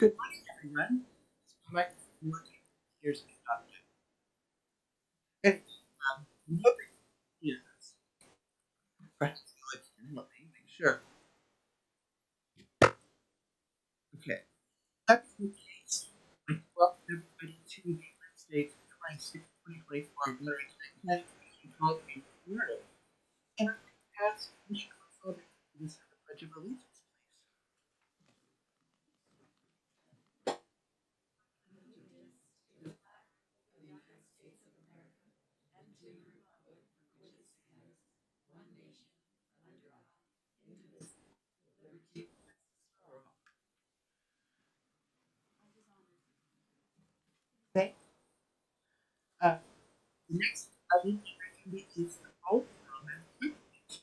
Good morning, everyone. My working here's the object. And we hope it is. Perhaps you like to let me make sure. Okay. That's the case. Welcome everybody to the Wednesday, 26, 2024 Blurry Tech called me Murder. And I'm going to ask Commissioner Sullivan to do the Pledge of Allegiance, please. Okay. Uh, the next item is the roll comment.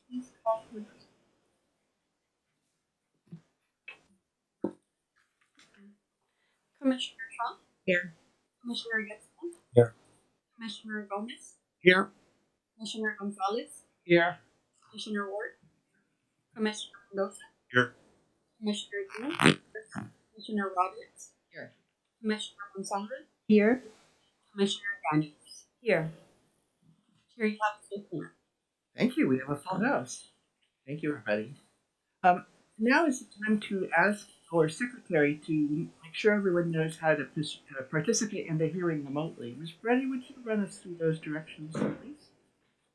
Please call with us. Commissioner Shaw, Here. Commissioner Gibson, Here. Commissioner Gomez, Here. Commissioner Gonzalez, Here. Commissioner Ward, Commissioner Mendoza, Here. Commissioner Green, Commissioner Roberts, Here. Commissioner Gonzalez, Here. Commissioner Daniels. Here. Here you have the floor. Thank you. We have a full house. Thank you, everybody. Now is the time to ask our secretary to make sure everyone knows how to participate in the hearing remotely. Ms. Brady, would you run us through those directions, please?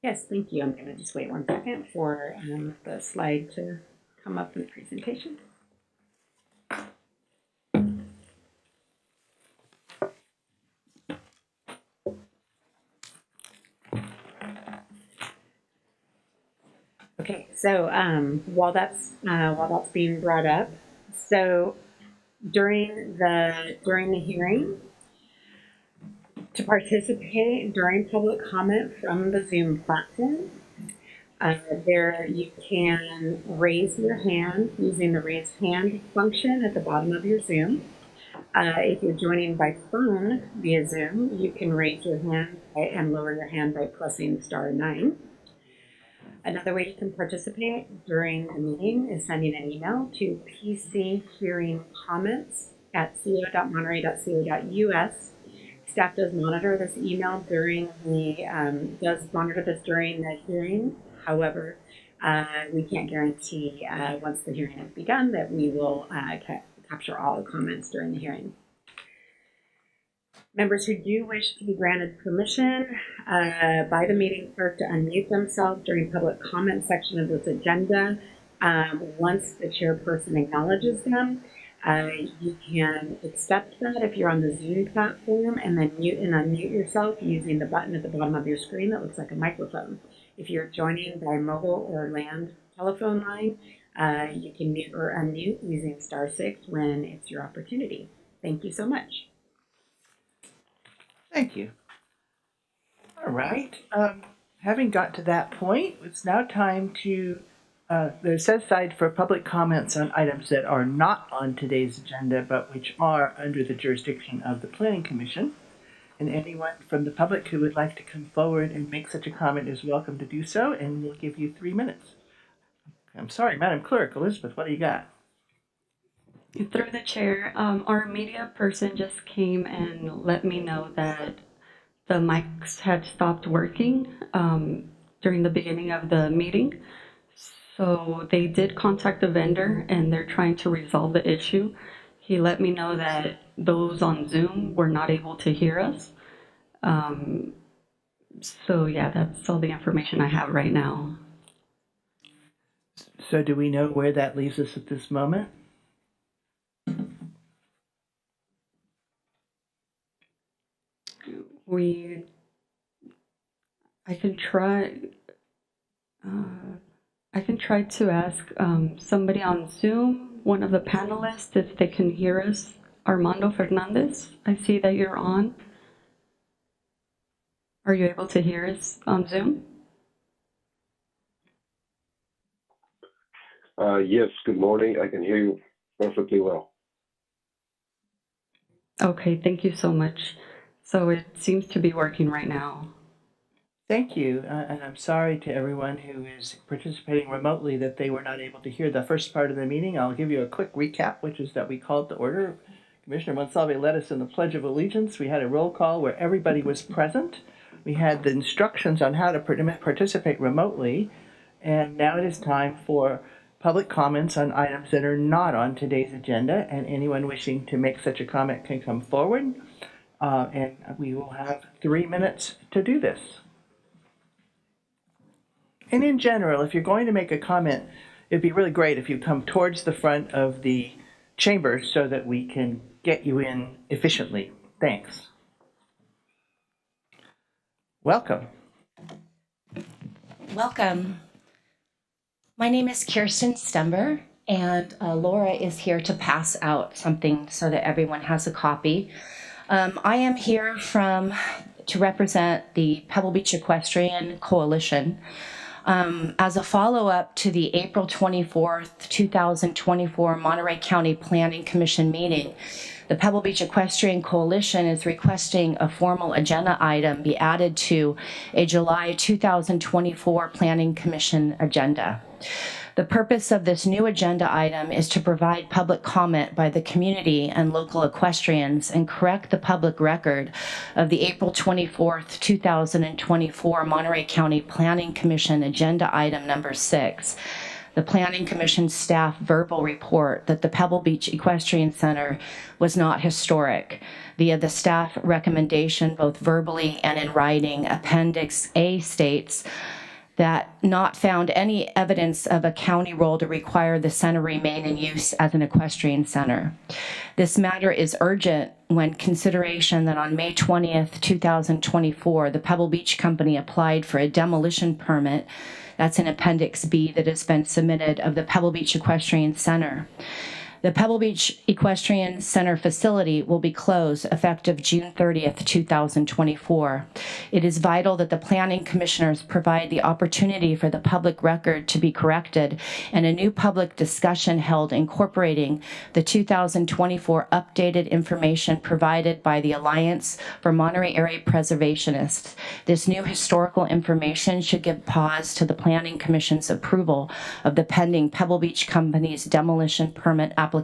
Yes, thank you. I'm going to just wait 1 second for the slide to come up in the presentation. Okay, so while that's being brought up, so during the hearing, to participate during public comment from the Zoom platform, there you can raise your hand using the raise hand function at the bottom of your Zoom. If you're joining by phone via Zoom, you can raise your hand and lower your hand by pressing *9. Another way you can participate during the meeting is sending an email to pchearingcomments@co.monterey.co.us. Staff does monitor this email during the hearing. However, we can't guarantee once the hearing has begun that we will capture all the comments during the hearing. Members who do wish to be granted permission by the meeting clerk to unmute themselves during public comment section of this agenda, once the chairperson acknowledges them, you can accept that if you're on the Zoom platform, and then mute and unmute yourself using the button at the bottom of your screen that looks like a microphone. If you're joining by mobile or land telephone line, you can mute or unmute using *6 when it's your opportunity. Thank you so much. Thank you. All right. Having got to that point, it's now time to set aside for public comments on items that are not on today's agenda, but which are under the jurisdiction of the Planning Commission. And anyone from the public who would like to come forward and make such a comment is welcome to do so, and we'll give you 3 minutes. I'm sorry, Madam Clerk, Elizabeth, what do you got? Through the chair, our media person just came and let me know that the mics had stopped working during the beginning of the meeting. So they did contact the vendor and they're trying to resolve the issue. He let me know that those on Zoom were not able to hear us. So yeah, that's all the information I have right now. So do we know where that leaves us at this moment? I can try to ask somebody on Zoom, one of the panelists, if they can hear us. Armando Fernandez, I see that you're on. Are you able to hear us on Zoom? Yes, good morning. I can hear you perfectly well. Okay, thank you so much. So it seems to be working right now. Thank you, and I'm sorry to everyone who is participating remotely that they were not able to hear the first part of the meeting. I'll give you a quick recap, which is that we called to order. Commissioner Monsalve led us in the Pledge of Allegiance. We had a roll call where everybody was present. We had the instructions on how to participate remotely. And now it is time for public comments on items that are not on today's agenda. And anyone wishing to make such a comment can come forward. And we will have 3 minutes to do this. And in general, if you're going to make a comment, it'd be really great if you come towards the front of the chamber so that we can get you in efficiently. Thanks. Welcome. Welcome. My name is Kirsten Stember, and Laura is here to pass out something so that everyone has a copy. I am here to represent the Pebble Beach Equestrian Coalition. As a follow-up to the April 24th, 2024 Monterey County Planning Commission meeting, the Pebble Beach Equestrian Coalition is requesting a formal agenda item be added to a July 2024 Planning Commission agenda. The purpose of this new agenda item is to provide public comment by the community and local equestrians and correct the public record of the April 24th, 2024 Monterey County Planning Commission agenda item number 6. The Planning Commission staff verbal report that the Pebble Beach Equestrian Center was not historic. Via the staff recommendation, both verbally and in writing, Appendix A states that not found any evidence of a county role to require the center remain in use as an equestrian center. This matter is urgent when consideration that on May 20th, 2024, the Pebble Beach Company applied for a demolition permit. That's in Appendix B that has been submitted of the Pebble Beach Equestrian Center. The Pebble Beach Equestrian Center facility will be closed effective June 30th, 2024. It is vital that the planning commissioners provide the opportunity for the public record to be corrected and a new public discussion held incorporating the 2024 updated information provided by the Alliance for Monterey Area Preservationists. This new historical information should give pause to the Planning Commission's approval of the pending Pebble Beach Company's demolition permit application.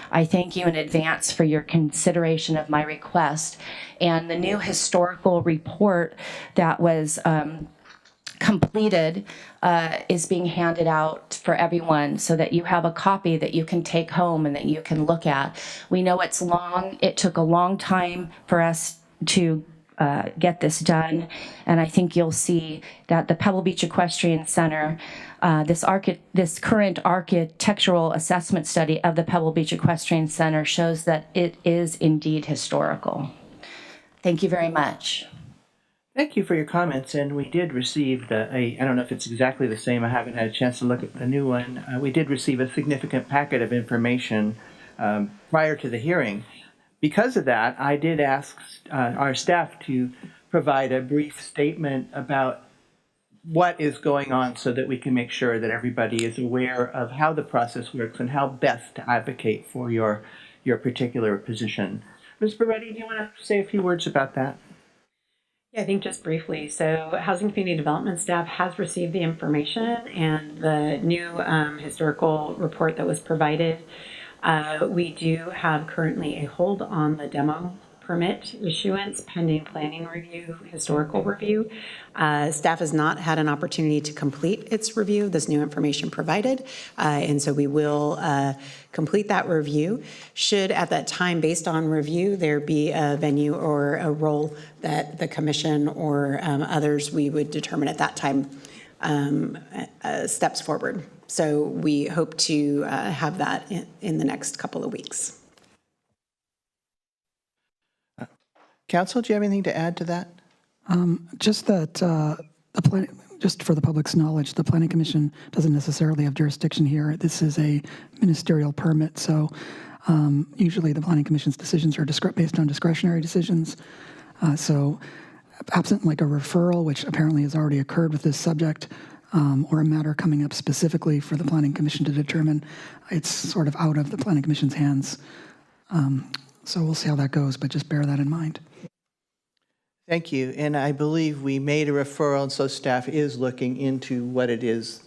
I thank you in advance for your consideration of my request, and the new historical report that was completed is being handed out for everyone so that you have a copy that you can take home and that you can look at. We know it's long. It took a long time for us to get this done, and I think you'll see that the Pebble Beach Equestrian Center, this current architectural assessment study of the Pebble Beach Equestrian Center shows that it is indeed historical. Thank you very much. Thank you for your comments, and we did receive I don't know if it's exactly the same, I haven't had a chance to look at the new one. We did receive a significant packet of information prior to the hearing. Because of that, I did ask our staff to provide a brief statement about what is going on so that we can make sure that everybody is aware of how the process works and how best to advocate for your particular position. Ms. Beretti, do you want to say a few words about that? Yeah, I think just briefly. So Housing Community Development staff has received the information and the new historical report that was provided. We do have currently a hold on the demo permit issuance pending planning review, historical review. Staff has not had an opportunity to complete its review, this new information provided, and so we will complete that review. Should at that time, based on review, there be a venue or a role that the commission or others, we would determine at that time steps forward. So we hope to have that in the next couple of weeks. Council, do you have anything to add to that? Just that just for the public's knowledge, the Planning Commission doesn't necessarily have jurisdiction here. This is a ministerial permit, so usually the Planning Commission's decisions are based on discretionary decisions. So absent like a referral, which apparently has already occurred with this subject, or a matter coming up specifically for the Planning Commission to determine, it's sort of out of the Planning Commission's hands. So we'll see how that goes, but just bear that in mind. Thank you. And I believe we made a referral, and so staff is looking into what it is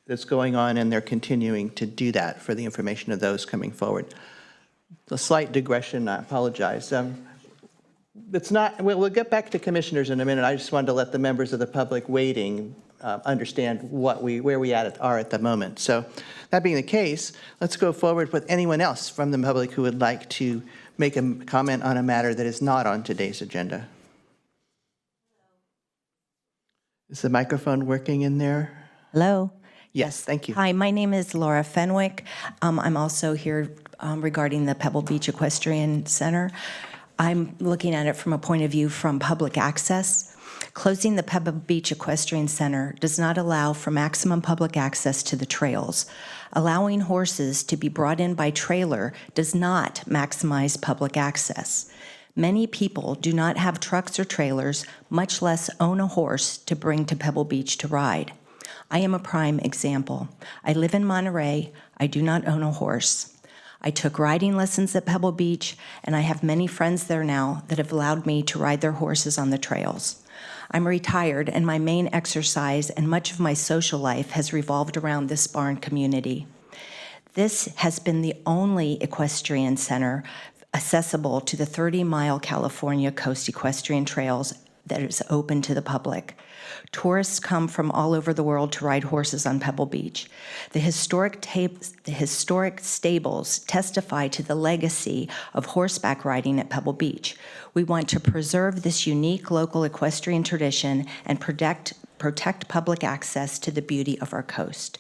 that's going on, and they're continuing to do that for the information of those coming forward. a slight digression, I apologize. It's not, we'll get back to commissioners in a minute. I just wanted to let the members of the public waiting understand where we are at the moment. So that being the case, let's go forward with anyone else from the public who would like to make a comment on a matter that is not on today's agenda. Is the microphone working in there? Hello. Yes, thank you. Hi, my name is Laura Fenwick. I'm also here regarding the Pebble Beach Equestrian Center. I'm looking at it from a point of view from public access. Closing the Pebble Beach Equestrian Center does not allow for maximum public access to the trails. Allowing horses to be brought in by trailer does not maximize public access. Many people do not have trucks or trailers, much less own a horse to bring to Pebble Beach to ride. I am a prime example. I live in Monterey. I do not own a horse. I took riding lessons at Pebble Beach, and I have many friends there now that have allowed me to ride their horses on the trails. I'm retired, and my main exercise and much of my social life has revolved around this barn community. This has been the only equestrian center accessible to the 30-mile California Coast Equestrian Trails that is open to the public. Tourists come from all over the world to ride horses on Pebble Beach. The historic stables testify to the legacy of horseback riding at Pebble Beach. We want to preserve this unique local equestrian tradition and protect public access to the beauty of our coast.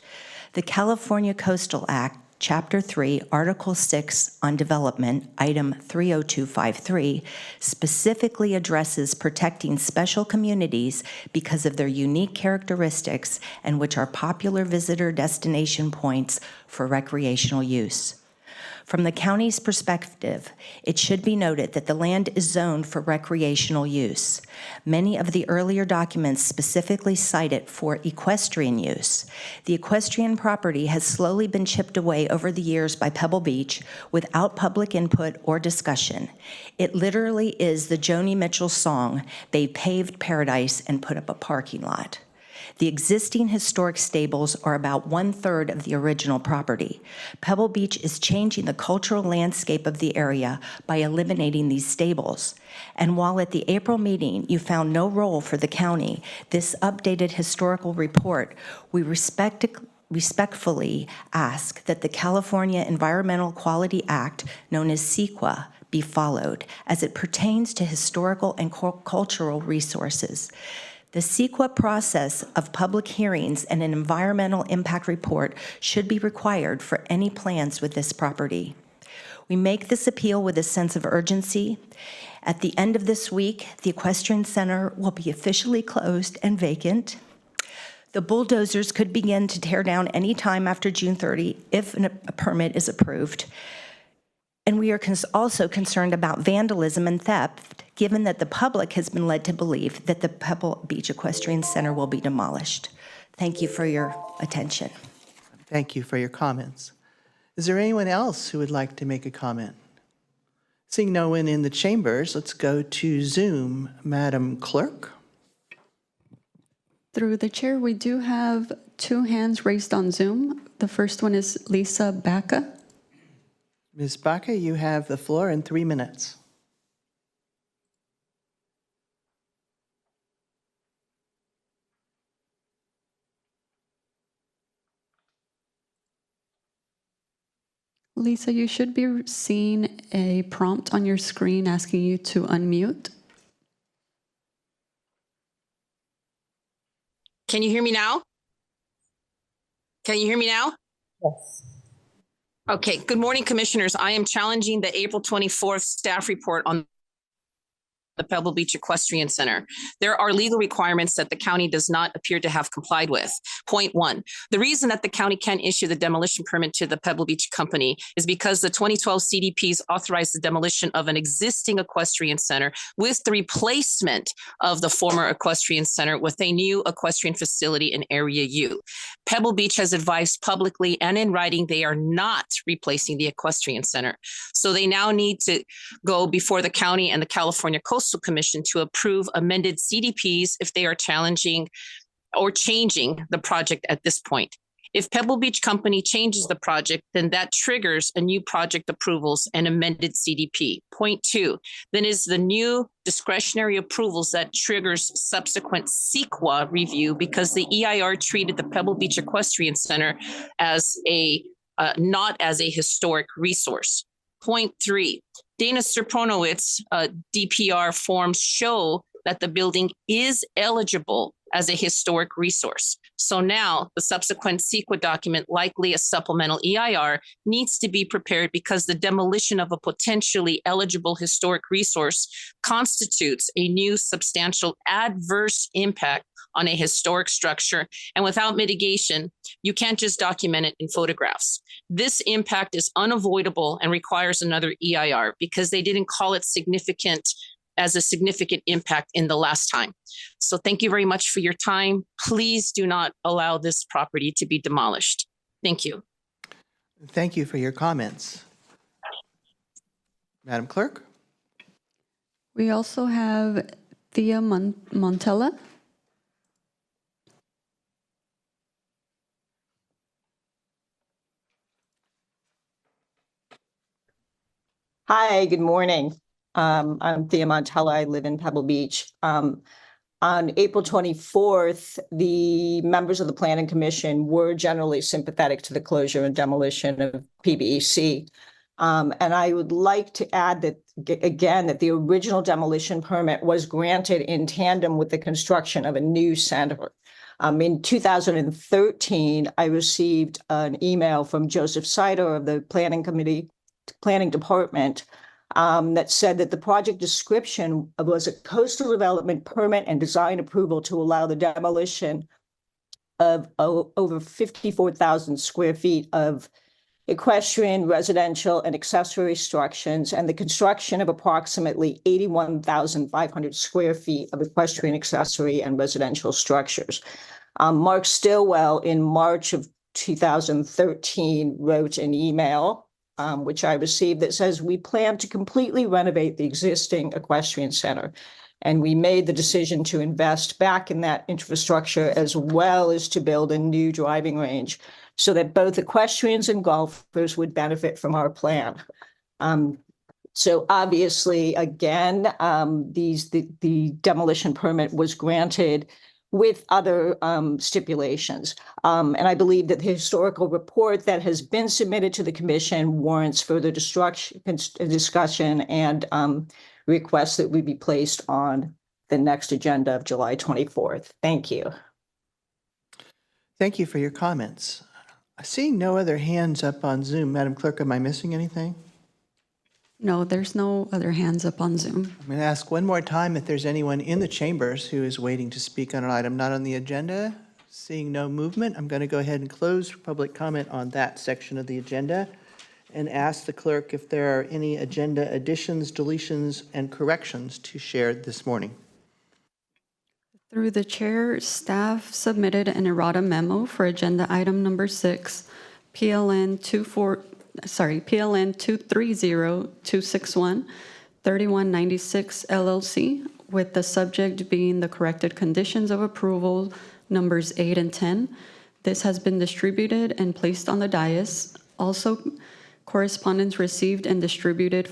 The California Coastal Act, Chapter 3, Article 6 on Development, Item 30253, specifically addresses protecting special communities because of their unique characteristics and which are popular visitor destination points for recreational use. From the county's perspective, it should be noted that the land is zoned for recreational use. Many of the earlier documents specifically cite it for equestrian use. The equestrian property has slowly been chipped away over the years by Pebble Beach without public input or discussion. It literally is the Joni Mitchell song, "They paved paradise and put up a parking lot." The existing historic stables are about 1/3 of the original property. Pebble Beach is changing the cultural landscape of the area by eliminating these stables. And while at the April meeting you found no role for the county, this updated historical report, we respectfully ask that the California Environmental Quality Act, known as CEQA, be followed as it pertains to historical and cultural resources. The CEQA process of public hearings and an environmental impact report should be required for any plans with this property. We make this appeal with a sense of urgency. At the end of this week, the Equestrian Center will be officially closed and vacant. The bulldozers could begin to tear down any time after June 30 if a permit is approved. And we are also concerned about vandalism and theft, given that the public has been led to believe that the Pebble Beach Equestrian Center will be demolished. Thank you for your attention. Thank you for your comments. Is there anyone else who would like to make a comment? Seeing no one in the chambers, let's go to Zoom. Madam Clerk? Through the chair, we do have 2 hands raised on Zoom. The first one is Lisa Baca. Ms. Baca, you have the floor in 3 minutes. Lisa, you should be seeing a prompt on your screen asking you to unmute. Can you hear me now? Can you hear me now? Yes. Okay, good morning, commissioners. I am challenging the April 24th staff report on the Pebble Beach Equestrian Center. There are legal requirements that the county does not appear to have complied with. Point 1, the reason that the county can't issue the demolition permit to the Pebble Beach Company is because the 2012 CDPs authorized the demolition of an existing equestrian center with the replacement of the former equestrian center with a new equestrian facility in Area U. Pebble Beach has advised publicly and in writing they are not replacing the equestrian center. So they now need to go before the county and the California Coastal Commission to approve amended CDPs if they are challenging or changing the project at this point. If Pebble Beach Company changes the project, then that triggers a new project approvals and amended CDP. Point two, then is the new discretionary approvals that triggers subsequent CEQA review because the EIR treated the Pebble Beach Equestrian Center as not as a historic resource. Point three, Dana Straponowitz DPR forms show that the building is eligible as a historic resource. So now the subsequent CEQA document, likely a supplemental EIR, needs to be prepared because the demolition of a potentially eligible historic resource constitutes a new substantial adverse impact on a historic structure. And without mitigation, you can't just document it in photographs. This impact is unavoidable and requires another EIR because they didn't call it significant as a significant impact in the last time. So thank you very much for your time. Please do not allow this property to be demolished. Thank you. Thank you for your comments. Madam Clerk? We also have Thea Montella. Hi, good morning. I'm Thea Montella. I live in Pebble Beach. On April 24th, the members of the Planning Commission were generally sympathetic to the closure and demolition of PBEC. And I would like to add that, again, that the original demolition permit was granted in tandem with the construction of a new center. In 2013, I received an email from Joseph Sider of the Planning Department that said that the project description was a coastal development permit and design approval to allow the demolition of over 54,000 square feet of equestrian, residential, and accessory structures, and the construction of approximately 81,500 square feet of equestrian, accessory, and residential structures. Mark Stillwell, in March of 2013, wrote an email which I received that says, we plan to completely renovate the existing equestrian center. And we made the decision to invest back in that infrastructure as well as to build a new driving range so that both equestrians and golfers would benefit from our plan. So obviously, again, the demolition permit was granted with other stipulations. And I believe that the historical report that has been submitted to the commission warrants further discussion and requests that we be placed on the next agenda of July 24th. Thank you. Thank you for your comments. Seeing no other hands up on Zoom, Madam Clerk, am I missing anything? No, there's no other hands up on Zoom. I'm going to ask one more time if there's anyone in the chambers who is waiting to speak on an item not on the agenda. Seeing no movement, I'm going to go ahead and close public comment on that section of the agenda and ask the clerk if there are any agenda additions, deletions, and corrections to share this morning. Through the chair, staff submitted an errata memo for agenda item number 6, PLN 230261, 3196 LLC, with the subject being the corrected conditions of approval numbers 8 and 10. This has been distributed and placed on the dais. Also, correspondence received and distributed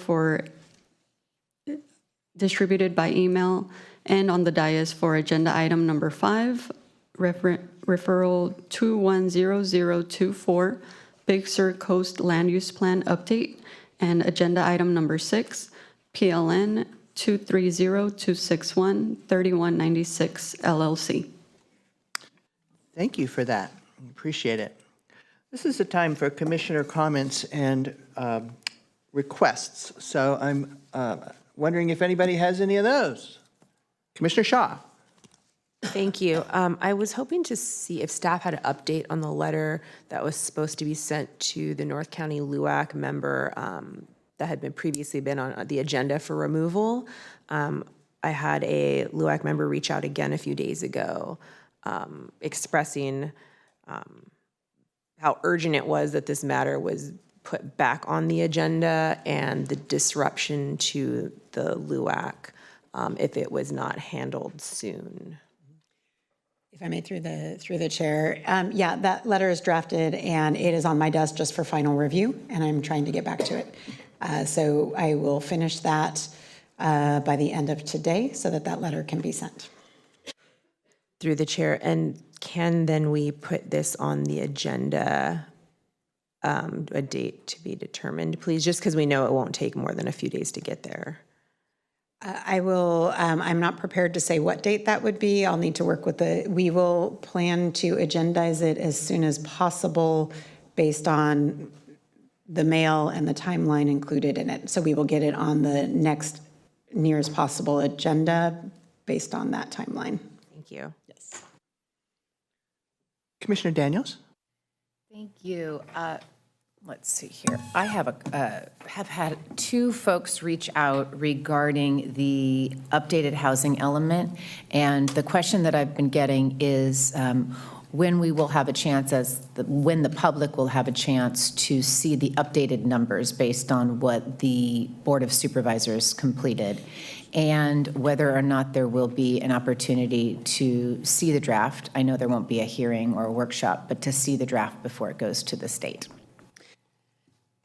by email and on the dais for agenda item number 5, referral 210024, Big Sur Coast Land Use Plan Update, and agenda item number 6, PLN 230261, 3196 LLC. Thank you for that. Appreciate it. This is the time for commissioner comments and requests. So I'm wondering if anybody has any of those. Commissioner Shaw. Thank you. I was hoping to see if staff had an update on the letter that was supposed to be sent to the North County LUAC member that had been previously been on the agenda for removal. I had a LUAC member reach out again a few days ago, expressing how urgent it was that this matter was put back on the agenda and the disruption to the LUAC if it was not handled soon. If I may, through the chair, yeah, that letter is drafted and it is on my desk just for final review, and I'm trying to get back to it. So I will finish that by the end of today so that that letter can be sent. Through the chair, and can then we put this on the agenda, a date to be determined, please, just because we know it won't take more than a few days to get there. I will, I'm not prepared to say what date that would be. I'll need to work with we will plan to agendize it as soon as possible based on the mail and the timeline included in it. So we will get it on the next nearest possible agenda based on that timeline. Thank you. Yes. Commissioner Daniels? Thank you. Let's see here. I have had two folks reach out regarding the updated housing element, and the question that I've been getting is when we will have a chance, when the public will have a chance to see the updated numbers based on what the Board of Supervisors completed, and whether or not there will be an opportunity to see the draft. I know there won't be a hearing or a workshop, but to see the draft before it goes to the state.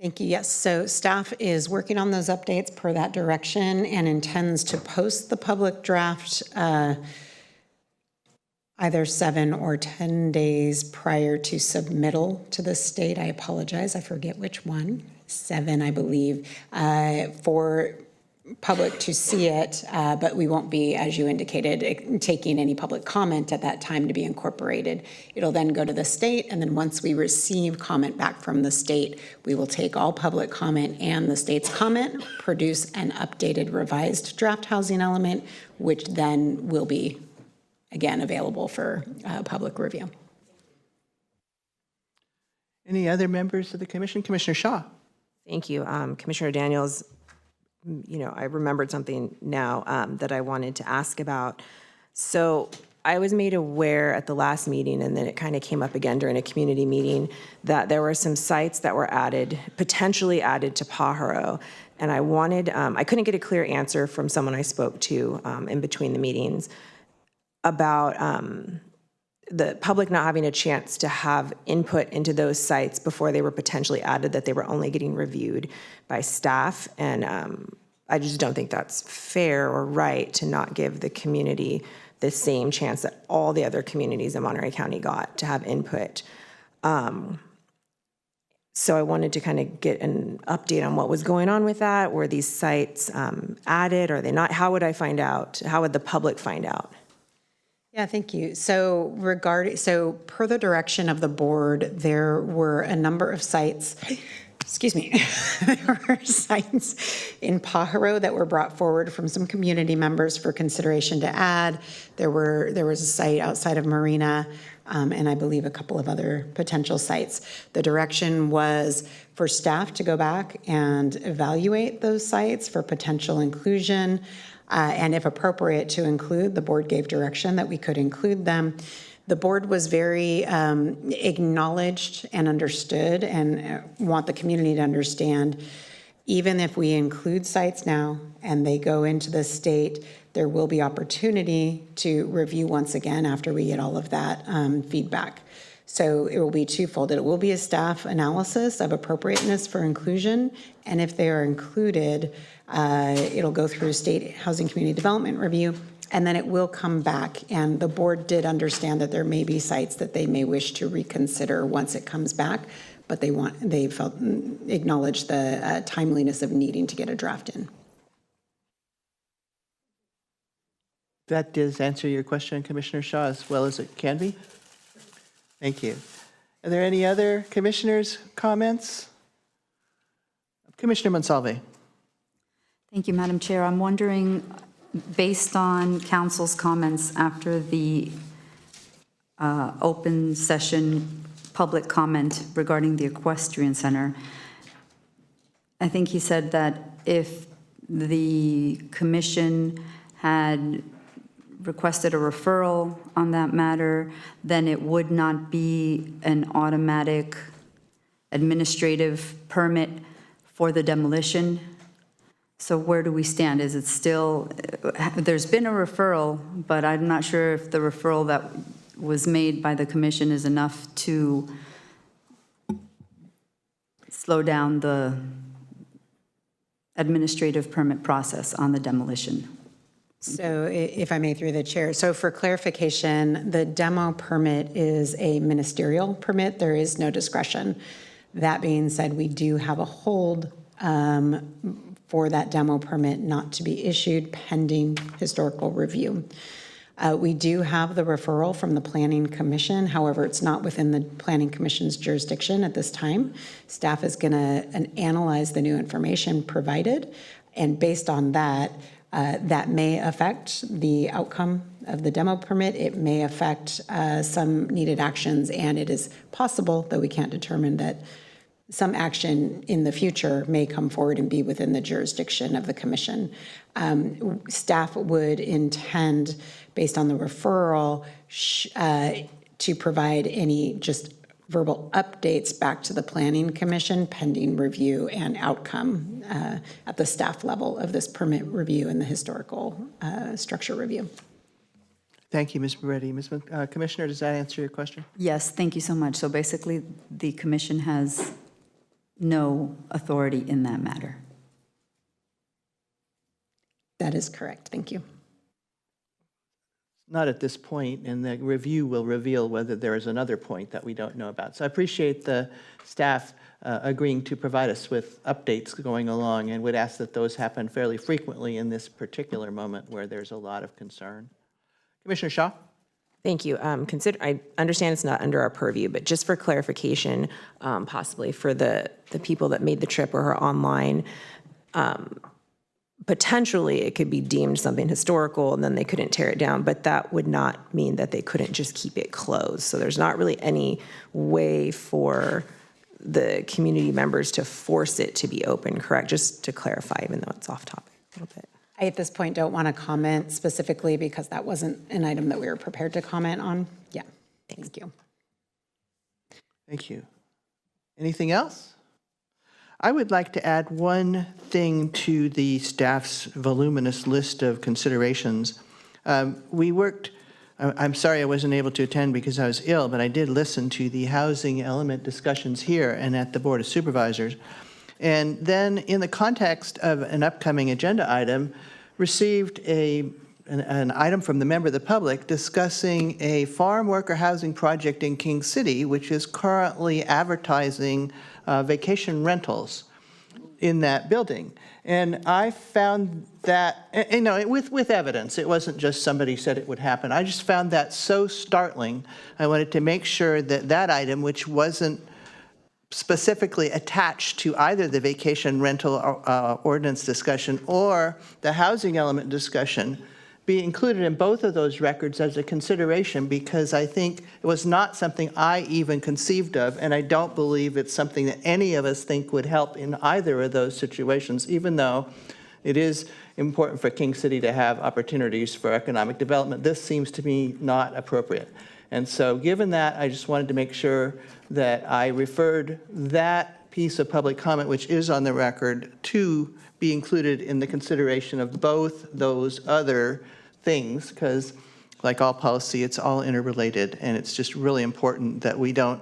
Thank you. Yes, so staff is working on those updates per that direction and intends to post the public draft either 7 or 10 days prior to submittal to the state. I apologize, I forget which one. 7, I believe, for public to see it, but we won't be, as you indicated, taking any public comment at that time to be incorporated. It'll then go to the state, and then once we receive comment back from the state, we will take all public comment and the state's comment, produce an updated revised draft housing element, which then will be, again, available for public review. Any other members of the commission? Commissioner Shaw? Thank you. Commissioner Daniels, I remembered something now that I wanted to ask about. So I was made aware at the last meeting, and then it kind of came up again during a community meeting, that there were some sites that were potentially added to Pajaro. And I couldn't get a clear answer from someone I spoke to in between the meetings about the public not having a chance to have input into those sites before they were potentially added, that they were only getting reviewed by staff. And I just don't think that's fair or right to not give the community the same chance that all the other communities in Monterey County got to have input. So I wanted to kind of get an update on what was going on with that. Were these sites added? Are they not? How would I find out? How would the public find out? Yeah, thank you. So per the direction of the board, there were a number of sites, there were sites in Pajaro that were brought forward from some community members for consideration to add. There was a site outside of Marina, and I believe a couple of other potential sites. The direction was for staff to go back and evaluate those sites for potential inclusion. And if appropriate to include, the board gave direction that we could include them. The board was very acknowledged and understood, and want the community to understand, even if we include sites now and they go into the state, there will be opportunity to review once again after we get all of that feedback. So it will be twofold. It will be a staff analysis of appropriateness for inclusion, and if they are included, it'll go through state housing community development review, and then it will come back. And the board did understand that there may be sites that they may wish to reconsider once it comes back, but they acknowledge the timeliness of needing to get a draft in. That does answer your question, Commissioner Shaw, as well as it can be. Thank you. Are there any other commissioners' comments? Commissioner Monsalve. Thank you, Madam Chair. I'm wondering, based on council's comments after the open session public comment regarding the Equestrian Center, I think he said that if the commission had requested a referral on that matter, then it would not be an automatic administrative permit for the demolition. So where do we stand? Is it still, there's been a referral, but I'm not sure if the referral that was made by the commission is enough to slow down the administrative permit process on the demolition. So if I may, through the chair, so for clarification, the demo permit is a ministerial permit. There is no discretion. That being said, we do have a hold for that demo permit not to be issued pending historical review. We do have the referral from the Planning Commission. However, it's not within the Planning Commission's jurisdiction at this time. Staff is going to analyze the new information provided, and based on that, that may affect the outcome of the demo permit. It may affect some needed actions, and it is possible, though we can't determine, that some action in the future may come forward and be within the jurisdiction of the commission. Staff would intend, based on the referral, to provide any just verbal updates back to the Planning Commission pending review and outcome at the staff level of this permit review and the historical structure review. Thank you, Ms. Moretti. Commissioner, does that answer your question? Yes, thank you so much. So basically, the commission has no authority in that matter. That is correct. Thank you. Not at this point, and the review will reveal whether there is another point that we don't know about. So I appreciate the staff agreeing to provide us with updates going along, and would ask that those happen fairly frequently in this particular moment where there's a lot of concern. Commissioner Shaw? Thank you. I understand it's not under our purview, but just for clarification, possibly for the people that made the trip or are online, potentially it could be deemed something historical and then they couldn't tear it down, but that would not mean that they couldn't just keep it closed. So there's not really any way for the community members to force it to be open, correct? Just to clarify, even though it's off topic a little bit. I, at this point, don't want to comment specifically because that wasn't an item that we were prepared to comment on. Yeah, thank you. Thank you. Anything else? I would like to add one thing to the staff's voluminous list of considerations. We worked, I'm sorry I wasn't able to attend because I was ill, but I did listen to the housing element discussions here and at the Board of Supervisors. And then in the context of an upcoming agenda item, received an item from the member of the public discussing a farm worker housing project in King City, which is currently advertising vacation rentals in that building. And I found that, you know, with evidence, it wasn't just somebody said it would happen. I just found that so startling. I wanted to make sure that that item, which wasn't specifically attached to either the vacation rental ordinance discussion or the housing element discussion, be included in both of those records as a consideration, because I think it was not something I even conceived of, and I don't believe it's something that any of us think would help in either of those situations, even though it is important for King City to have opportunities for economic development. This seems to me not appropriate. And so given that, I just wanted to make sure that I referred that piece of public comment, which is on the record, to be included in the consideration of both those other things, because like all policy, it's all interrelated, and it's just really important that we don't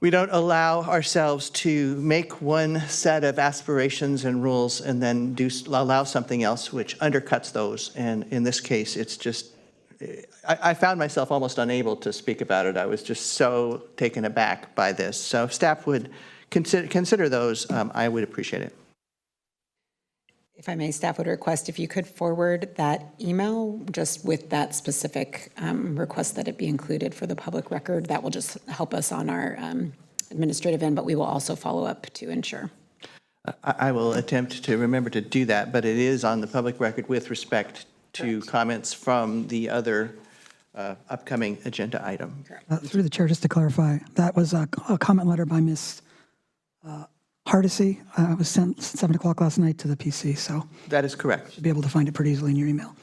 allow ourselves to make one set of aspirations and rules and then allow something else which undercuts those. And in this case, it's just, I found myself almost unable to speak about it. I was just so taken aback by this. So if staff would consider those, I would appreciate it. If I may, staff would request if you could forward that email just with that specific request that it be included for the public record. That will just help us on our administrative end, but we will also follow up to ensure. I will attempt to remember to do that, but it is on the public record with respect to comments from the other upcoming agenda item. Through the chair, just to clarify, that was a comment letter by Ms. Hardesty. It was sent 7 o'clock last night to the PC, so. That is correct. You'll be able to find it pretty easily in your email.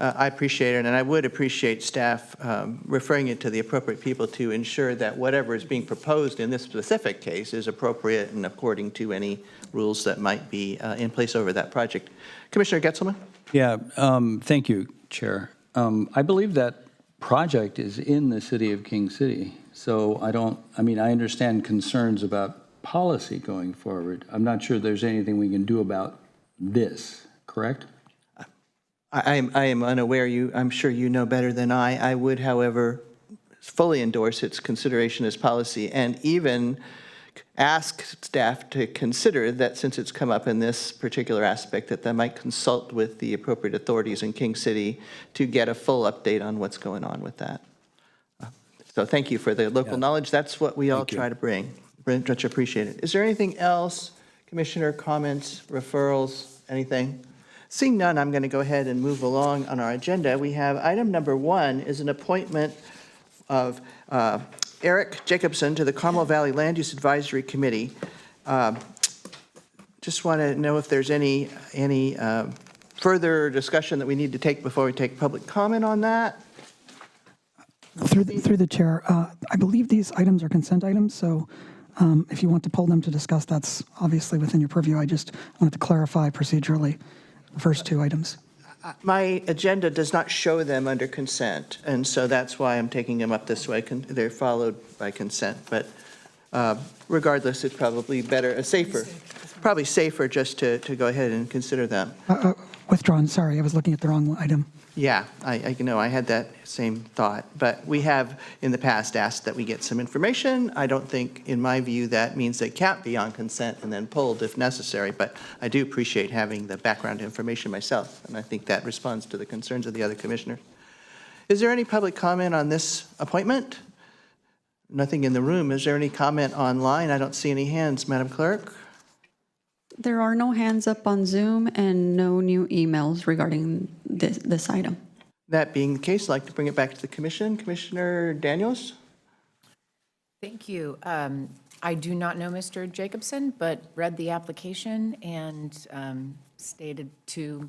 I appreciate it, and I would appreciate staff referring it to the appropriate people to ensure that whatever is being proposed in this specific case is appropriate and according to any rules that might be in place over that project. Commissioner Getzelman? Yeah, thank you, Chair. I believe that project is in the city of King City. So I understand concerns about policy going forward. I'm not sure there's anything we can do about this, correct? I am unaware. I'm sure you know better than I. I would, however, fully endorse its consideration as policy and even ask staff to consider that since it's come up in this particular aspect, that they might consult with the appropriate authorities in King City to get a full update on what's going on with that. So thank you for the local knowledge. That's what we all try to bring. Much appreciated. Is there anything else? Commissioner comments, referrals, anything? Seeing none, I'm going to go ahead and move along on our agenda. We have item number 1 is an appointment of Eric Jacobson to the Carmel Valley Land Use Advisory Committee. Just want to know if there's any further discussion that we need to take before we take public comment on that. Through the chair, I believe these items are consent items, so if you want to pull them to discuss, that's obviously within your purview. I just wanted to clarify procedurally the first 2 items. My agenda does not show them under consent, and so that's why I'm taking them up this way. They're followed by consent, but regardless, it's probably probably safer just to go ahead and consider them. Withdrawn, sorry, I was looking at the wrong item. Yeah, I know, I had that same thought, but we have in the past asked that we get some information. I don't think, in my view, that means they can't be on consent and then pulled if necessary, but I do appreciate having the background information myself, and I think that responds to the concerns of the other commissioners. Is there any public comment on this appointment? Nothing in the room. Is there any comment online? I don't see any hands, Madam Clerk. There are no hands up on Zoom and no new emails regarding this item. That being the case, I'd like to bring it back to the commission. Commissioner Daniels? Thank you. I do not know Mr. Jacobson, but read the application and stated to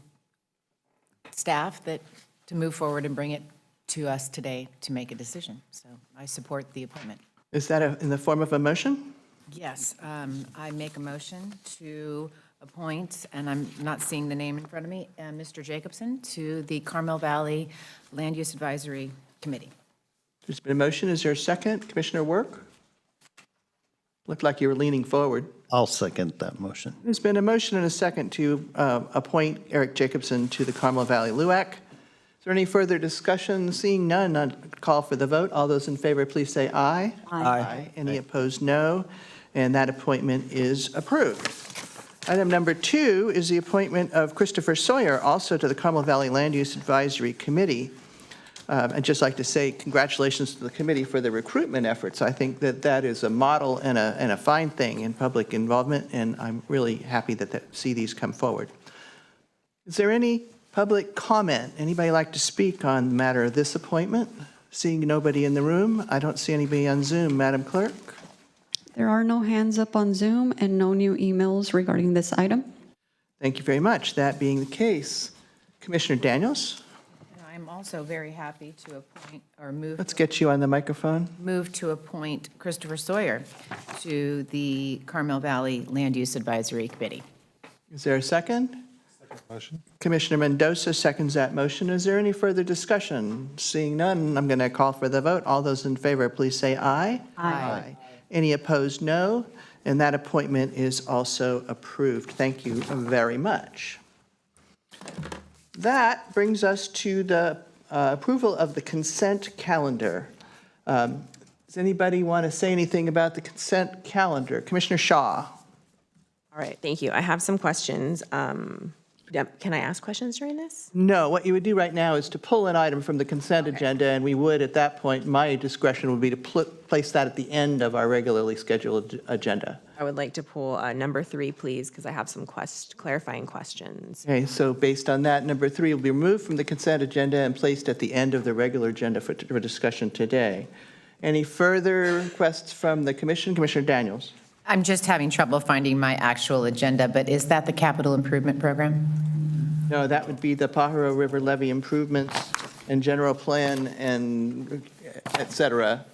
staff that to move forward and bring it to us today to make a decision. So I support the appointment. Is that in the form of a motion? Yes, I make a motion to appoint, and I'm not seeing the name in front of me, Mr. Jacobson to the Carmel Valley Land Use Advisory Committee. There's been a motion. Is there a second? Commissioner Work? Looked like you were leaning forward. I'll second that motion. There's been a motion and a second to appoint Eric Jacobson to the Carmel Valley LUAC. Is there any further discussion? Seeing none, I'll call for the vote. All those in favor, please say aye. Aye. Any opposed, no. And that appointment is approved. Item number 2 is the appointment of Christopher Sawyer, also to the Carmel Valley Land Use Advisory Committee. I'd just like to say congratulations to the committee for the recruitment efforts. I think that is a model and a fine thing in public involvement, and I'm really happy that see these come forward. Is there any public comment? Anybody like to speak on the matter of this appointment? Seeing nobody in the room, I don't see anybody on Zoom. Madam Clerk? There are no hands up on Zoom and no new emails regarding this item. Thank you very much. That being the case, Commissioner Daniels? I'm also very happy to appoint or move. Let's get you on the microphone. Move to appoint Christopher Sawyer to the Carmel Valley Land Use Advisory Committee. Is there a second? Second motion. Commissioner Mendoza seconds that motion. Is there any further discussion? Seeing none, I'm going to call for the vote. All those in favor, please say aye. Aye. Any opposed, no. And that appointment is also approved. Thank you very much. That brings us to the approval of the consent calendar. Does anybody want to say anything about the consent calendar? Commissioner Shaw. All right, thank you. I have some questions. Can I ask questions during this? No, what you would do right now is to pull an item from the consent agenda, and we would, at that point, my discretion would be to place that at the end of our regularly scheduled agenda. I would like to pull number 3, please, because I have some clarifying questions. Okay, so based on that, number 3 will be removed from the consent agenda and placed at the end of the regular agenda for discussion today. Any further requests from the commission? Commissioner Daniels. I'm just having trouble finding my actual agenda, but is that the capital improvement program? No, that would be the Pajaro River levee improvements and general plan and et cetera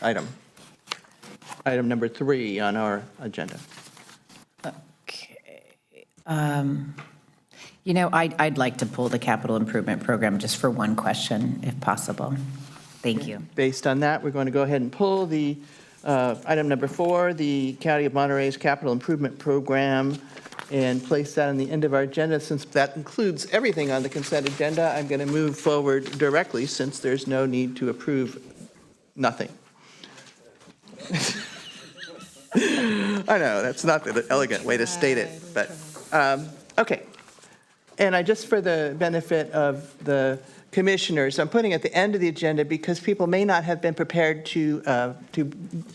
item. Item number 3 on our agenda. Okay. You know, I'd like to pull the capital improvement program just for one question, if possible. Thank you. Based on that, we're going to go ahead and pull the item number 4, the County of Monterey's Capital Improvement Program, and place that on the end of our agenda. Since that includes everything on the consent agenda, I'm going to move forward directly since there's no need to approve nothing. I know, that's not the elegant way to state it, but, okay. And just for the benefit of the commissioners, I'm putting it at the end of the agenda because people may not have been prepared to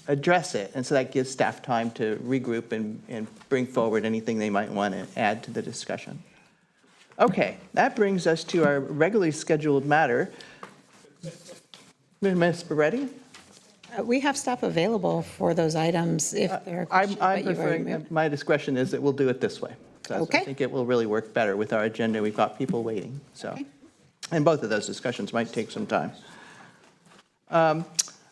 address it. And so that gives staff time to regroup and bring forward anything they might want to add to the discussion. Okay, that brings us to our regularly scheduled matter. Ms. Beretti? We have staff available for those items if there are questions. I'm preferring, my discretion is that we'll do it this way. Okay. I think it will really work better with our agenda. We've got people waiting, so. Okay. And both of those discussions might take some time. All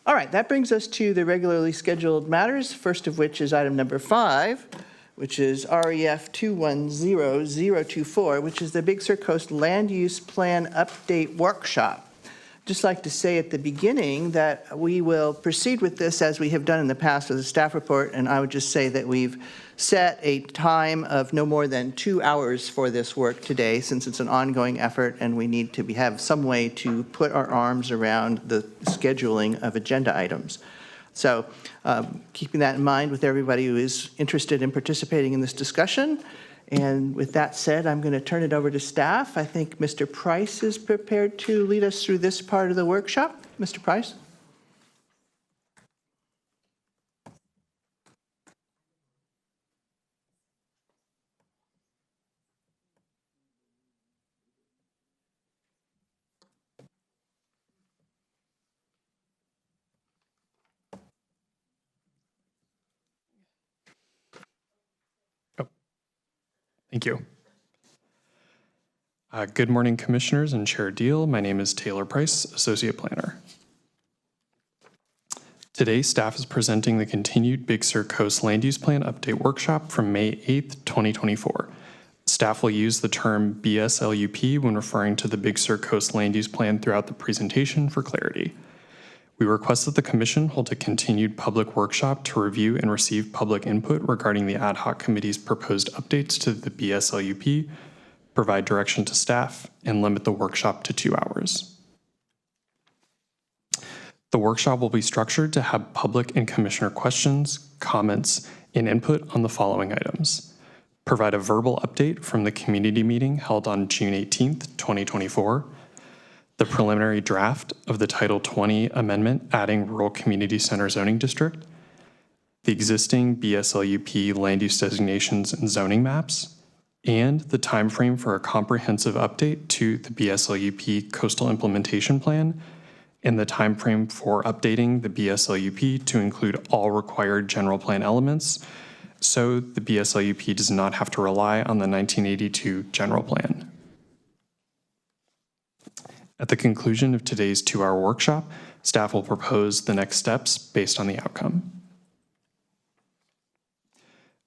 right, that brings us to the regularly scheduled matters, first of which is item number 5, which is REF 210024, which is the Big Sur Coast Land Use Plan Update Workshop. Just like to say at the beginning that we will proceed with this as we have done in the past as a staff report, and I would just say that we've set a time of no more than 2 hours for this work today, since it's an ongoing effort and we need to have some way to put our arms around the scheduling of agenda items. So keeping that in mind with everybody who is interested in participating in this discussion. And with that said, I'm going to turn it over to staff. I think Mr. Price is prepared to lead us through this part of the workshop. Mr. Price? Thank you. Good morning, Commissioners and Chair Deal. My name is Taylor Price, Associate Planner. Today, staff is presenting the continued Big Sur Coast Land Use Plan Update Workshop from May 8th, 2024. Staff will use the term BSLUP when referring to the Big Sur Coast Land Use Plan throughout the presentation for clarity. We request that the Commission hold a continued public workshop to review and receive public input regarding the ad hoc committee's proposed updates to the BSLUP, provide direction to staff, and limit the workshop to 2 hours. The workshop will be structured to have public and Commissioner questions, comments, and input on the following items. Provide a verbal update from the community meeting held on June 18th, 2024, the preliminary draft of the Title 20 amendment adding Rural Community Center zoning district, the existing BSLUP land use designations and zoning maps, and the timeframe for a comprehensive update to the BSLUP Coastal Implementation Plan, and the timeframe for updating the BSLUP to include all required general plan elements, so the BSLUP does not have to rely on the 1982 general plan. At the conclusion of today's 2-hour workshop, staff will propose the next steps based on the outcome.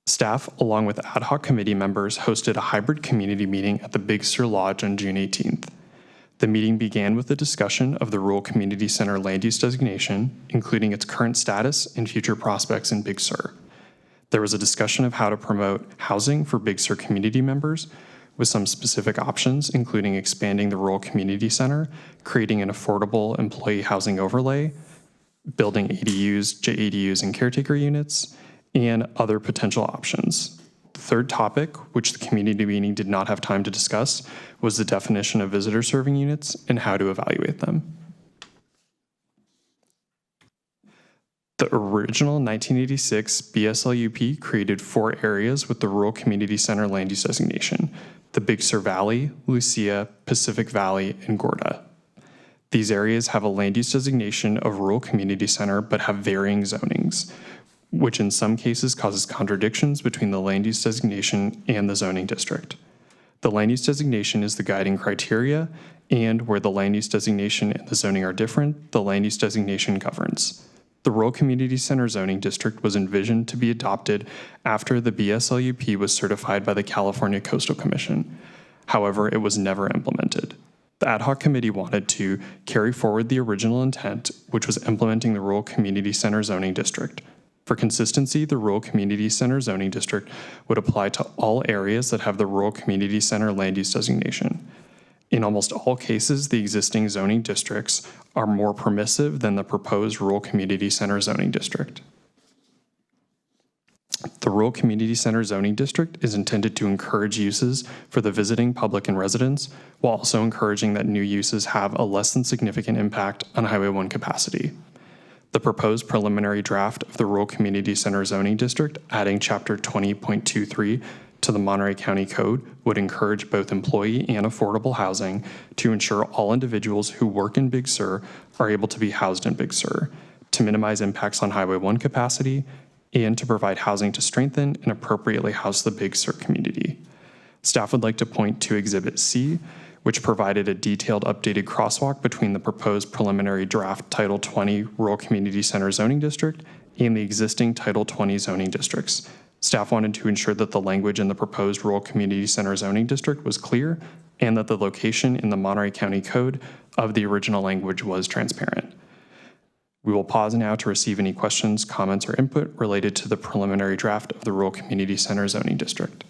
Staff, along with ad hoc committee members, hosted a hybrid community meeting at the Big Sur Lodge on June 18th. The meeting began with a discussion of the Rural Community Center land use designation, including its current status and future prospects in Big Sur. There was a discussion of how to promote housing for Big Sur community members, with some specific options, including expanding the Rural Community Center, creating an affordable employee housing overlay, building ADUs, JADUs, and caretaker units, and other potential options. The third topic, which the community meeting did not have time to discuss, was the definition of visitor serving units and how to evaluate them. The original 1986 BSLUP created 4 areas with the Rural Community Center land use designation: the Big Sur Valley, Lucia, Pacific Valley, and Gorda. These areas have a land use designation of Rural Community Center but have varying zonings, which in some cases causes contradictions between the land use designation and the zoning district. The land use designation is the guiding criteria, and where the land use designation and the zoning are different, the land use designation governs. The Rural Community Center zoning district was envisioned to be adopted after the BSLUP was certified by the California Coastal Commission. However, it was never implemented. The ad hoc committee wanted to carry forward the original intent, which was implementing the Rural Community Center zoning district. For consistency, the Rural Community Center zoning district would apply to all areas that have the Rural Community Center land use designation. In almost all cases, the existing zoning districts are more permissive than the proposed Rural Community Center zoning district. The Rural Community Center zoning district is intended to encourage uses for the visiting public and residents, while also encouraging that new uses have a less than significant impact on Highway 1 capacity. The proposed preliminary draft of the Rural Community Center zoning district, adding Chapter 20.23 to the Monterey County Code, would encourage both employee and affordable housing to ensure all individuals who work in Big Sur are able to be housed in Big Sur, to minimize impacts on Highway 1 capacity, and to provide housing to strengthen and appropriately house the Big Sur community. Staff would like to point to Exhibit C, which provided a detailed updated crosswalk between the proposed preliminary draft Title 20 Rural Community Center zoning district and the existing Title 20 zoning districts. Staff wanted to ensure that the language in the proposed Rural Community Center zoning district was clear and that the location in the Monterey County Code of the original language was transparent. We will pause now to receive any questions, comments, or input related to the preliminary draft of the Rural Community Center zoning district.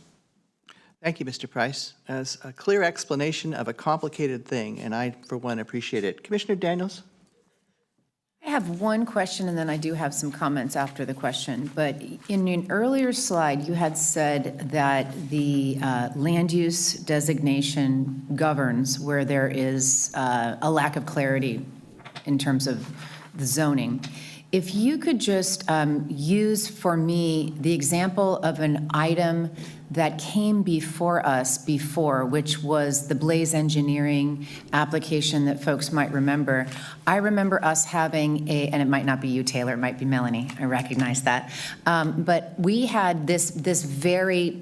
Thank you, Mr. Price. As a clear explanation of a complicated thing, and I, for one, appreciate it. Commissioner Daniels? I have one question, and then I do have some comments after the question. But in an earlier slide, you had said that the land use designation governs where there is a lack of clarity in terms of the zoning. If you could just use for me the example of an item that came before us before, which was the Blaze Engineering application that folks might remember. I remember us having and it might not be you, Taylor, it might be Melanie, I recognize that. But we had this very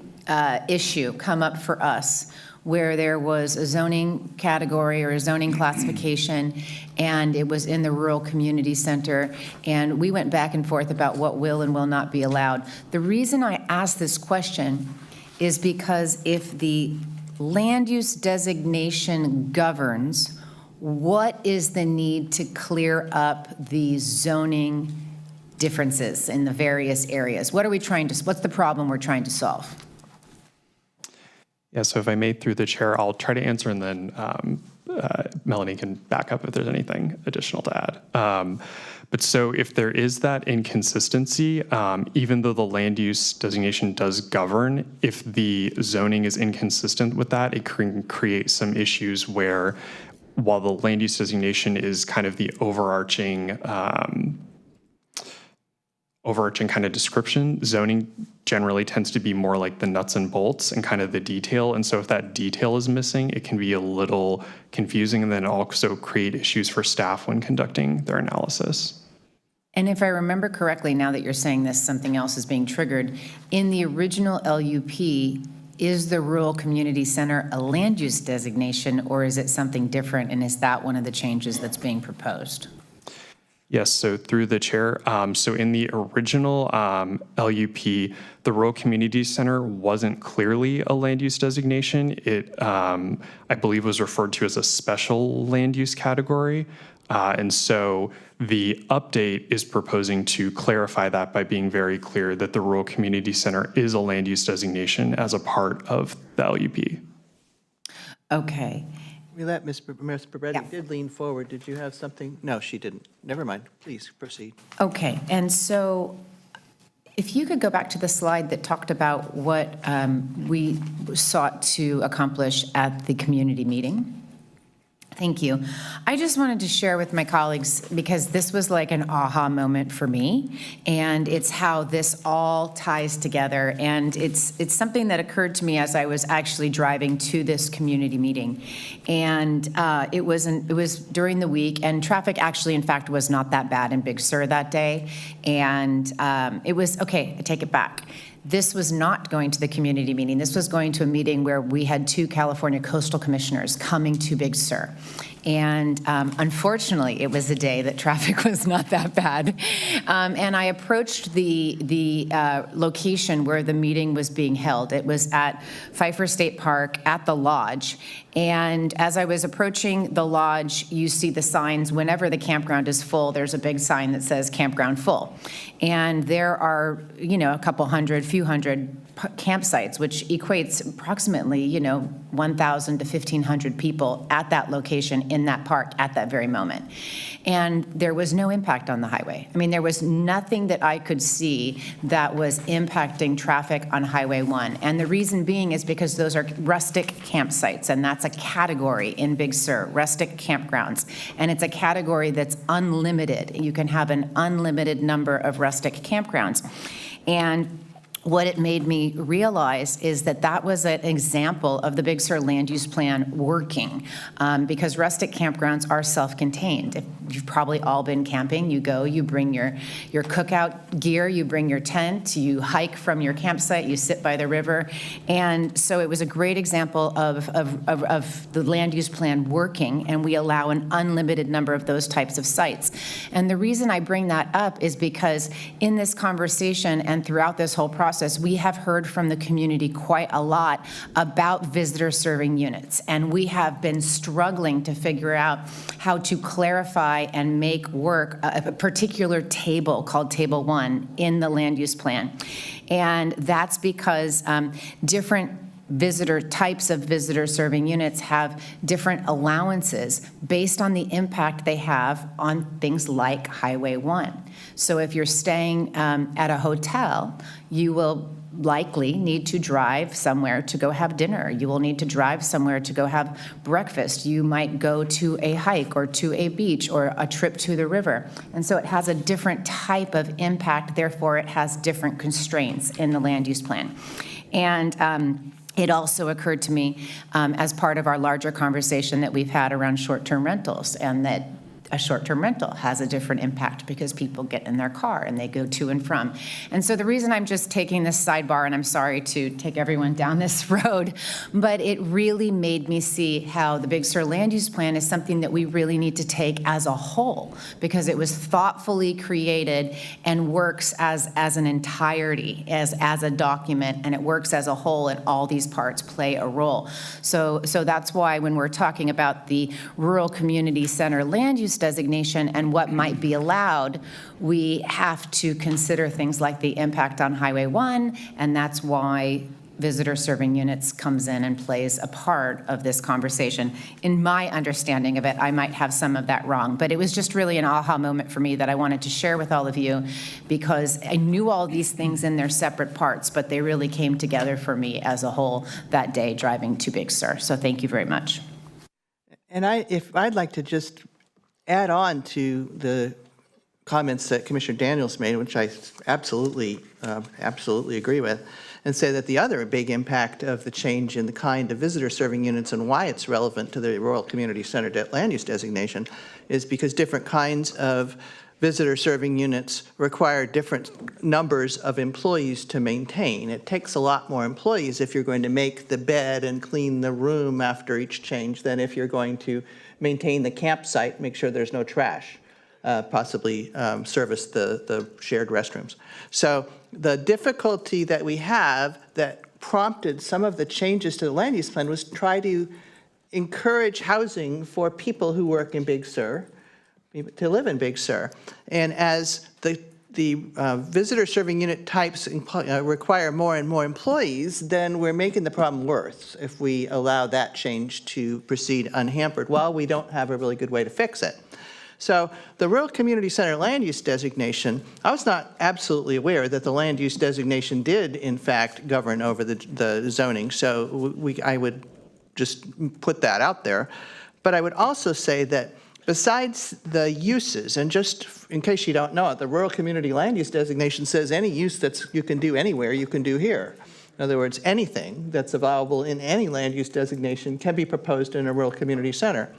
issue come up for us where there was a zoning category or a zoning classification, and it was in the rural community center, and we went back and forth about what will and will not be allowed. The reason I ask this question is because if the land use designation governs, what is the need to clear up the zoning differences in the various areas? What are we trying to, what's the problem we're trying to solve? Yeah, so if I may, through the chair, I'll try to answer, and then Melanie can back up if there's anything additional to add. But so if there is that inconsistency, even though the land use designation does govern, if the zoning is inconsistent with that, it can create some issues where, while the land use designation is kind of the overarching kind of description, zoning generally tends to be more like the nuts and bolts and kind of the detail. And so if that detail is missing, it can be a little confusing and then also create issues for staff when conducting their analysis. And if I remember correctly, now that you're saying this, something else is being triggered. In the original LUP, is the Rural Community Center a land use designation, or is it something different? And is that one of the changes that's being proposed? Yes, so through the chair. So in the original LUP, the Rural Community Center wasn't clearly a land use designation. It, I believe, was referred to as a special land use category. And so the update is proposing to clarify that by being very clear that the Rural Community Center is a land use designation as a part of the LUP. Okay. We let Ms. Babretti did lean forward. Did you have something? No, she didn't. Never mind. Please proceed. Okay, and so if you could go back to the slide that talked about what we sought to accomplish at the community meeting. Thank you. I just wanted to share with my colleagues, because this was like an aha moment for me, and it's how this all ties together. And it's something that occurred to me as I was actually driving to this community meeting. And it was during the week, and traffic actually, in fact, was not that bad in Big Sur that day. And it was, okay, I take it back. This was not going to the community meeting. This was going to a meeting where we had 2 California coastal commissioners coming to Big Sur. And unfortunately, it was a day that traffic was not that bad. And I approached the location where the meeting was being held. It was at Pfeiffer State Park at the lodge. And as I was approaching the lodge, you see the signs. Whenever the campground is full, there's a big sign that says campground full. And there are, a couple hundred, few hundred campsites, which equates approximately, 1,000 to 1,500 people at that location in that park at that very moment. And there was no impact on the highway. I mean, there was nothing that I could see that was impacting traffic on Highway 1. And the reason being is because those are rustic campsites, and that's a category in Big Sur, rustic campgrounds. And it's a category that's unlimited. You can have an unlimited number of rustic campgrounds. And what it made me realize is that that was an example of the Big Sur land use plan working, because rustic campgrounds are self-contained. You've probably all been camping. You go, you bring your cookout gear, you bring your tent, you hike from your campsite, you sit by the river. And so it was a great example of the land use plan working, and we allow an unlimited number of those types of sites. And the reason I bring that up is because in this conversation and throughout this whole process, we have heard from the community quite a lot about visitor serving units, and we have been struggling to figure out how to clarify and make work a particular table called Table 1 in the land use plan. And that's because different types of visitor serving units have different allowances based on the impact they have on things like Highway 1. So if you're staying at a hotel, you will likely need to drive somewhere to go have dinner. You will need to drive somewhere to go have breakfast. You might go to a hike or to a beach or a trip to the river. And so it has a different type of impact. Therefore, it has different constraints in the land use plan. And it also occurred to me as part of our larger conversation that we've had around short-term rentals, and that a short-term rental has a different impact because people get in their car and they go to and from. And so the reason I'm just taking this sidebar, and I'm sorry to take everyone down this road, but it really made me see how the Big Sur land use plan is something that we really need to take as a whole, because it was thoughtfully created and works as an entirety, as a document, and it works as a whole, and all these parts play a role. So that's why when we're talking about the rural community center land use designation and what might be allowed, we have to consider things like the impact on Highway 1, and that's why visitor serving units comes in and plays a part of this conversation. In my understanding of it, I might have some of that wrong, but it was just really an aha moment for me that I wanted to share with all of you, because I knew all these things in their separate parts, but they really came together for me as a whole that day driving to Big Sur. So thank you very much. And I'd like to just add on to the comments that Commissioner Daniels made, which I absolutely agree with, and say that the other big impact of the change in the kind of visitor serving units and why it's relevant to the rural community center land use designation is because different kinds of visitor serving units require different numbers of employees to maintain. It takes a lot more employees if you're going to make the bed and clean the room after each change than if you're going to maintain the campsite, make sure there's no trash, possibly service the shared restrooms. So the difficulty that we have that prompted some of the changes to the land use plan was try to encourage housing for people who work in Big Sur, to live in Big Sur. And as the visitor serving unit types require more and more employees, then we're making the problem worse if we allow that change to proceed unhampered while we don't have a really good way to fix it. So the rural community center land use designation, I was not absolutely aware that the land use designation did in fact govern over the zoning. So I would just put that out there. But I would also say that besides the uses, and just in case you don't know it, the rural community land use designation says any use that you can do anywhere, you can do here. In other words, anything that's allowable in any land use designation can be proposed in a rural community center.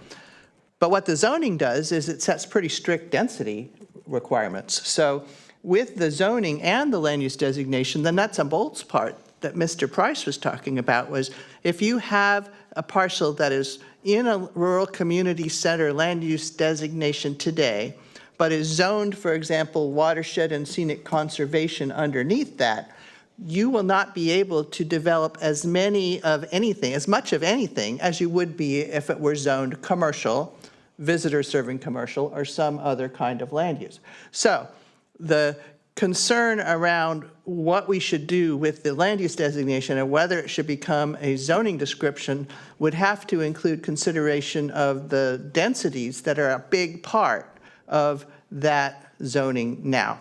But what the zoning does is it sets pretty strict density requirements. So with the zoning and the land use designation, the nuts and bolts part that Mr. Price was talking about was if you have a parcel that is in a rural community center land use designation today, but is zoned, for example, watershed and scenic conservation underneath that, you will not be able to develop as much of anything as you would be if it were zoned commercial, visitor serving commercial, or some other kind of land use. So the concern around what we should do with the land use designation and whether it should become a zoning description would have to include consideration of the densities that are a big part of that zoning now.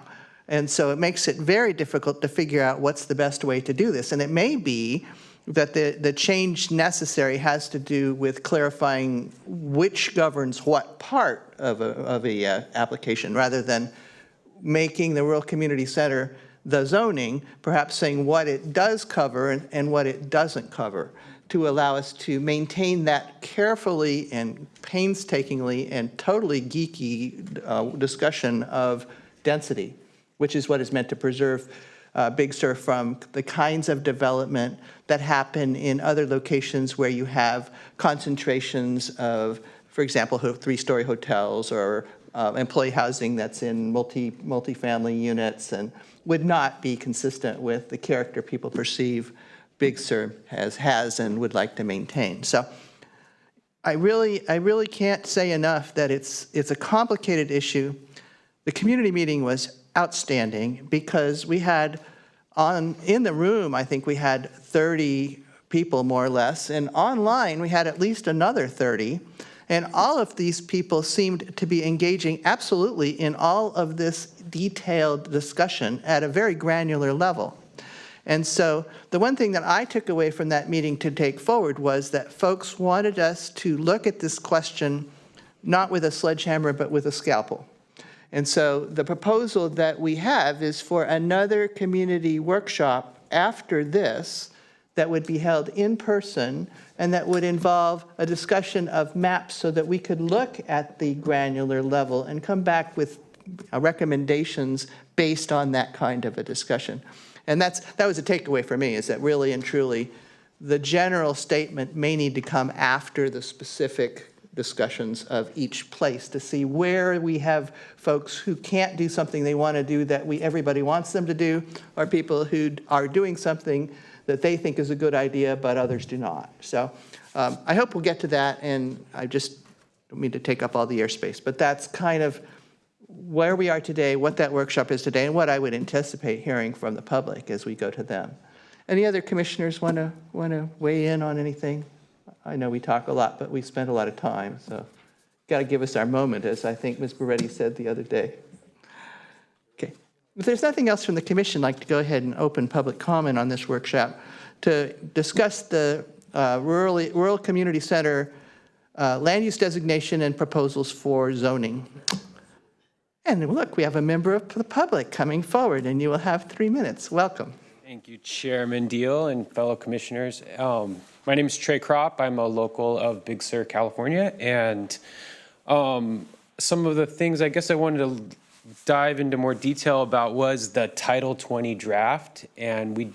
And so it makes it very difficult to figure out what's the best way to do this. And it may be that the change necessary has to do with clarifying which governs what part of a application, rather than making the rural community center the zoning, perhaps saying what it does cover and what it doesn't cover, to allow us to maintain that carefully and painstakingly and totally geeky discussion of density, which is what is meant to preserve Big Sur from the kinds of development that happen in other locations where you have concentrations of, for example, three-story hotels or employee housing that's in multi-family units, and would not be consistent with the character people perceive Big Sur has and would like to maintain. So I really can't say enough that it's a complicated issue. The community meeting was outstanding because we had in the room, I think we had 30 people more or less, and online we had at least another 30. And all of these people seemed to be engaging absolutely in all of this detailed discussion at a very granular level. And so the one thing that I took away from that meeting to take forward was that folks wanted us to look at this question not with a sledgehammer, but with a scalpel. And so the proposal that we have is for another community workshop after this that would be held in person and that would involve a discussion of maps so that we could look at the granular level and come back with recommendations based on that kind of a discussion. And that was a takeaway for me, is that really and truly the general statement may need to come after the specific discussions of each place to see where we have folks who can't do something they want to do that everybody wants them to do, or people who are doing something that they think is a good idea but others do not. So I hope we'll get to that, and I just don't mean to take up all the airspace, but that's kind of where we are today, what that workshop is today, and what I would anticipate hearing from the public as we go to them. Any other commissioners want to weigh in on anything? I know we talk a lot, but we spend a lot of time, so got to give us our moment, as I think Ms. Beretti said the other day. Okay. If there's nothing else from the commission, I'd like to go ahead and open public comment on this workshop to discuss the Rural Community Center land use designation and proposals for zoning. And look, we have a member of the public coming forward, and you will have 3 minutes. Welcome. Thank you, Chairman Deal and fellow commissioners. My name is Trey Kropp. I'm a local of Big Sur, California. And some of the things I guess I wanted to dive into more detail about was the Title 20 draft. And we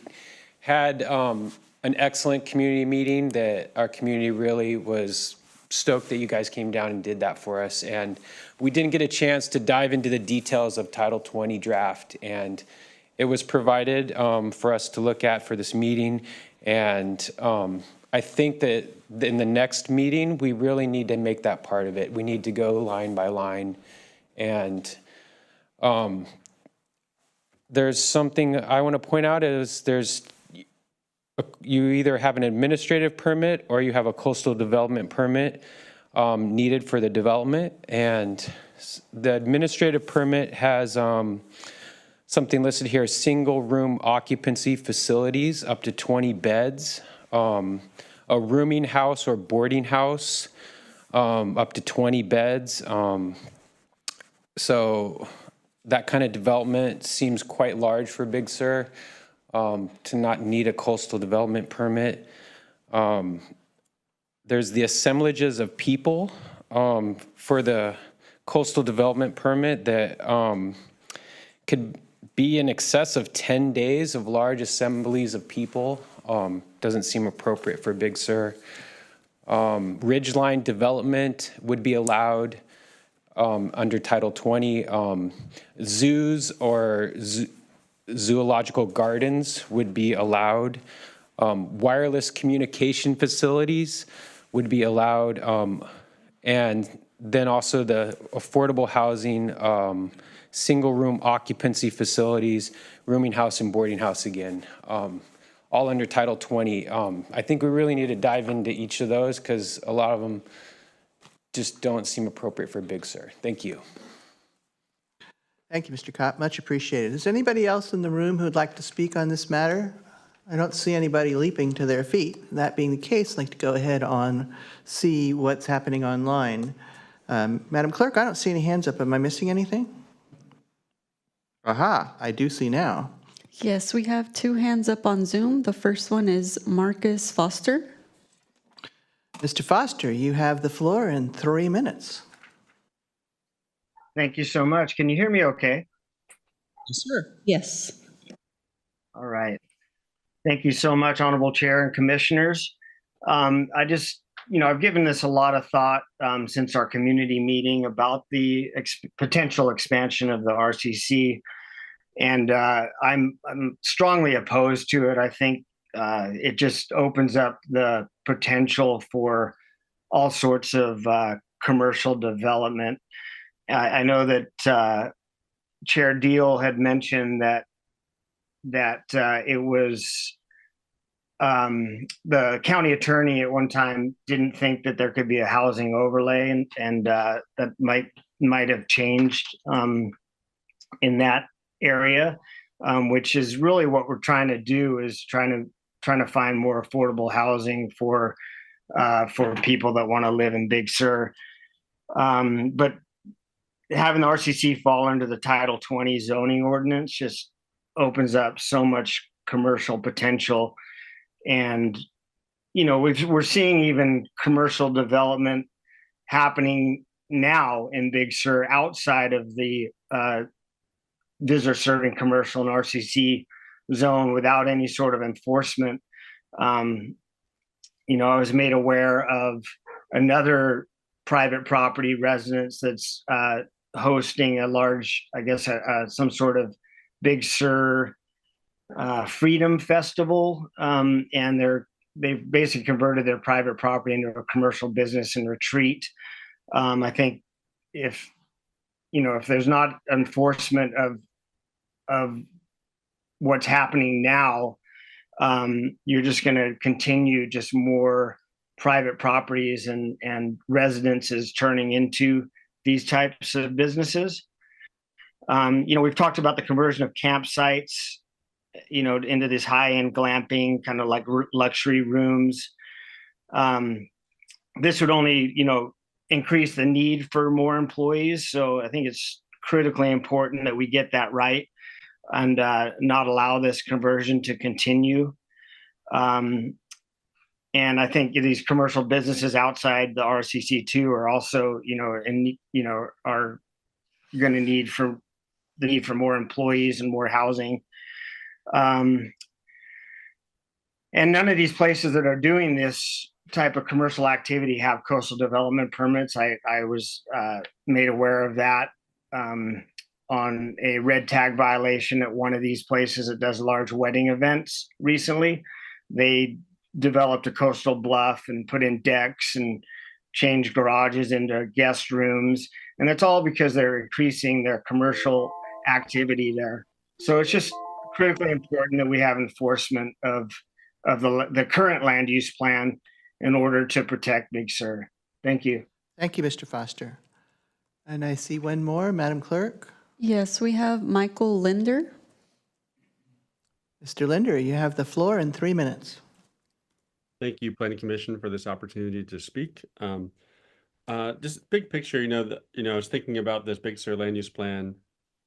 had an excellent community meeting that our community really was stoked that you guys came down and did that for us. And we didn't get a chance to dive into the details of Title 20 draft. And it was provided for us to look at for this meeting. And I think that in the next meeting, we really need to make that part of it. We need to go line by line. And there's something I want to point out is you either have an administrative permit or you have a coastal development permit needed for the development. And the administrative permit has something listed here, single room occupancy facilities up to 20 beds, a rooming house or boarding house up to 20 beds. So that kind of development seems quite large for Big Sur to not need a coastal development permit. There's the assemblages of people for the coastal development permit that could be in excess of 10 days of large assemblies of people. Doesn't seem appropriate for Big Sur. Ridgeline development would be allowed under Title 20. Zoos or zoological gardens would be allowed. Wireless communication facilities would be allowed. And then also the affordable housing, single room occupancy facilities, rooming house and boarding house again, all under Title 20. I think we really need to dive into each of those because a lot of them just don't seem appropriate for Big Sur. Thank you. Thank you, Mr. Kopp. Much appreciated. Is anybody else in the room who'd like to speak on this matter? I don't see anybody leaping to their feet. That being the case, I'd like to go ahead on see what's happening online. Madam Clerk, I don't see any hands up. Am I missing anything? Aha, I do see now. Yes, we have 2 hands up on Zoom. The first one is Marcus Foster. Mr. Foster, you have the floor in 3 minutes. Thank you so much. Can you hear me okay? Yes, sir. Yes. All right. Thank you so much, Honorable Chair and Commissioners. I've given this a lot of thought since our community meeting about the potential expansion of the RCC. And I'm strongly opposed to it. I think it just opens up the potential for all sorts of commercial development. I know that Chair Deal had mentioned that it was the county attorney at one time didn't think that there could be a housing overlay, and that might have changed in that area, which is really what we're trying to do, is trying to find more affordable housing for people that want to live in Big Sur. But having the RCC fall under the Title 20 zoning ordinance just opens up so much commercial potential. And, we're seeing even commercial development happening now in Big Sur outside of the visitor serving commercial and RCC zone without any sort of enforcement. I was made aware of another private property residence that's hosting a large, some sort of Big Sur Freedom Festival, and they've basically converted their private property into a commercial business and retreat. I think if there's not enforcement of what's happening now, you're just going to continue just more private properties and residences turning into these types of businesses. We've talked about the conversion of campsites, into this high-end glamping, kind of like luxury rooms. This would only, increase the need for more employees. So I think it's critically important that we get that right and not allow this conversion to continue. And I think these commercial businesses outside the RCC too are also, are going to need for more employees and more housing. And none of these places that are doing this type of commercial activity have coastal development permits. I was made aware of that on a red tag violation at one of these places that does large wedding events recently. They developed a coastal bluff and put in decks and changed garages into guest rooms. And that's all because they're increasing their commercial activity there. So it's just critically important that we have enforcement of the current land use plan in order to protect Big Sur. Thank you. Thank you, Mr. Foster. And I see one more, Madam Clerk. Yes, we have Michael Linder. Mr. Linder, you have the floor in 3 minutes. Thank you, Planning Commission, for this opportunity to speak. Just big picture, I was thinking about this Big Sur land use plan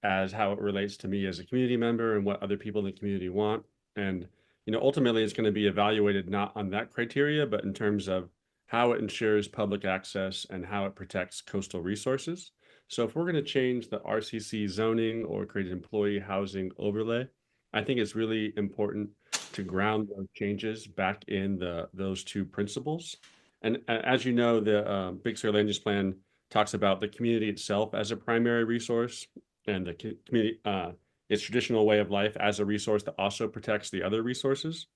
as how it relates to me as a community member and what other people in the community want. And, ultimately it's going to be evaluated not on that criteria, but in terms of how it ensures public access and how it protects coastal resources. So if we're going to change the RCC zoning or create an employee housing overlay, I think it's really important to ground those changes back in those two principles. And as you know, the Big Sur Land Use Plan talks about the community itself as a primary resource, and the community, its traditional way of life as a resource that also protects the other resources.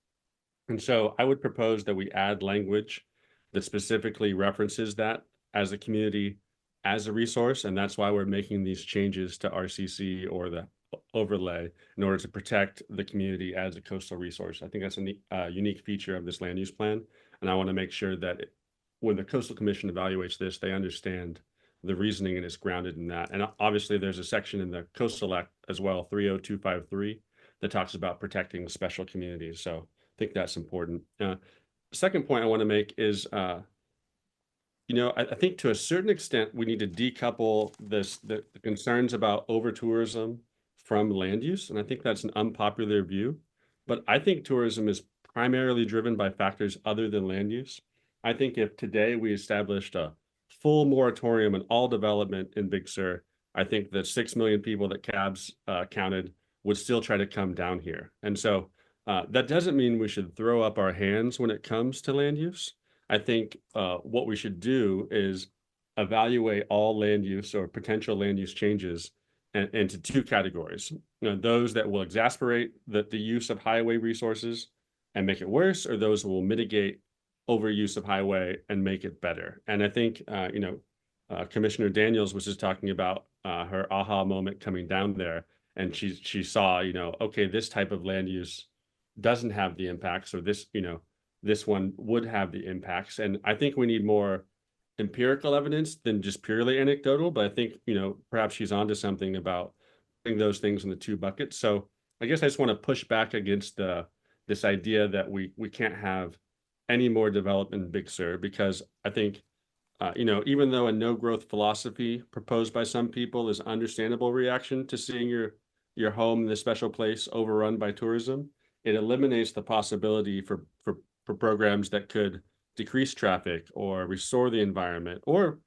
And so I would propose that we add language that specifically references that as a community, as a resource, and that's why we're making these changes to RCC or the overlay in order to protect the community as a coastal resource. I think that's a unique feature of this land use plan, and I want to make sure that when the Coastal Commission evaluates this, they understand the reasoning and it's grounded in that. And obviously, there's a section in the Coastal Act as well, 30253, that talks about protecting special communities. So I think that's important. Second point I want to make is, I think to a certain extent, we need to decouple the concerns about over-tourism from land use. And I think that's an unpopular view. But I think tourism is primarily driven by factors other than land use. I think if today we established a full moratorium on all development in Big Sur, I think the 6 million people that CABS counted would still try to come down here. And so that doesn't mean we should throw up our hands when it comes to land use. I think what we should do is evaluate all land use or potential land use changes into two categories. Those that will exacerbate the use of highway resources and make it worse, or those who will mitigate overuse of highway and make it better. And I think, Commissioner Daniels was just talking about her aha moment coming down there, and she saw, okay, this type of land use doesn't have the impacts, or this one would have the impacts. And I think we need more empirical evidence than just purely anecdotal, but I think, perhaps she's onto something about putting those things in the two buckets. So I guess I just want to push back against this idea that we can't have any more development in Big Sur, because I think, even though a no growth philosophy proposed by some people is understandable reaction to seeing your home in this special place overrun by tourism, it eliminates the possibility for programs that could decrease traffic or restore the environment, or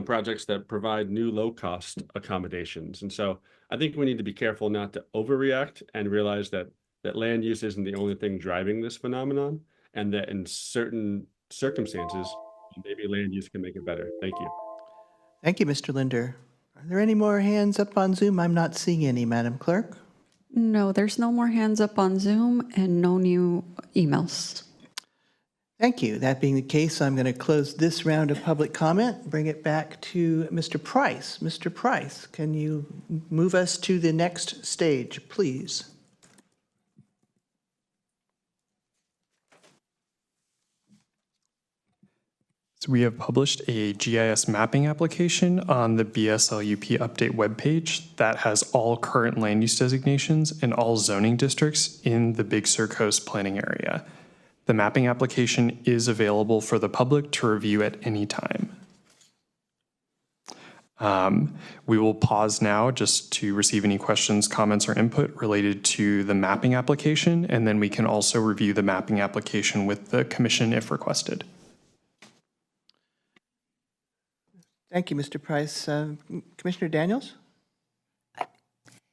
projects that provide new low-cost accommodations. And so I think we need to be careful not to overreact and realize that land use isn't the only thing driving this phenomenon, and that in certain circumstances, maybe land use can make it better. Thank you. Thank you, Mr. Linder. Are there any more hands up on Zoom? I'm not seeing any, Madam Clerk. No, there's no more hands up on Zoom and no new emails. Thank you. That being the case, I'm going to close this round of public comment, bring it back to Mr. Price. Mr. Price, can you move us to the next stage, please? So we have published a GIS mapping application on the BSLUP update webpage that has all current land use designations and all zoning districts in the Big Sur Coast planning area. The mapping application is available for the public to review at any time. We will pause now just to receive any questions, comments, or input related to the mapping application, and then we can also review the mapping application with the commission if requested. Thank you, Mr. Price. Commissioner Daniels?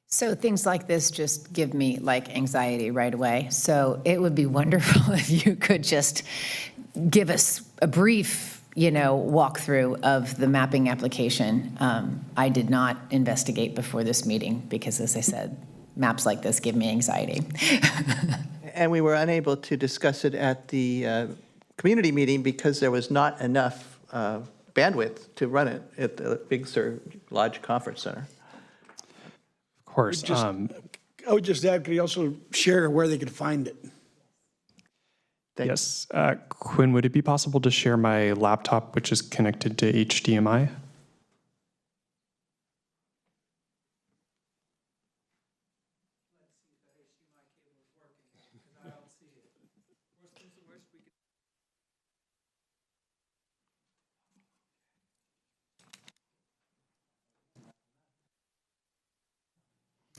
So things like this just give me anxiety right away. So it would be wonderful if you could just give us a brief, walkthrough of the mapping application. I did not investigate before this meeting because, as I said, maps like this give me anxiety. And we were unable to discuss it at the community meeting because there was not enough bandwidth to run it at the Big Sur Lodge Conference Center. Of course. I would just add, could you also share where they could find it? Yes. Quinn, would it be possible to share my laptop, which is connected to HDMI?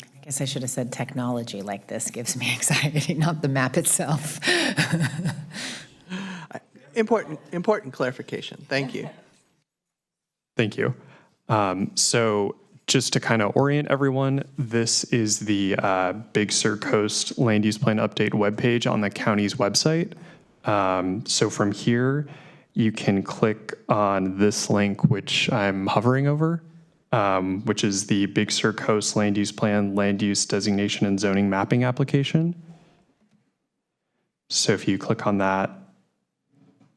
I guess I should have said technology like this gives me anxiety, not the map itself. Important clarification. Thank you. Thank you. So just to kind of orient everyone, this is the Big Sur Coast Land Use Plan Update webpage on the county's website. So from here, you can click on this link, which I'm hovering over, which is the Big Sur Coast Land Use Plan, Land Use Designation and Zoning Mapping Application. So if you click on that,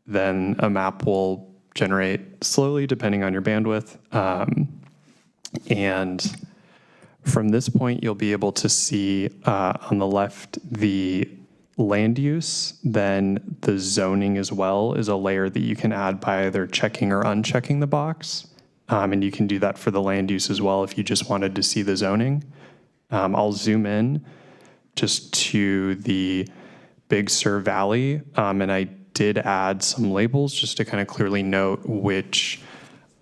then a map will generate slowly depending on your bandwidth. And from this point, you'll be able to see on the left the land use, then the zoning as well is a layer that you can add by either checking or unchecking the box. And you can do that for the land use as well if you just wanted to see the zoning. I'll zoom in just to the Big Sur Valley, and I did add some labels just to kind of clearly note which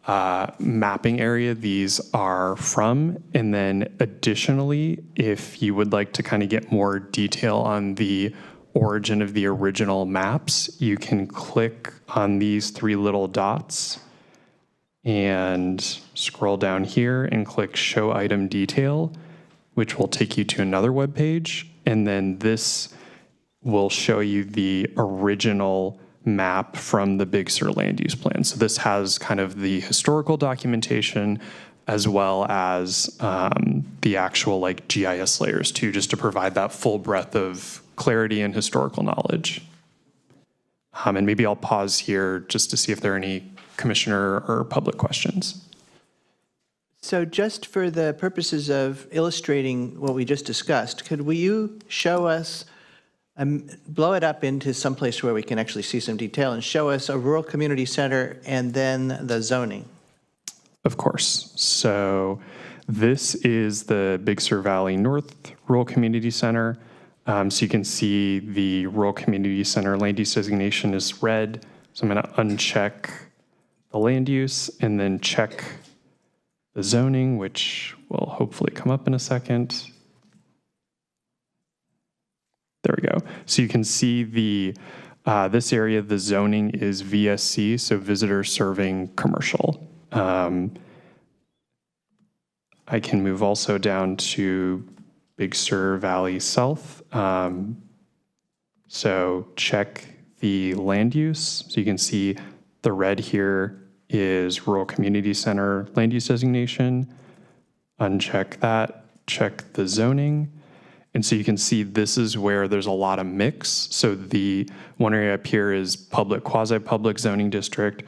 mapping area these are from. And then additionally, if you would like to kind of get more detail on the origin of the original maps, you can click on these three little dots and scroll down here and click Show Item Detail, which will take you to another web page. And then this will show you the original map from the Big Sur Land Use Plan. So this has kind of the historical documentation as well as the actual like GIS layers too, just to provide that full breadth of clarity and historical knowledge. And maybe I'll pause here just to see if there are any commissioner or public questions. So just for the purposes of illustrating what we just discussed, could you show us, blow it up into some place where we can actually see some detail and show us a rural community center and then the zoning? Of course. So this is the Big Sur Valley North Rural Community Center. So you can see the Rural Community Center land use designation is red. So I'm going to uncheck the land use and then check the zoning, which will hopefully come up in a second. There we go. So you can see the this area, the zoning is VSC, so visitor serving commercial. I can move also down to Big Sur Valley South. So check the land use. So you can see the red here is Rural Community Center land use designation. Uncheck that, check the zoning. And so you can see this is where there's a lot of mix. So the one area up here is public, quasi-public zoning district.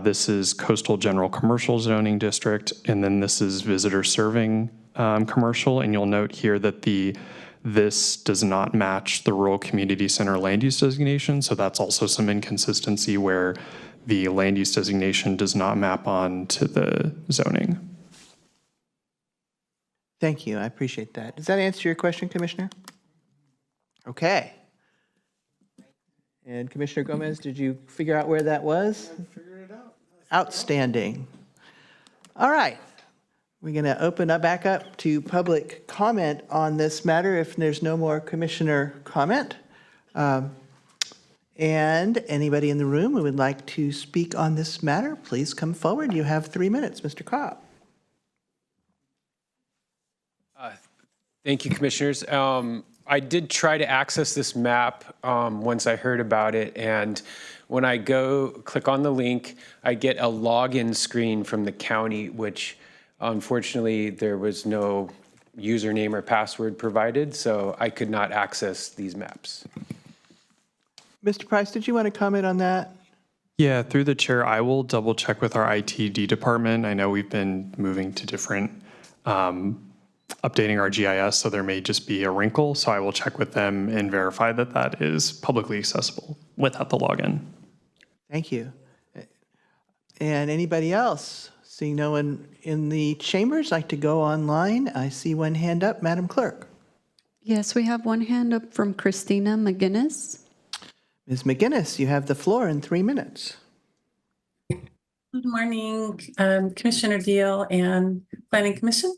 This is coastal general commercial zoning district. And then this is visitor serving commercial. And you'll note here that this does not match the rural community center land use designation. So that's also some inconsistency where the land use designation does not map on to the zoning. Thank you. I appreciate that. Does that answer your question, Commissioner? Okay. And Commissioner Gomez, did you figure out where that was? I figured it out. Outstanding. All right. We're going to open up back up to public comment on this matter if there's no more commissioner comment. And anybody in the room who would like to speak on this matter, please come forward. You have 3 minutes, Mr. Kropp. Thank you, Commissioners. I did try to access this map once I heard about it, and when I go click on the link, I get a login screen from the county, which unfortunately there was no username or password provided, so I could not access these maps. Mr. Price, did you want to comment on that? Yeah, through the chair, I will double check with our ITD department. I know we've been moving to different updating our GIS, so there may just be a wrinkle. So I will check with them and verify that that is publicly accessible without the login. Thank you. And anybody else? Seeing no one in the chambers, like to go online? I see one hand up, Madam Clerk. Yes, we have one hand up from Christina McGinnis. Ms. McGinnis, you have the floor in 3 minutes. Good morning, Commissioner Deal and Planning Commission.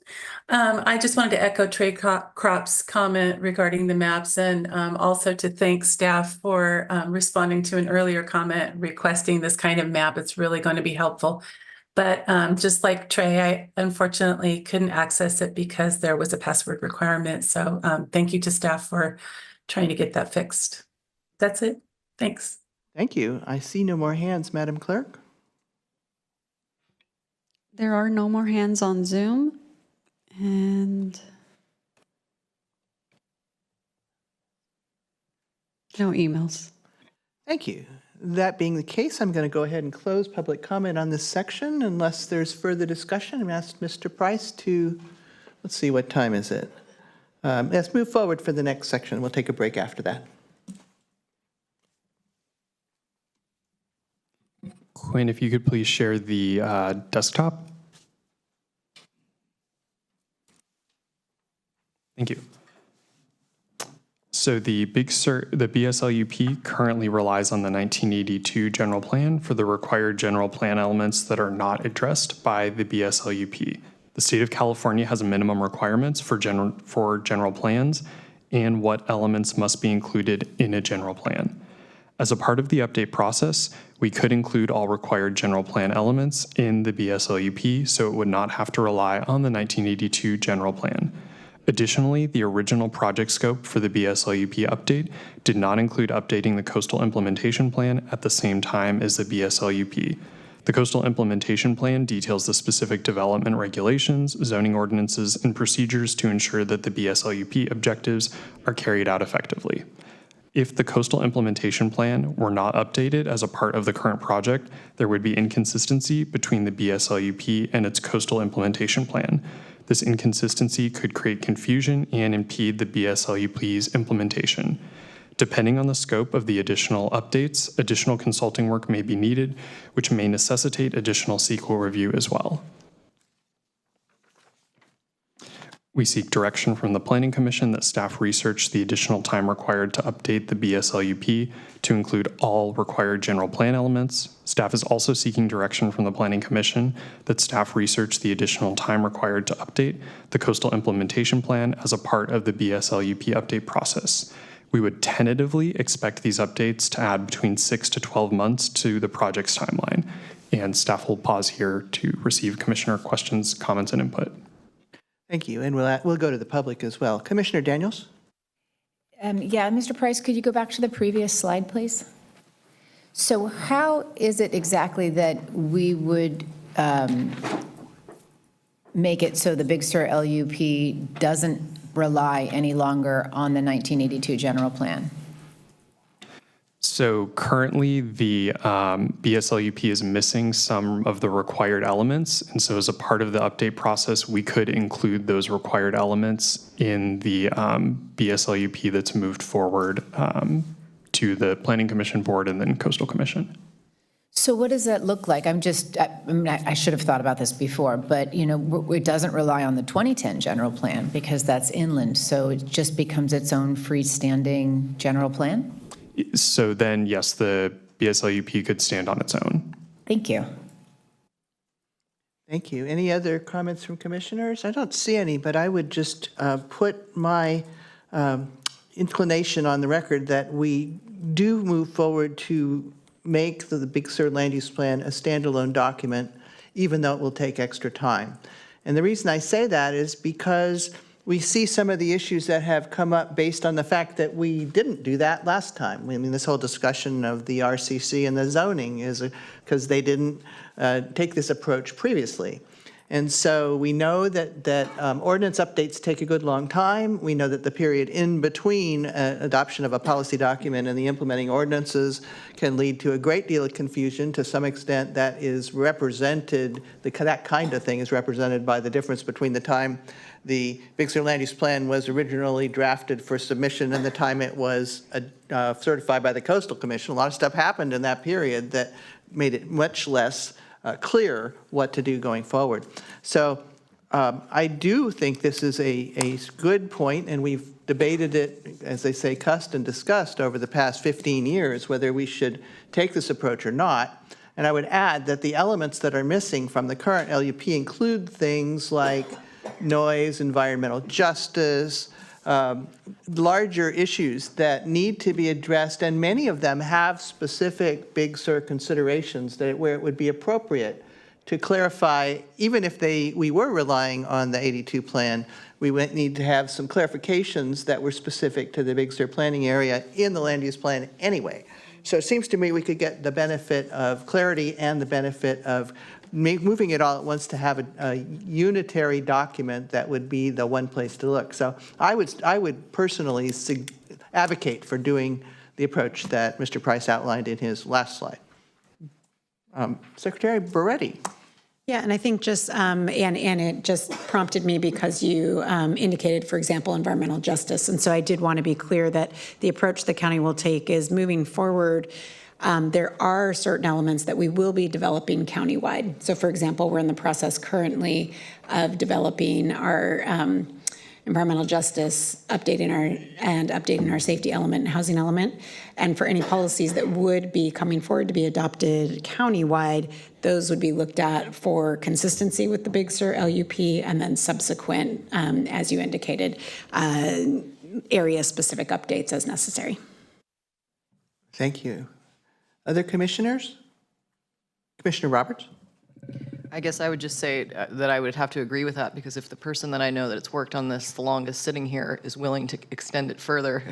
I just wanted to echo Trey Kropp's comment regarding the maps and also to thank staff for responding to an earlier comment requesting this kind of map. It's really going to be helpful. But just like Trey, I unfortunately couldn't access it because there was a password requirement. So thank you to staff for trying to get that fixed. That's it. Thanks. Thank you. I see no more hands, Madam Clerk. There are no more hands on Zoom. And no emails. Thank you. That being the case, I'm going to go ahead and close public comment on this section unless there's further discussion. I'm asked Mr. Price to, let's see, what time is it? Let's move forward for the next section. We'll take a break after that. Quinn, if you could please share the desktop. Thank you. So the BSLUP currently relies on the 1982 general plan for the required general plan elements that are not addressed by the BSLUP. The state of California has minimum requirements for general plans and what elements must be included in a general plan. As a part of the update process, we could include all required general plan elements in the BSLUP so it would not have to rely on the 1982 general plan. Additionally, the original project scope for the BSLUP update did not include updating the Coastal Implementation Plan at the same time as the BSLUP. The Coastal Implementation Plan details the specific development regulations, zoning ordinances, and procedures to ensure that the BSLUP objectives are carried out effectively. If the Coastal Implementation Plan were not updated as a part of the current project, there would be inconsistency between the BSLUP and its Coastal Implementation Plan. This inconsistency could create confusion and impede the BSLUP's implementation. Depending on the scope of the additional updates, additional consulting work may be needed, which may necessitate additional CEQA review as well. We seek direction from the Planning Commission that staff research the additional time required to update the BSLUP to include all required general plan elements. Staff is also seeking direction from the Planning Commission that staff research the additional time required to update the Coastal Implementation Plan as a part of the BSLUP update process. We would tentatively expect these updates to add between 6 to 12 months to the project's timeline. And staff will pause here to receive Commissioner questions, comments, and input. Thank you. And we'll go to the public as well. Commissioner Daniels? Yeah, Mr. Price, could you go back to the previous slide, please? So how is it exactly that we would make it so the Big Sur LUP doesn't rely any longer on the 1982 general plan? So currently the BSLUP is missing some of the required elements. And so as a part of the update process, we could include those required elements in the BSLUP that's moved forward to the Planning Commission Board and then Coastal Commission. So what does that look like? I should have thought about this before, but it doesn't rely on the 2010 general plan because that's inland. So it just becomes its own freestanding general plan? So then, yes, the BSLUP could stand on its own. Thank you. Thank you. Any other comments from commissioners? I don't see any, but I would just put my inclination on the record that we do move forward to make the Big Sur Land Use Plan a standalone document, even though it will take extra time. And the reason I say that is because we see some of the issues that have come up based on the fact that we didn't do that last time. I mean, this whole discussion of the RCC and the zoning is because they didn't take this approach previously. And so we know that ordinance updates take a good long time. We know that the period in between adoption of a policy document and the implementing ordinances can lead to a great deal of confusion. To some extent, that is represented, that kind of thing is represented by the difference between the time the Big Sur Land Use Plan was originally drafted for submission and the time it was certified by the Coastal Commission. A lot of stuff happened in that period that made it much less clear what to do going forward. So I do think this is a good point, and we've debated it, as they say, cussed and discussed over the past 15 years, whether we should take this approach or not. And I would add that the elements that are missing from the current LUP include things like noise, environmental justice, larger issues that need to be addressed, and many of them have specific Big Sur considerations where it would be appropriate to clarify, even if we were relying on the 82 plan, we would need to have some clarifications that were specific to the Big Sur planning area in the land use plan anyway. So it seems to me we could get the benefit of clarity and the benefit of moving it all at once to have a unitary document that would be the one place to look. So I would personally advocate for doing the approach that Mr. Price outlined in his last slide. Secretary Beretti. Yeah, and I think just, and it just prompted me because you indicated, for example, environmental justice. And so I did want to be clear that the approach the county will take is moving forward. There are certain elements that we will be developing countywide. So for example, we're in the process currently of developing our environmental justice, updating our safety element and housing element. And for any policies that would be coming forward to be adopted countywide, those would be looked at for consistency with the Big Sur LUP and then subsequent, as you indicated, area-specific updates as necessary. Thank you. Other commissioners? Commissioner Roberts? I guess I would just say that I would have to agree with that, because if the person that I know that's worked on this the longest sitting here is willing to extend it further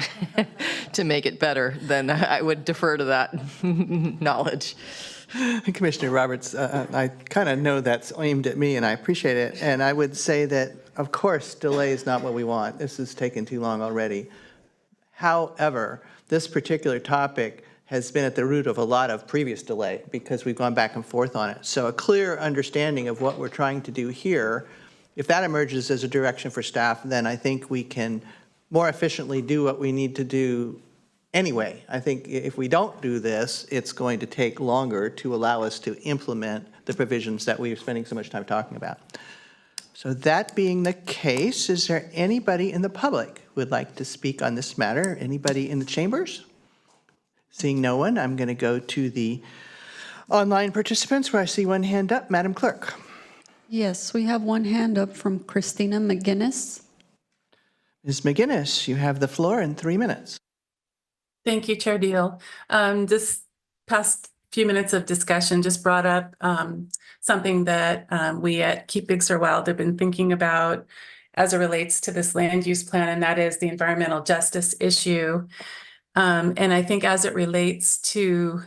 to make it better, then I would defer to that knowledge. Commissioner Roberts, I kind of know that's aimed at me, and I appreciate it. And I would say that, of course, delay is not what we want. This has taken too long already. However, this particular topic has been at the root of a lot of previous delay because we've gone back and forth on it. So a clear understanding of what we're trying to do here, if that emerges as a direction for staff, then I think we can more efficiently do what we need to do anyway. I think if we don't do this, it's going to take longer to allow us to implement the provisions that we're spending so much time talking about. So that being the case, is there anybody in the public who would like to speak on this matter? Anybody in the chambers? Seeing no one, I'm going to go to the online participants where I see one hand up. Madam Clerk. Yes, we have one hand up from Christina McGinnis. Ms. McGinnis, you have the floor in 3 minutes. Thank you, Chair Deal. This past few minutes of discussion just brought up something that we at Keep Big Sur Wild have been thinking about as it relates to this land use plan, and that is the environmental justice issue. And I think as it relates to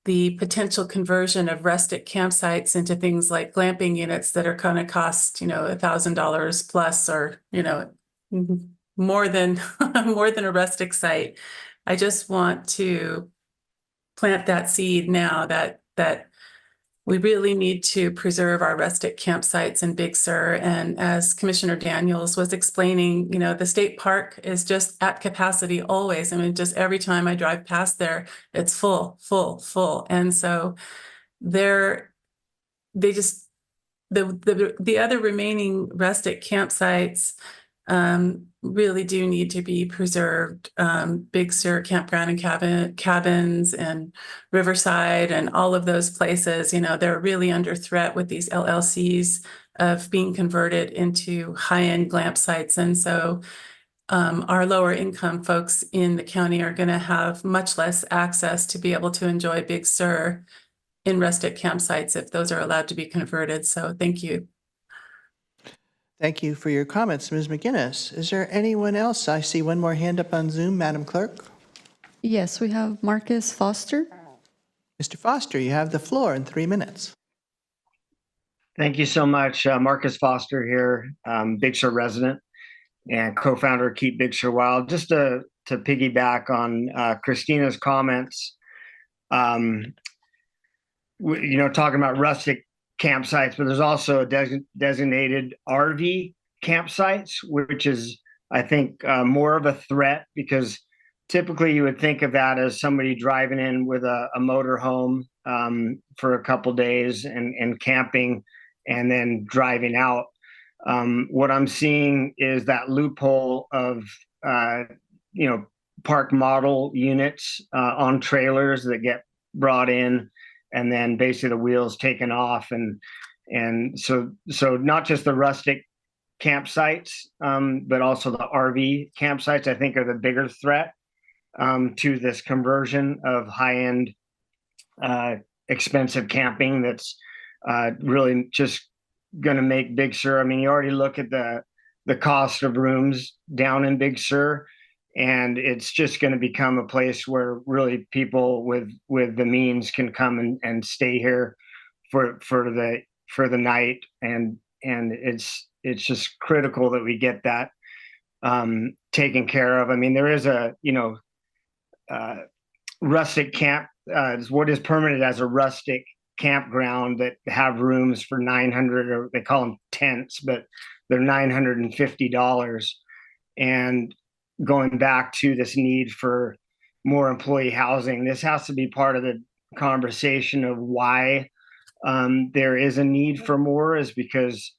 the potential conversion of rustic campsites into things like glamping units that are going to cost, $1,000 plus, or, more than a rustic site. I just want to plant that seed now that we really need to preserve our rustic campsites in Big Sur. And as Commissioner Daniels was explaining, the state park is just at capacity always. I mean, just every time I drive past there, it's full. And so the other remaining rustic campsites really do need to be preserved. Big Sur Campground and Cabins and Riverside and all of those places, they're really under threat with these LLCs of being converted into high-end glamp sites. And so our lower income folks in the county are going to have much less access to be able to enjoy Big Sur in rustic campsites if those are allowed to be converted. So thank you. Thank you for your comments, Ms. McGinnis. Is there anyone else? I see one more hand up on Zoom, Madam Clerk. Yes, we have Marcus Foster. Mr. Foster, you have the floor in 3 minutes. Thank you so much. Marcus Foster here, Big Sur resident and co-founder of Keep Big Sur Wild. Just to piggyback on Christina's comments, talking about rustic campsites, but there's also a designated RV campsites, which is, I think, more of a threat, because typically you would think of that as somebody driving in with a motor home for a couple days and camping and then driving out. What I'm seeing is that loophole of, park model units on trailers that get brought in, and then basically the wheels taken off. And so not just the rustic campsites, but also the RV campsites, I think, are the bigger threat to this conversion of high-end expensive camping that's really just going to make Big Sur. I mean, you already look at the cost of rooms down in Big Sur. and it's just going to become a place where really people with the means can come and stay here for the night, and it's just critical that we get that taken care of. I mean, there is a rustic camp, what is permitted as a rustic campground that have rooms for 900, or they call them tents, but they're $950. And going back to this need for more employee housing, this has to be part of the conversation of why there is a need for more, is because,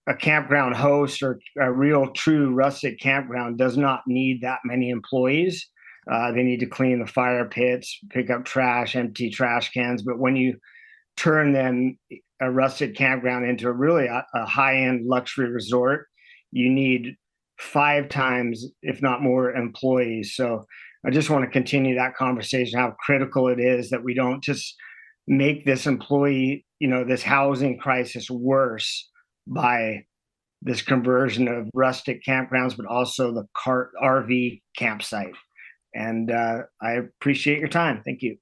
a campground host or a real true rustic campground does not need that many employees. They need to clean the fire pits, pick up trash, empty trash cans. But when you turn then a rustic campground into a high-end luxury resort, you need 5 times, if not more, employees. So I just want to continue that conversation, how critical it is that we don't just make this this housing crisis worse by this conversion of rustic campgrounds, but also the RV campsite. And I appreciate your time. Thank you.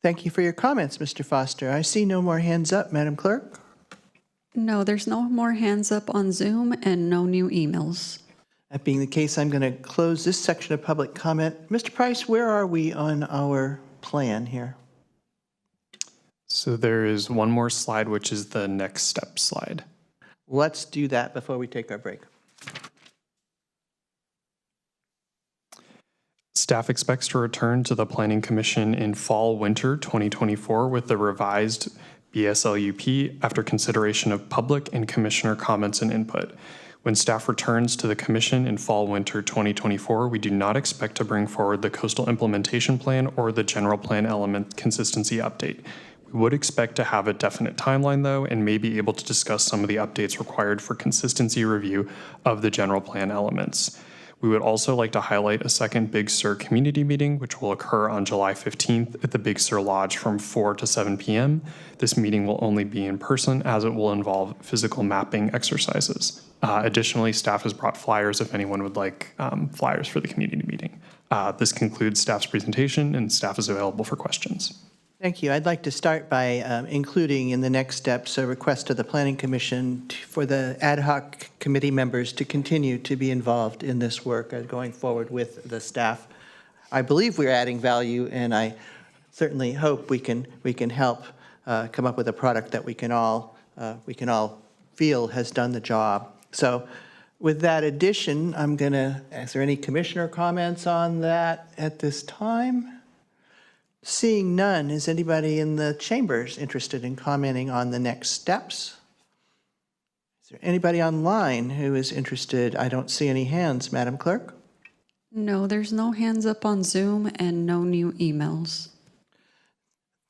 Thank you for your comments, Mr. Foster. I see no more hands up, Madam Clerk. No, there's no more hands up on Zoom and no new emails. That being the case, I'm going to close this section of public comment. Mr. Price, where are we on our plan here? So there is one more slide, which is the next step slide. Let's do that before we take our break. Staff expects to return to the Planning Commission in fall/winter 2024 with the revised BSLUP after consideration of public and commissioner comments and input. When staff returns to the Commission in fall/winter 2024, we do not expect to bring forward the Coastal Implementation Plan or the General Plan Element Consistency Update. We would expect to have a definite timeline, though, and may be able to discuss some of the updates required for consistency review of the General Plan elements. We would also like to highlight a second Big Sur community meeting, which will occur on July 15th at the Big Sur Lodge from 4 to 7 p.m. This meeting will only be in person, as it will involve physical mapping exercises. Additionally, staff has brought flyers if anyone would like flyers for the community meeting. This concludes staff's presentation, and staff is available for questions. Thank you. I'd like to start by including in the next steps a request to the Planning Commission for the ad hoc committee members to continue to be involved in this work going forward with the staff. I believe we're adding value, and I certainly hope we can help come up with a product that we can all feel has done the job. So with that addition, is there any commissioner comments on that at this time? Seeing none, is anybody in the chambers interested in commenting on the next steps? Is there anybody online who is interested? I don't see any hands, Madam Clerk. No, there's no hands up on Zoom and no new emails.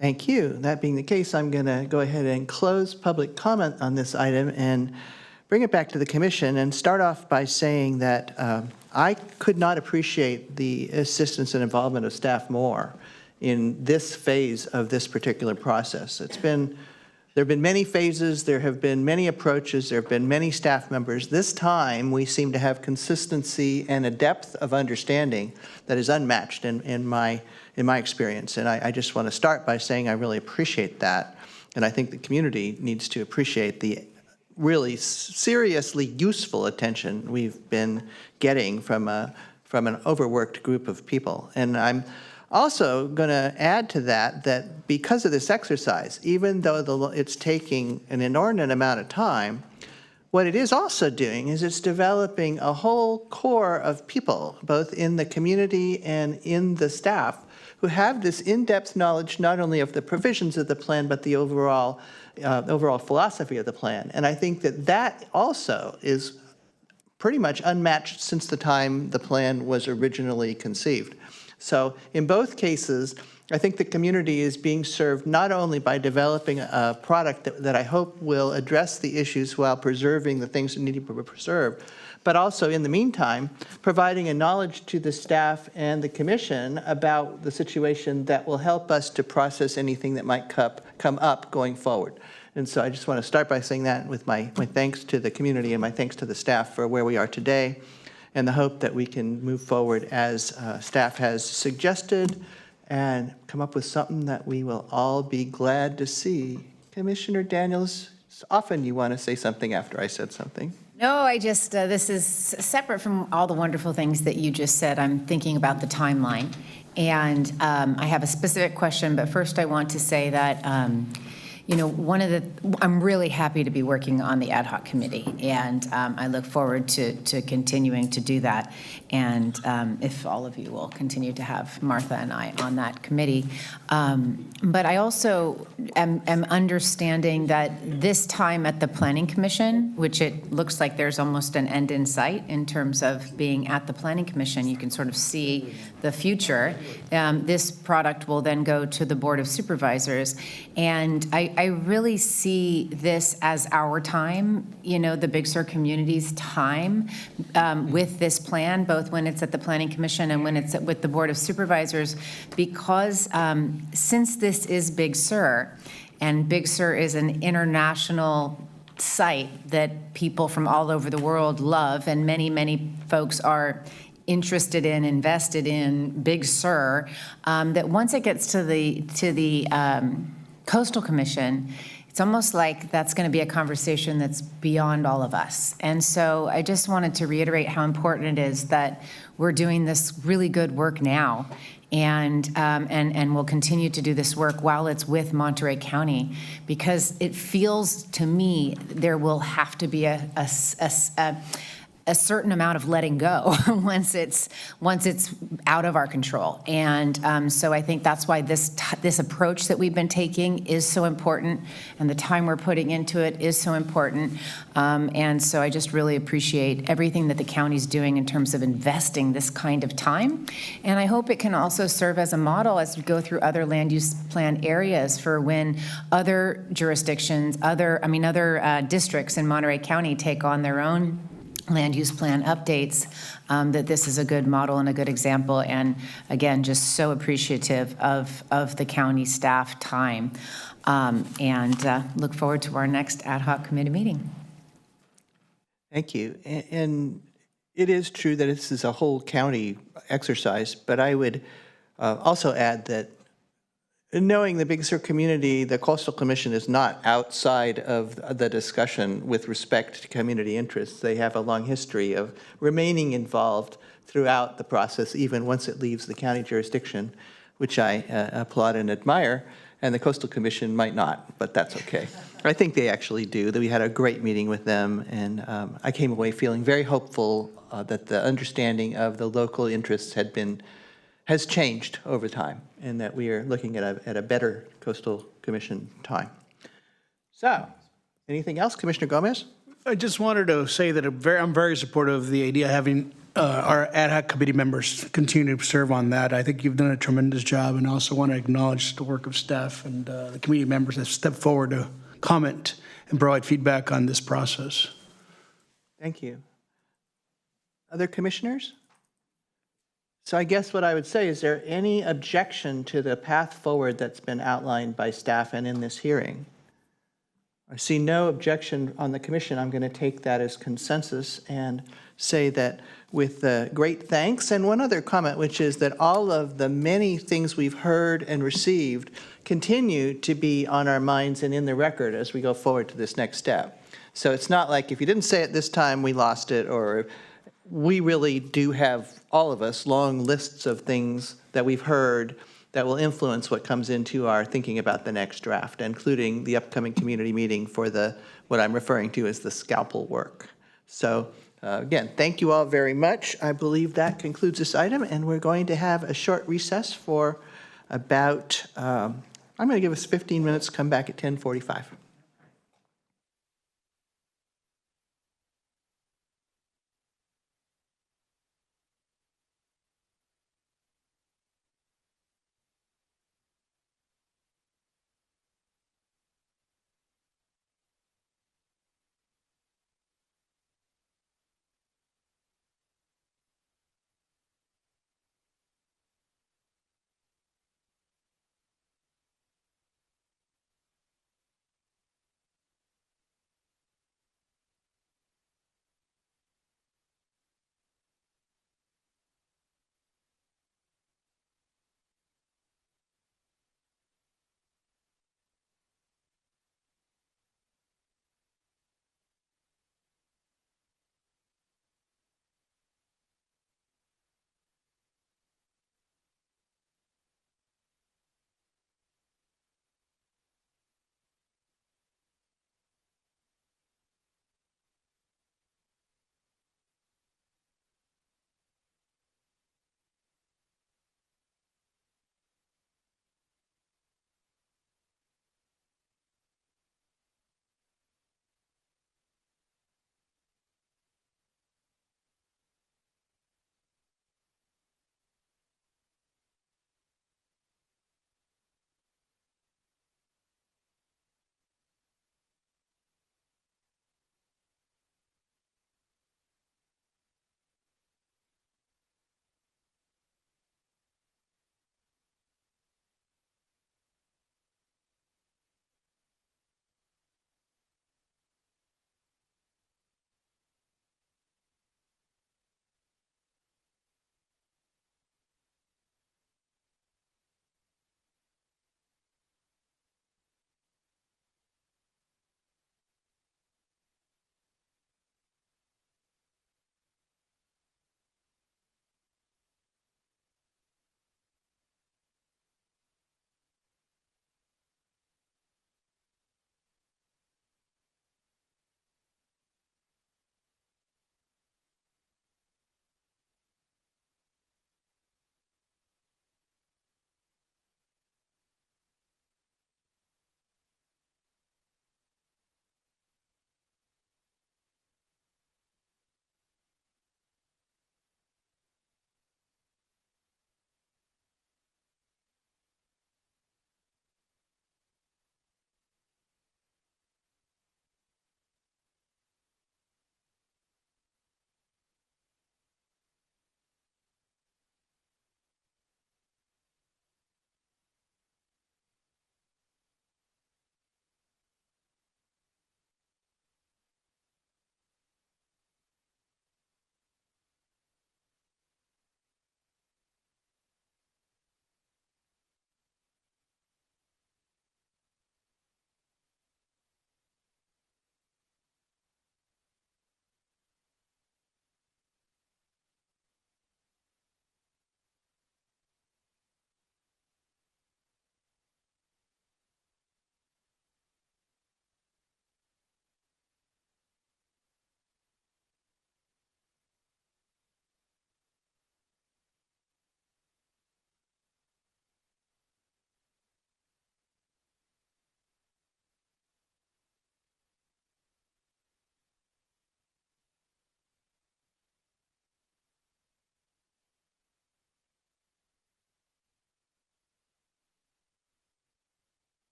Thank you. That being the case, I'm going to go ahead and close public comment on this item and bring it back to the Commission and start off by saying that I could not appreciate the assistance and involvement of staff more in this phase of this particular process. There have been many phases, there have been many approaches, there have been many staff members. This time, we seem to have consistency and a depth of understanding that is unmatched in my experience. And I just want to start by saying I really appreciate that. And I think the community needs to appreciate the really seriously useful attention we've been getting from an overworked group of people. And I'm also going to add to that because of this exercise, even though it's taking an inordinate amount of time, what it is also doing is it's developing a whole core of people, both in the community and in the staff, who have this in-depth knowledge not only of the provisions of the plan, but the overall philosophy of the plan. And I think that also is pretty much unmatched since the time the plan was originally conceived. So in both cases, I think the community is being served not only by developing a product that I hope will address the issues while preserving the things that need to be preserved, but also in the meantime, providing a knowledge to the staff and the commission about the situation that will help us to process anything that might come up going forward. And so I just want to start by saying that with my thanks to the community and my thanks to the staff for where we are today. and the hope that we can move forward as staff has suggested and come up with something that we will all be glad to see. Commissioner Daniels, often you want to say something after I said something. No, I just, this is separate from all the wonderful things that you just said. I'm thinking about the timeline. And I have a specific question, but first I want to say that, I'm really happy to be working on the ad hoc committee, and I look forward to continuing to do that. And if all of you will continue to have Martha and I on that committee. But I also am understanding that this time at the Planning Commission, which it looks like there's almost an end in sight in terms of being at the Planning Commission, you can sort of see the future. This product will then go to the Board of Supervisors. And I really see this as our time, the Big Sur community's time with this plan, both when it's at the Planning Commission and when it's with the Board of Supervisors, because since this is Big Sur, and Big Sur is an international site that people from all over the world love, and many, many folks are interested in, invested in Big Sur, that once it gets to the Coastal Commission, it's almost like that's going to be a conversation that's beyond all of us. And so I just wanted to reiterate how important it is that we're doing this really good work now, and we'll continue to do this work while it's with Monterey County, because it feels to me there will have to be a certain amount of letting go once it's out of our control. And so I think that's why this approach that we've been taking is so important, and the time we're putting into it is so important. And so I just really appreciate everything that the county's doing in terms of investing this kind of time. And I hope it can also serve as a model as we go through other land use plan areas for when other jurisdictions, other districts in Monterey County take on their own land use plan updates, that this is a good model and a good example. And again, just so appreciative of the county staff time, and look forward to our next ad hoc committee meeting. Thank you. And it is true that this is a whole county exercise, but I would also add that knowing the Big Sur community, the Coastal Commission is not outside of the discussion with respect to community interests. They have a long history of remaining involved throughout the process, even once it leaves the county jurisdiction, which I applaud and admire, and the Coastal Commission might not, but that's okay. I think they actually do. We had a great meeting with them, and I came away feeling very hopeful that the understanding of the local interests has changed over time, and that we are looking at a better Coastal Commission time. So, anything else, Commissioner Gomez? I just wanted to say that I'm very supportive of the idea of having our ad hoc committee members continue to serve on that. I think you've done a tremendous job, and I also want to acknowledge the work of staff and the committee members that stepped forward to comment and provide feedback on this process. Thank you. Other commissioners? So I guess what I would say, is there any objection to the path forward that's been outlined by staff and in this hearing? I see no objection on the commission. I'm going to take that as consensus and say that with great thanks. And one other comment, which is that all of the many things we've heard and received continue to be on our minds and in the record as we go forward to this next step. So it's not like if you didn't say it this time, we lost it, or we really do have, all of us, long lists of things that we've heard that will influence what comes into our thinking about the next draft, including the upcoming community meeting for what I'm referring to as the scalpel work. So again, thank you all very much. I believe that concludes this item, and we're going to have a short recess for about, I'm going to give us 15 minutes, come back at 10:45.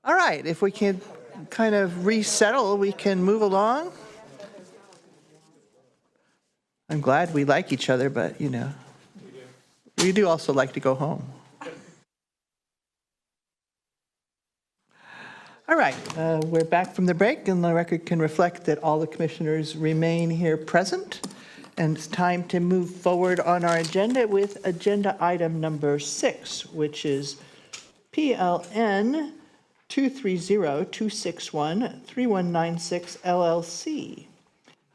All right, if we can kind of resettle, we can move along. I'm glad we like each other, but, you know, we do also like to go home. All right, we're back from the break, and the record can reflect that all the commissioners remain here present. And it's time to move forward on our agenda with agenda item number 6, which is PLN 230-261-3196 LLC.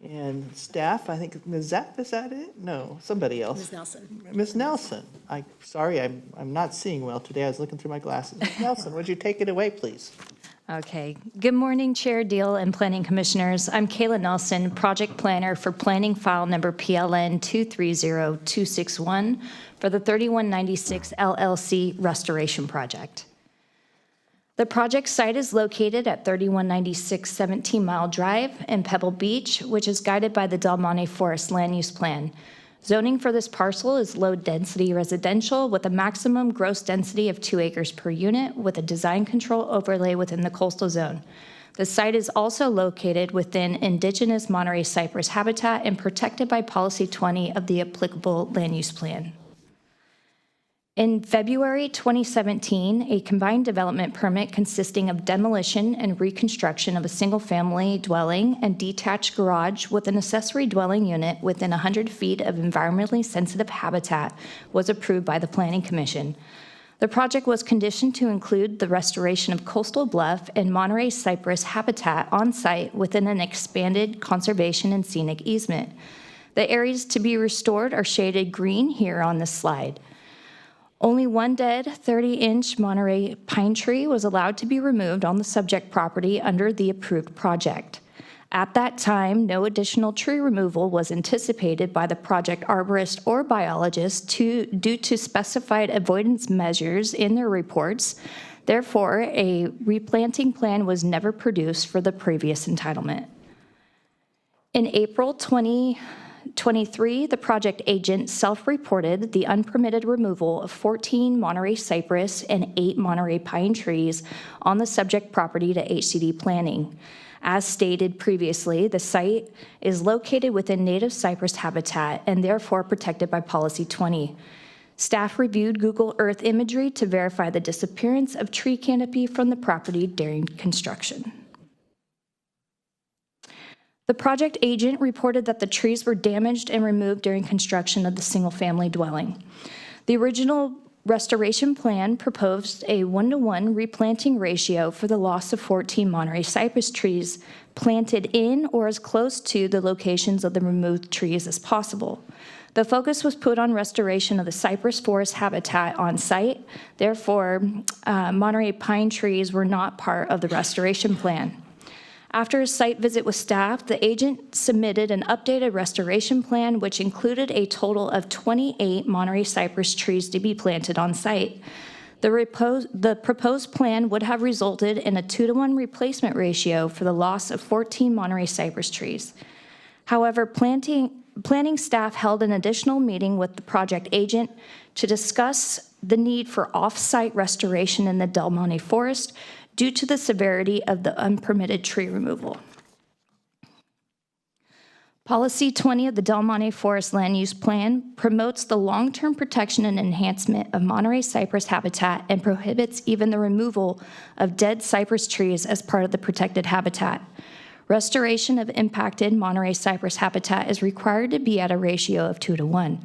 And staff, I think, Ms. Zapp, is that it? No, somebody else. Ms. Nelson. Ms. Nelson, sorry, I'm not seeing well today. I was looking through my glasses. Ms. Nelson, would you take it away, please? Okay. Good morning, Chair Deal and Planning Commissioners. I'm Kayla Nelson, Project Planner for Planning File Number PLN 230-261 for the 3196 LLC Restoration Project. The project site is located at 3196 17 Mile Drive in Pebble Beach, which is guided by the Del Monte Forest Land Use Plan. Zoning for this parcel is low-density residential with a maximum gross density of 2 acres per unit with a design control overlay within the coastal zone. The site is also located within indigenous Monterey cypress habitat and protected by Policy 20 of the applicable land use plan. In February 2017, a combined development permit consisting of demolition and reconstruction of a single-family dwelling and detached garage with an accessory dwelling unit within 100 feet of environmentally sensitive habitat was approved by the Planning Commission. The project was conditioned to include the restoration of coastal bluff and Monterey cypress habitat on site within an expanded conservation and scenic easement. The areas to be restored are shaded green here on this slide. Only one dead 30-inch Monterey pine tree was allowed to be removed on the subject property under the approved project. At that time, no additional tree removal was anticipated by the project arborist or biologist due to specified avoidance measures in their reports. Therefore, a replanting plan was never produced for the previous entitlement. In April 2023, the project agent self-reported the unpermitted removal of 14 Monterey cypress and 8 Monterey pine trees on the subject property to HCD Planning. As stated previously, the site is located within native cypress habitat and therefore protected by Policy 20. Staff reviewed Google Earth imagery to verify the disappearance of tree canopy from the property during construction. The project agent reported that the trees were damaged and removed during construction of the single-family dwelling. The original restoration plan proposed a 1-to-1 replanting ratio for the loss of 14 Monterey cypress trees planted in or as close to the locations of the removed trees as possible. The focus was put on restoration of the cypress forest habitat on site. Therefore, Monterey pine trees were not part of the restoration plan. After a site visit with staff, the agent submitted an updated restoration plan, which included a total of 28 Monterey cypress trees to be planted on site. The proposed plan would have resulted in a 2-to-1 replacement ratio for the loss of 14 Monterey cypress trees. However, planning staff held an additional meeting with the project agent to discuss the need for off-site restoration in the Del Monte Forest due to the severity of the unpermitted tree removal. Policy 20 of the Del Monte Forest Land Use Plan promotes the long-term protection and enhancement of Monterey cypress habitat and prohibits even the removal of dead cypress trees as part of the protected habitat. Restoration of impacted Monterey cypress habitat is required to be at a ratio of 2-to-1.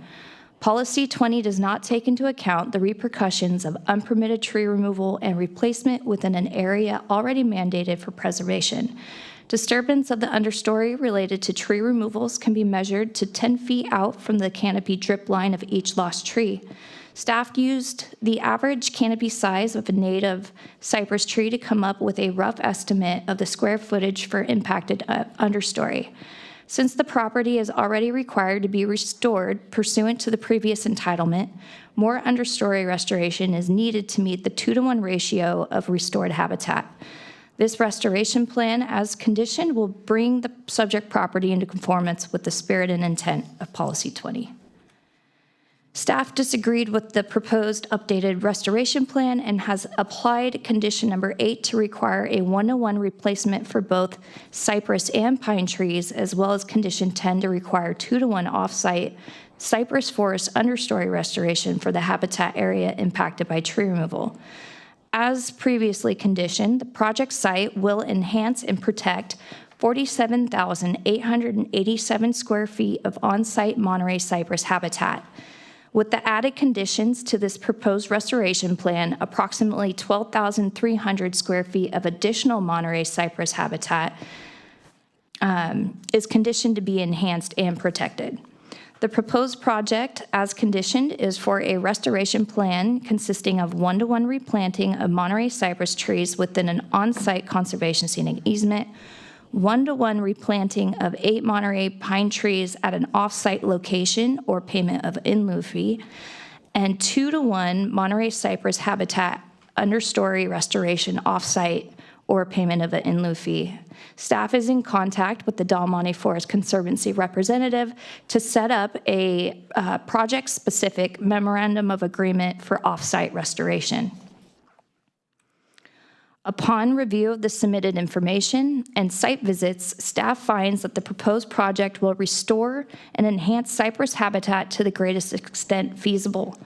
Policy 20 does not take into account the repercussions of unpermitted tree removal and replacement within an area already mandated for preservation. Disturbance of the understory related to tree removals can be measured to 10 feet out from the canopy drip line of each lost tree. Staff used the average canopy size of a native cypress tree to come up with a rough estimate of the square footage for impacted understory. Since the property is already required to be restored pursuant to the previous entitlement, more understory restoration is needed to meet the 2-to-1 ratio of restored habitat. This restoration plan, as conditioned, will bring the subject property into conformance with the spirit and intent of Policy 20. Staff disagreed with the proposed updated restoration plan and has applied condition number 8 to require a 1-to-1 replacement for both cypress and pine trees, as well as condition 10 to require 2-to-1 off-site cypress forest understory restoration for the habitat area impacted by tree removal. As previously conditioned, the project site will enhance and protect 47,887 square feet of on-site Monterey cypress habitat. With the added conditions to this proposed restoration plan, approximately 12,300 square feet of additional Monterey cypress habitat is conditioned to be enhanced and protected. The proposed project, as conditioned, is for a restoration plan consisting of 1-to-1 replanting of Monterey cypress trees within an on-site conservation scenic easement, 1-to-1 replanting of 8 Monterey pine trees at an off-site location or payment of in lieu fee, and 2-to-1 Monterey cypress habitat understory restoration off-site or payment of an in lieu fee. Staff is in contact with the Del Monte Forest Conservancy representative to set up a project-specific memorandum of agreement for off-site restoration. Upon review of the submitted information and site visits, staff finds that the proposed project will restore and enhance cypress habitat to the greatest extent feasible.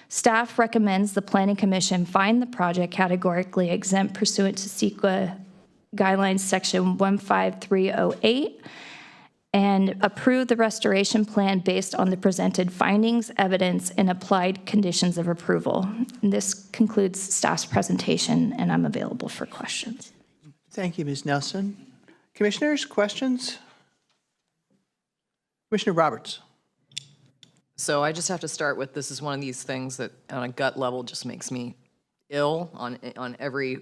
Staff recommends the Planning Commission find the project categorically exempt pursuant to CEQA Guidelines Section 15308 and approve the restoration plan based on the presented findings, evidence, and applied conditions of approval. And this concludes staff's presentation, and I'm available for questions. Thank you, Ms. Nelson. Commissioners, questions? Commissioner Roberts. So I just have to start with, this is one of these things that on a gut level just makes me ill in every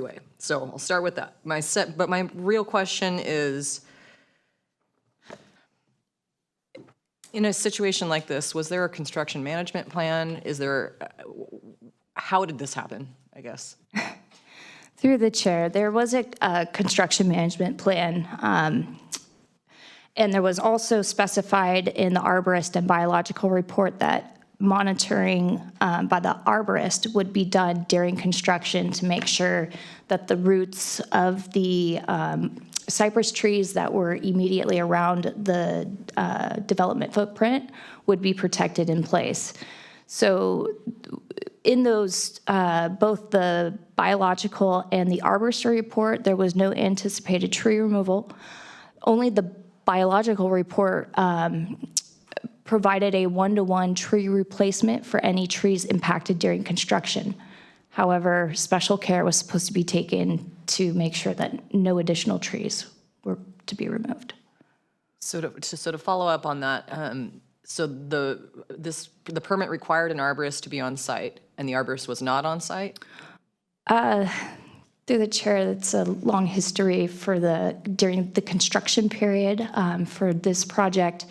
way. So I'll start with that. But my real question is, in a situation like this, was there a construction management plan? How did this happen, I guess? Through the chair, there was a construction management plan, and there was also specified in the arborist and biological report that monitoring by the arborist would be done during construction to make sure that the roots of the cypress trees that were immediately around the development footprint would be protected in place. So in those, both the biological and the arborist report, there was no anticipated tree removal. Only the biological report provided a 1-to-1 tree replacement for any trees impacted during construction. However, special care was supposed to be taken to make sure that no additional trees were to be removed. So to follow up on that, so the permit required an arborist to be on site, and the arborist was not on site? Through the chair, it's a long history during the construction period for this project.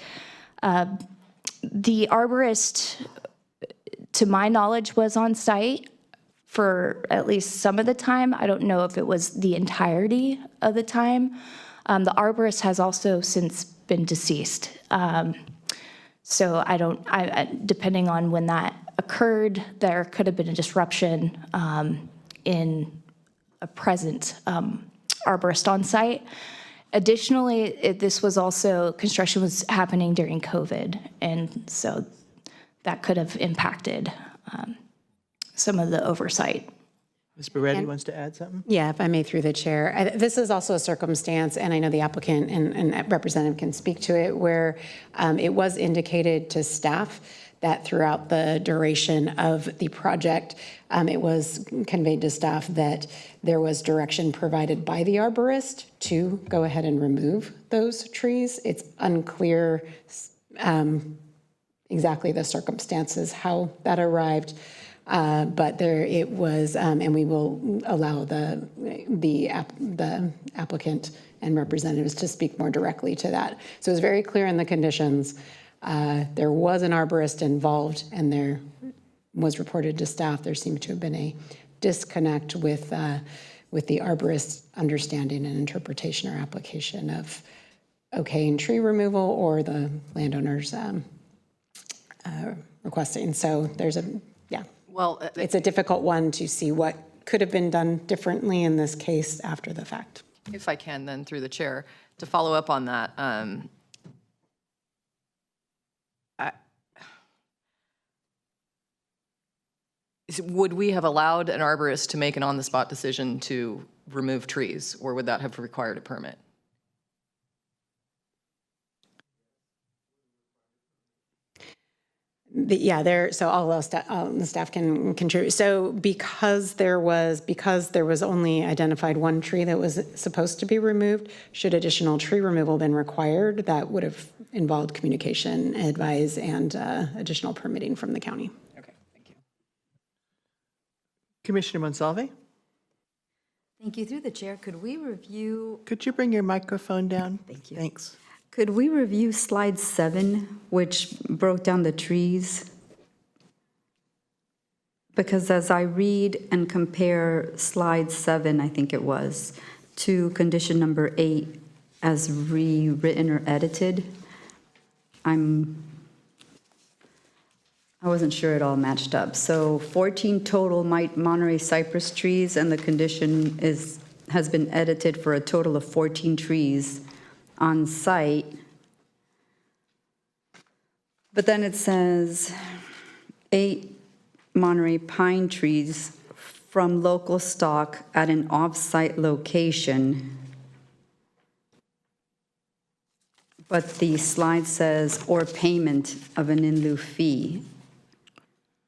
The arborist, to my knowledge, was on site for at least some of the time. I don't know if it was the entirety of the time. The arborist has also since been deceased. So depending on when that occurred, there could have been a disruption in a present arborist on site. Additionally, construction was happening during COVID, and so that could have impacted some of the oversight. Ms. Beretti wants to add something? Yeah, if I may, through the chair. This is also a circumstance, and I know the applicant and representative can speak to it, where it was indicated to staff that throughout the duration of the project, it was conveyed to staff that there was direction provided by the arborist to go ahead and remove those trees. It's unclear exactly the circumstances, how that arrived. But there it was, and we will allow the applicant and representatives to speak more directly to that. So it was very clear in the conditions. There was an arborist involved, and there was reported to staff there seemed to have been a disconnect with the arborist's understanding and interpretation or application of okaying tree removal or the landowner's requesting. So there's Well, it's a difficult one to see what could have been done differently in this case after the fact. if I can then through the chair, to follow up on that, would we have allowed an arborist to make an on-the-spot decision to remove trees, or would that have required a permit? So all the staff can contribute. So because there was only identified one tree that was supposed to be removed, should additional tree removal been required, that would have involved communication, advise, and additional permitting from the county. Okay, thank you. Commissioner Monsalve, Thank you. Through the chair, could we review, could you bring your microphone down? Thank you. Thanks. could we review slide 7, which broke down the trees? Because as I read and compare slide 7, I think it was, to condition number 8 as rewritten or edited, I wasn't sure it all matched up. So 14 total Monterey cypress trees, and the condition has been edited for a total of 14 trees on site. But then it says 8 Monterey pine trees from local stock at an off-site location. But the slide says, or payment of an in lieu fee.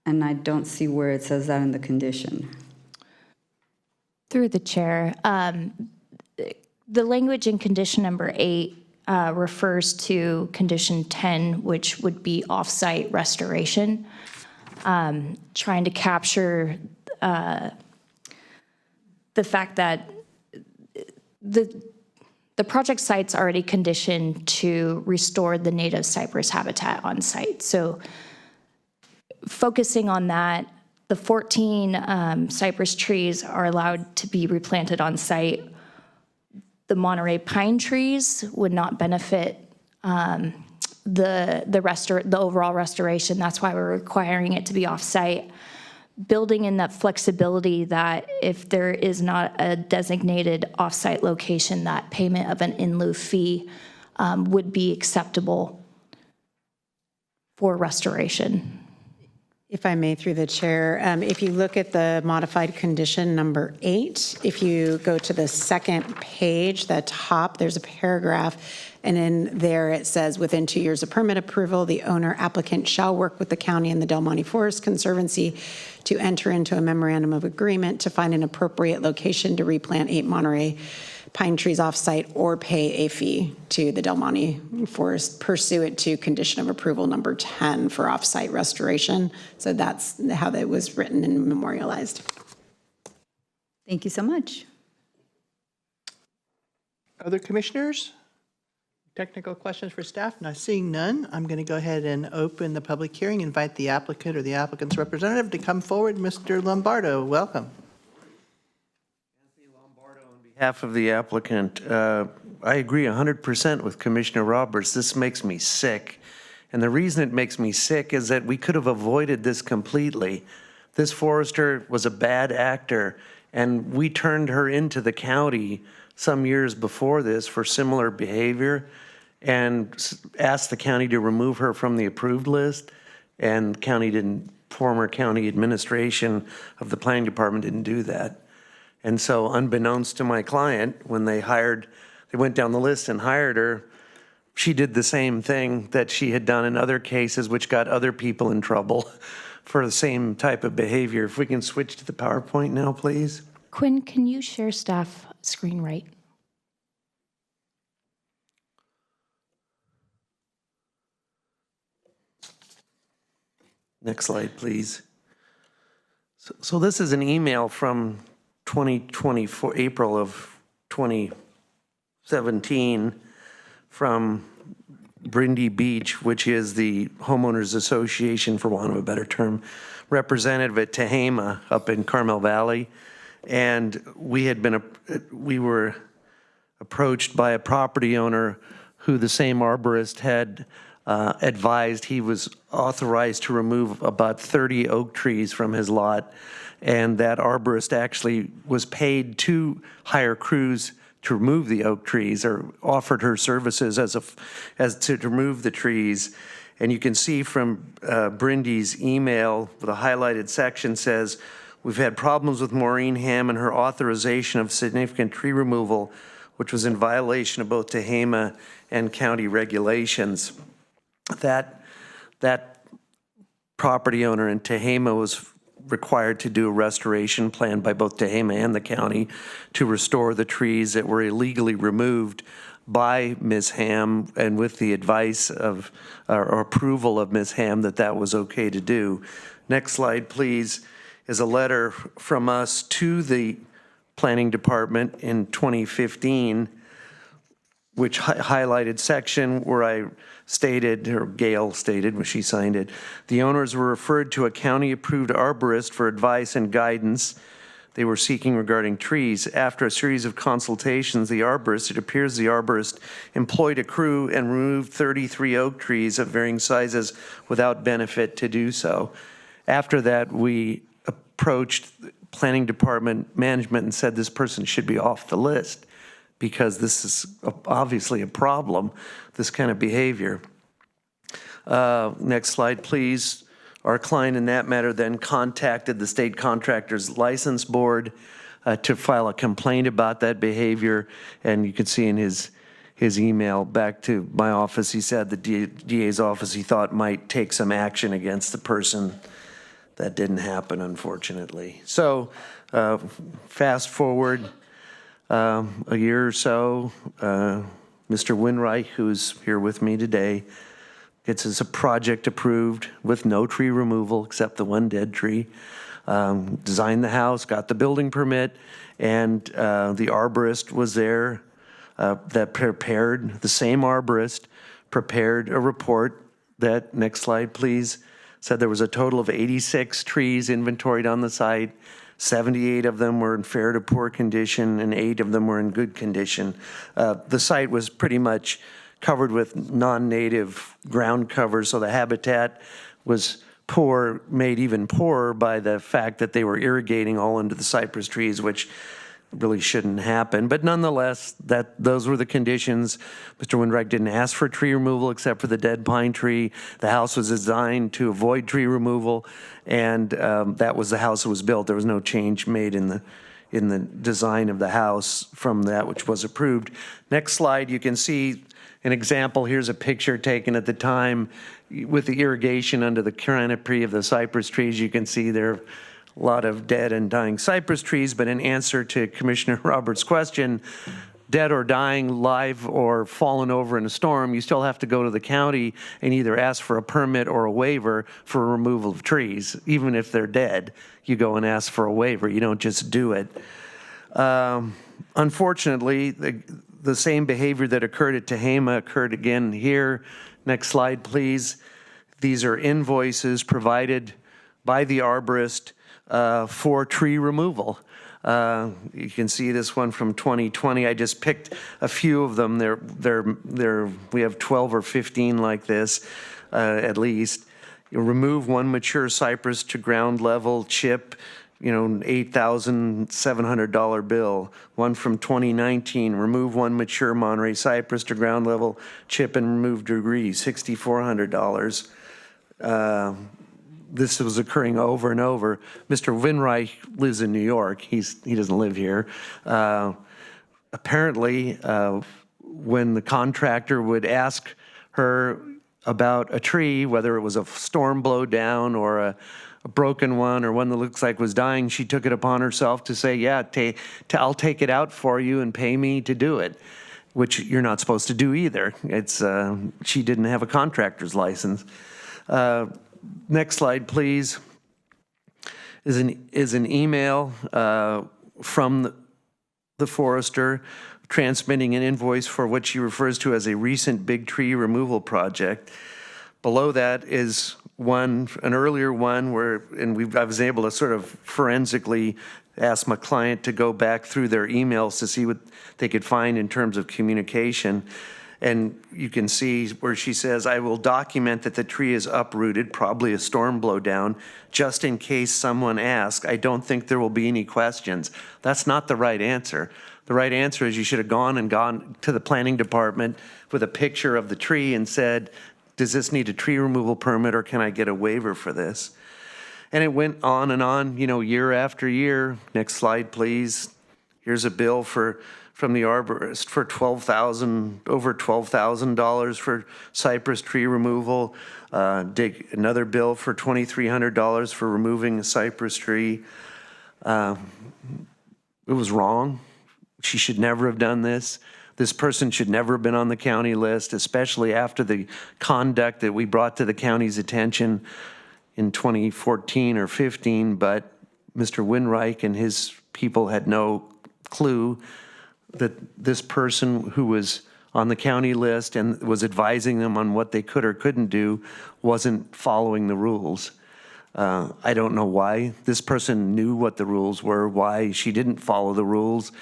And I don't see where it says that in the condition. Through the chair, the language in condition number 8 refers to condition 10, which would be off-site restoration, trying to capture the fact that the project site's already conditioned to restore the native cypress habitat on site. So focusing on that, the 14 cypress trees are allowed to be replanted on site. The Monterey pine trees would not benefit the overall restoration. That's why we're requiring it to be off-site. Building in that flexibility that if there is not a designated off-site location, that payment of an in lieu fee would be acceptable for restoration. If I may, through the chair, if you look at the modified condition number 8, if you go to the second page, the top, there's a paragraph, and in there it says, within 2 years of permit approval, the owner applicant shall work with the county and the Del Monte Forest Conservancy to enter into a memorandum of agreement to find an appropriate location to replant 8 Monterey pine trees off-site or pay a fee to the Del Monte Forest pursuant to condition of approval number 10 for off-site restoration. So that's how that was written and memorialized. Thank you so much. Other commissioners? Technical questions for staff? Now, seeing none, I'm going to go ahead and open the public hearing, invite the applicant or the applicant's representative to come forward. Mr. Lombardo, welcome. On behalf of the applicant, I agree 100% with Commissioner Roberts. This makes me sick. And the reason it makes me sick is that we could have avoided this completely. This forester was a bad actor, and we turned her into the county some years before this for similar behavior and asked the county to remove her from the approved list. And former county administration of the planning department didn't do that. And so unbeknownst to my client, when they went down the list and hired her, she did the same thing that she had done in other cases, which got other people in trouble for the same type of behavior. If we can switch to the PowerPoint now, please. Quinn, can you share staff screen right? Next slide, please. So this is an email from 2024, April of 2017 from Brindy Beach, which is the Homeowners Association, for want of a better term, representative at Tehama up in Carmel Valley. And we were approached by a property owner who the same arborist had advised he was authorized to remove about 30 oak trees from his lot, and that arborist actually was paid to hire crews to remove the oak trees, or offered her services as to remove the trees. And you can see from Brindy's email, the highlighted section says, "We've had problems with Maureen Ham and her authorization of significant tree removal, which was in violation of both Tehama and county regulations." That property owner in Tehama was required to do a restoration plan by both Tehama and the county to restore the trees that were illegally removed by Ms. Ham, and with the advice of or approval of Ms. Ham that was okay to do. Next slide, please, is a letter from us to the Planning Department in 2015, which highlighted section where I stated, or Gail stated when she signed it, the owners were referred to a county-approved arborist for advice and guidance they were seeking regarding trees. After a series of consultations, it appears the arborist employed a crew and removed 33 oak trees of varying sizes without benefit to do so. After that, we approached Planning Department management and said this person should be off the list because this is obviously a problem, this kind of behavior. Next slide, please. Our client in that matter then contacted the state contractor's license board to file a complaint about that behavior. And you can see in his email back to my office, he said the DA's office he thought might take some action against the person. That didn't happen, unfortunately. So fast forward a year or so, Mr. Winreich, who's here with me today, gets his project approved with no tree removal except the one dead tree. Designed the house, got the building permit, and the arborist was there that prepared, the same arborist prepared a report that, next slide please, said there was a total of 86 trees inventoried on the site. 78 of them were in fair to poor condition and 8 of them were in good condition. The site was pretty much covered with non-native ground cover, so the habitat was poor, made even poorer by the fact that they were irrigating all into the cypress trees, which really shouldn't happen. But nonetheless, those were the conditions. Mr. Winreich didn't ask for tree removal except for the dead pine tree. The house was designed to avoid tree removal, and that was the house that was built. There was no change made in the design of the house from that which was approved. Next slide, you can see an example. Here's a picture taken at the time with the irrigation under the canopy of the cypress trees. You can see there are a lot of dead and dying cypress trees, but in answer to Commissioner Roberts' question, dead or dying, live or fallen over in a storm, you still have to go to the county and either ask for a permit or a waiver for removal of trees. Even if they're dead, you go and ask for a waiver. You don't just do it. Unfortunately, the same behavior that occurred at Tehama occurred again here. Next slide, please. These are invoices provided by the arborist for tree removal. You can see this one from 2020. I just picked a few of them. We have 12 or 15 like this, at least. You remove one mature cypress to ground level, chip, $8,700 bill. One from 2019, remove one mature Monterey cypress to ground level, chip and remove debris, $6,400. This was occurring over and over. Mr. Winreich lives in New York. He doesn't live here. Apparently, when the contractor would ask her about a tree, whether it was a storm blow down or a broken one or one that looks like was dying, she took it upon herself to say, yeah, I'll take it out for you and pay me to do it, which you're not supposed to do either. She didn't have a contractor's license. Next slide, please, is an email from the forester transmitting an invoice for what she refers to as a recent big tree removal project. Below that is an earlier one where, I was able to sort of forensically ask my client to go back through their emails to see what they could find in terms of communication. And you can see where she says, I will document that the tree is uprooted, probably a storm blowdown, just in case someone asks. I don't think there will be any questions. That's not the right answer. The right answer is you should have gone to the planning department with a picture of the tree and said, does this need a tree removal permit or can I get a waiver for this? And it went on and on, year after year. Next slide, please. Here's a bill from the arborist for over $12,000 for cypress tree removal. Another bill for $2,300 for removing a cypress tree. It was wrong. She should never have done this. This person should never have been on the county list, especially after the conduct that we brought to the county's attention in 2014 or 15, but Mr. Winreich and his people had no clue that this person who was on the county list and was advising them on what they could or couldn't do wasn't following the rules. I don't know why. This person knew what the rules were, why she didn't follow the rules,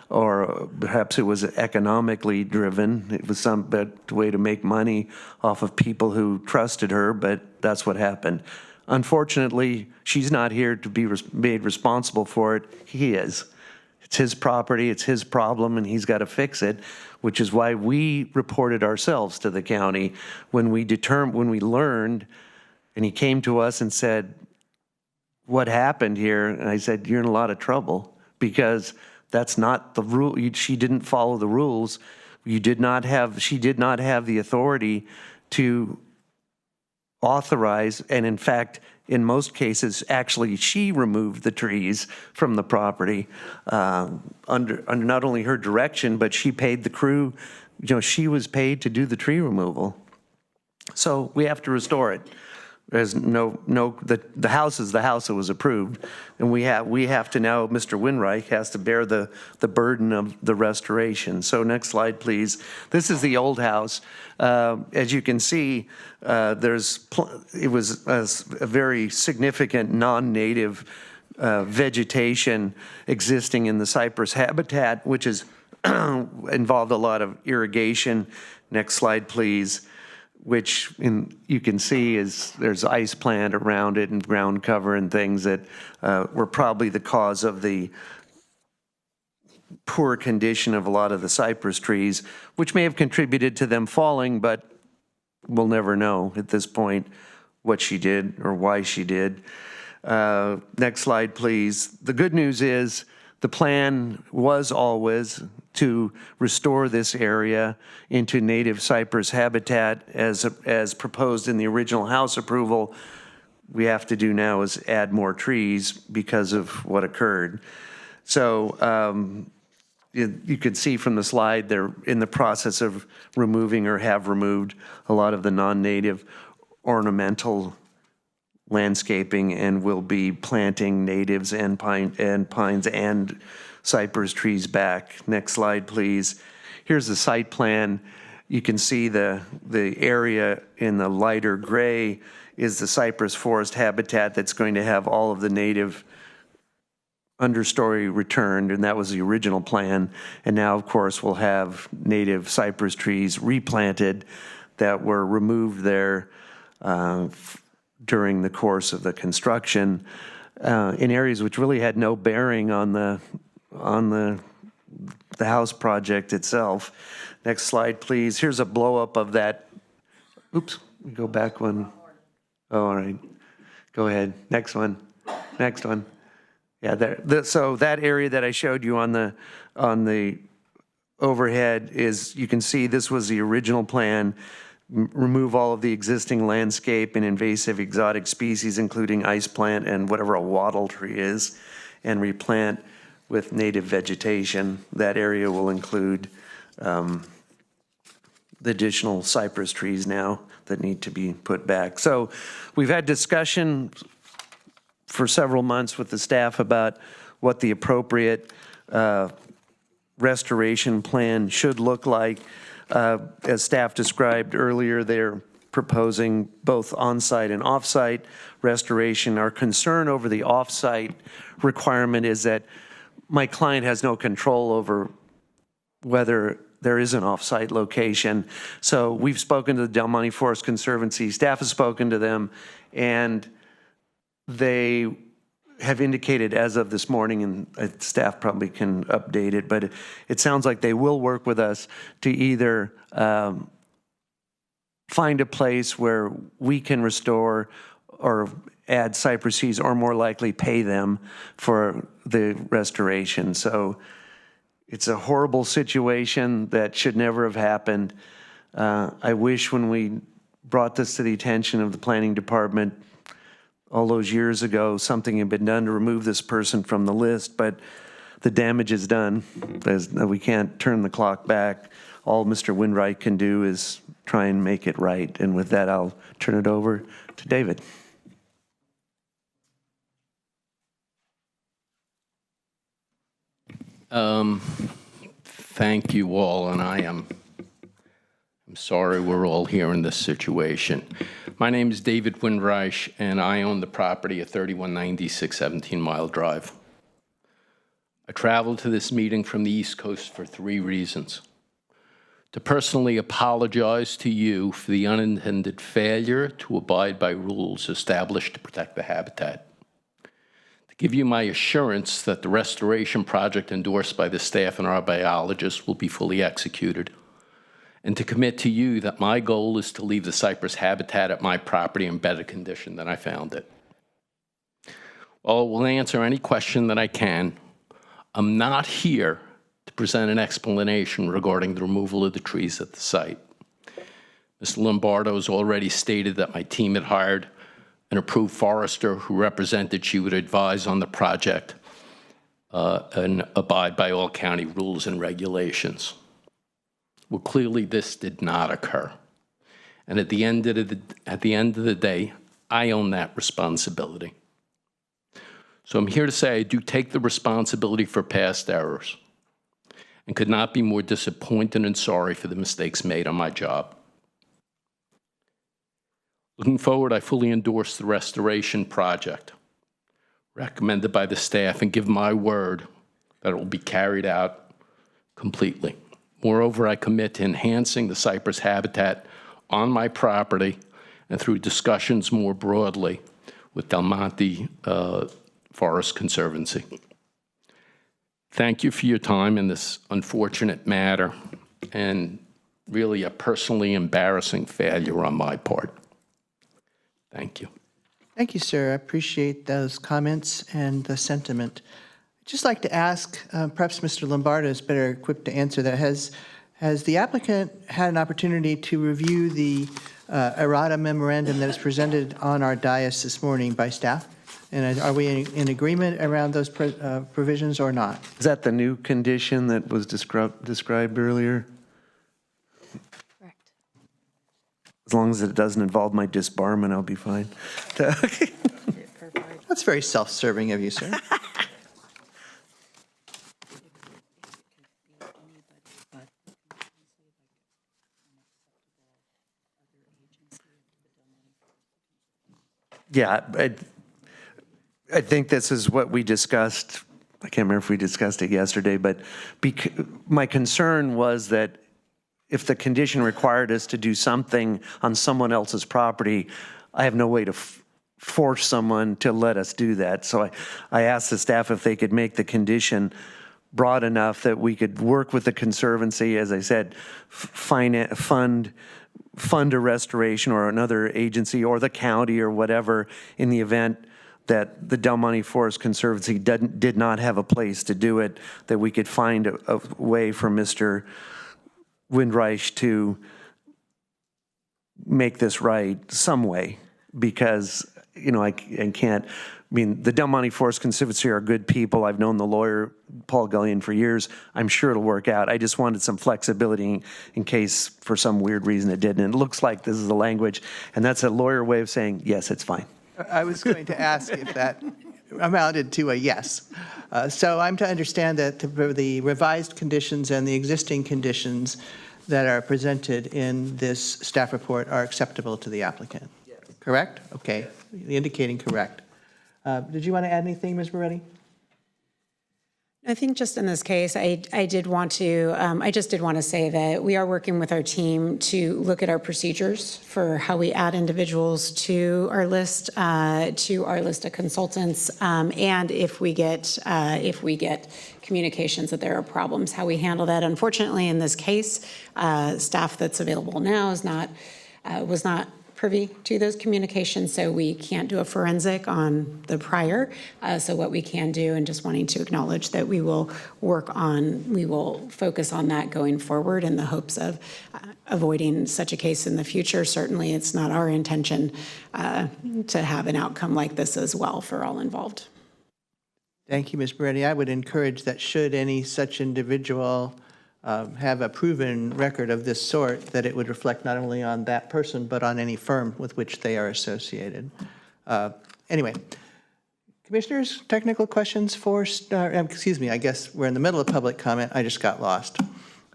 or perhaps it was economically driven. It was some way to make money off of people who trusted her, but that's what happened. Unfortunately, she's not here to be made responsible for it. He is. It's his property, it's his problem, and he's got to fix it, which is why we reported ourselves to the county when we learned, and he came to us and said, what happened here? And I said, you're in a lot of trouble because that's not the rule. She didn't follow the rules. She did not have the authority to authorize, and in fact, in most cases, actually, she removed the trees from the property under not only her direction, but she paid the crew. She was paid to do the tree removal. So we have to restore it. There's the house is the house that was approved, and we have to now. Mr. Winreich has to bear the burden of the restoration. So next slide, please. This is the old house. As you can see, it was a very significant non-native vegetation existing in the cypress habitat, which is involved a lot of irrigation. Next slide, please. Which you can see is there's ice plant around it and ground cover and things that were probably the cause of the poor condition of a lot of the cypress trees, which may have contributed to them falling, but we'll never know at this point what she did or why she did. Next slide, please. The good news is the plan was always to restore this area into native cypress habitat as proposed in the original house approval. We have to do now is add more trees because of what occurred. So you could see from the slide they're in the process of removing or have removed a lot of the non-native ornamental landscaping and will be planting natives and pines and cypress trees back. Next slide, please. Here's the site plan. You can see the area in the lighter gray is the cypress forest habitat that's going to have all of the native understory returned, and that was the original plan. And now, of course, we'll have native cypress trees replanted that were removed there during the course of the construction in areas which really had no bearing on the house project itself. Next slide, please. Here's a blow up of that. Oops, go back one. Oh, all right. Go ahead. Next one. Next one. Yeah, so that area that I showed you on the overhead is, you can see this was the original plan. Remove all of the existing landscape and invasive exotic species, including ice plant and whatever a wattle tree is, and replant with native vegetation. That area will include the additional cypress trees now that need to be put back. So we've had discussion for several months with the staff about what the appropriate restoration plan should look like. As staff described earlier, they're proposing both on-site and off-site restoration. Our concern over the off-site requirement is that my client has no control over whether there is an off-site location. So we've spoken to the Del Monte Forest Conservancy, staff has spoken to them, and they have indicated as of this morning, and staff probably can update it, but it sounds like they will work with us to either find a place where we can restore or add cypresses, or more likely pay them for the restoration. So it's a horrible situation that should never have happened. I wish when we brought this to the attention of the planning department all those years ago, something had been done to remove this person from the list, but the damage is done. We can't turn the clock back. All Mr. Windreich can do is try and make it right. And with that, I'll turn it over to David. Thank you all, and I'm sorry we're all here in this situation. My name is David Windreich, and I own the property at 3196 17 Mile Drive. I traveled to this meeting from the East Coast for 3 reasons. To personally apologize to you for the unintended failure to abide by rules established to protect the habitat. To give you my assurance that the restoration project endorsed by the staff and our biologists will be fully executed. And to commit to you that my goal is to leave the cypress habitat at my property in better condition than I found it. Well, I will answer any question that I can. I'm not here to present an explanation regarding the removal of the trees at the site. Mr. Lombardo has already stated that my team had hired an approved forester who represented she would advise on the project and abide by all county rules and regulations. Well, clearly this did not occur. And at the end of the day, I own that responsibility. So I'm here to say I do take the responsibility for past errors and could not be more disappointed and sorry for the mistakes made on my job. Looking forward, I fully endorse the restoration project recommended by the staff and give my word that it will be carried out completely. Moreover, I commit to enhancing the cypress habitat on my property and through discussions more broadly with Del Monte Forest Conservancy. Thank you for your time in this unfortunate matter and really a personally embarrassing failure on my part. Thank you. Thank you, sir. I appreciate those comments and the sentiment. I'd just like to ask, perhaps Mr. Lombardo is better equipped to answer that. Has the applicant had an opportunity to review the errata memorandum that is presented on our dais this morning by staff? And are we in agreement around those provisions or not? Is that the new condition that was described earlier? Correct. As long as it doesn't involve my disbarment, I'll be fine. That's very self-serving of you, sir. Yeah, I think this is what we discussed. I can't remember if we discussed it yesterday, but my concern was that if the condition required us to do something on someone else's property, I have no way to force someone to let us do that. So I asked the staff if they could make the condition broad enough that we could work with the Conservancy, as I said, fund a restoration or another agency or the county or whatever in the event that the Del Monte Forest Conservancy did not have a place to do it, that we could find a way for Mr. Windreich to make this right some way, because, you know, I can't, I mean, the Del Monte Forest Conservancy are good people. I've known the lawyer, Paul Gullion, for years. I'm sure it'll work out. I just wanted some flexibility in case for some weird reason it didn't. And it looks like this is the language, and that's a lawyer way of saying, yes, it's fine. I was going to ask if that amounted to a yes. So I'm to understand that the revised conditions and the existing conditions that are presented in this staff report are acceptable to the applicant? Yes. Correct? Okay, indicating correct. Did you want to add anything, Ms. Moretti? I think just in this case, I did want to, I just did want to say that we are working with our team to look at our procedures for how we add individuals to our list of consultants. And if we get communications that there are problems, how we handle that. Unfortunately, in this case, staff that's available now was not privy to those communications, so we can't do a forensic on the prior. So what we can do, and just wanting to acknowledge that we will focus on that going forward in the hopes of avoiding such a case in the future. Certainly, it's not our intention to have an outcome like this as well for all involved. Thank you, Ms. Moretti. I would encourage that should any such individual have a proven record of this sort, that it would reflect not only on that person, but on any firm with which they are associated. Anyway, commissioners, technical questions for, excuse me, I guess we're in the middle of public comment. I just got lost.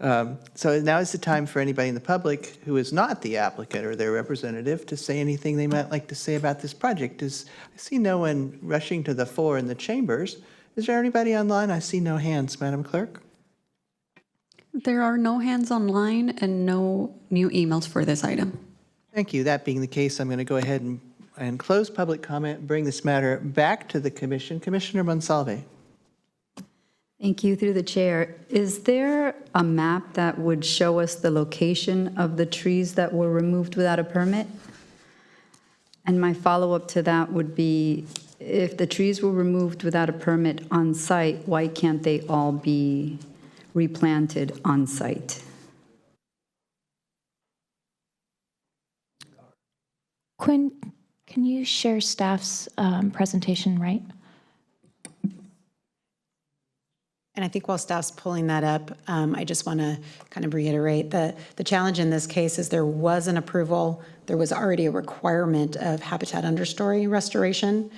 So now is the time for anybody in the public who is not the applicant or their representative to say anything they might like to say about this project. I see no one rushing to the fore in the chambers. Is there anybody online? I see no hands, Madam Clerk. There are no hands online and no new emails for this item. Thank you. That being the case, I'm going to go ahead and close public comment and bring this matter back to the commission. Commissioner Monsalve. Thank you, through the chair. Is there a map that would show us the location of the trees that were removed without a permit? And my follow-up to that would be, if the trees were removed without a permit on site, why can't they all be replanted on site? Quinn, can you share staff's presentation, right? And I think while staff's pulling that up, I just want to kind of reiterate that the challenge in this case is there was an approval. There was already a requirement of habitat understory restoration.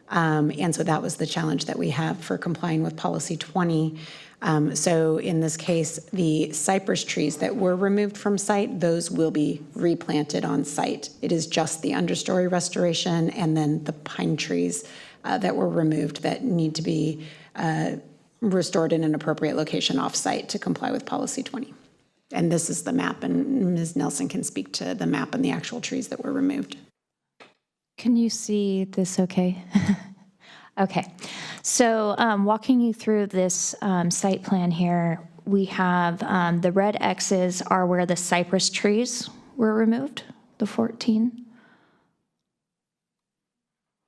And so that was the challenge that we have for complying with policy 20. So in this case, the cypress trees that were removed from site, those will be replanted on site. It is just the understory restoration and then the pine trees that were removed that need to be restored in an appropriate location off-site to comply with policy 20. And this is the map, and Ms. Nelson can speak to the map and the actual trees that were removed. Can you see this okay? Okay. So walking you through this site plan here, we have the red X's are where the cypress trees were removed, the 14.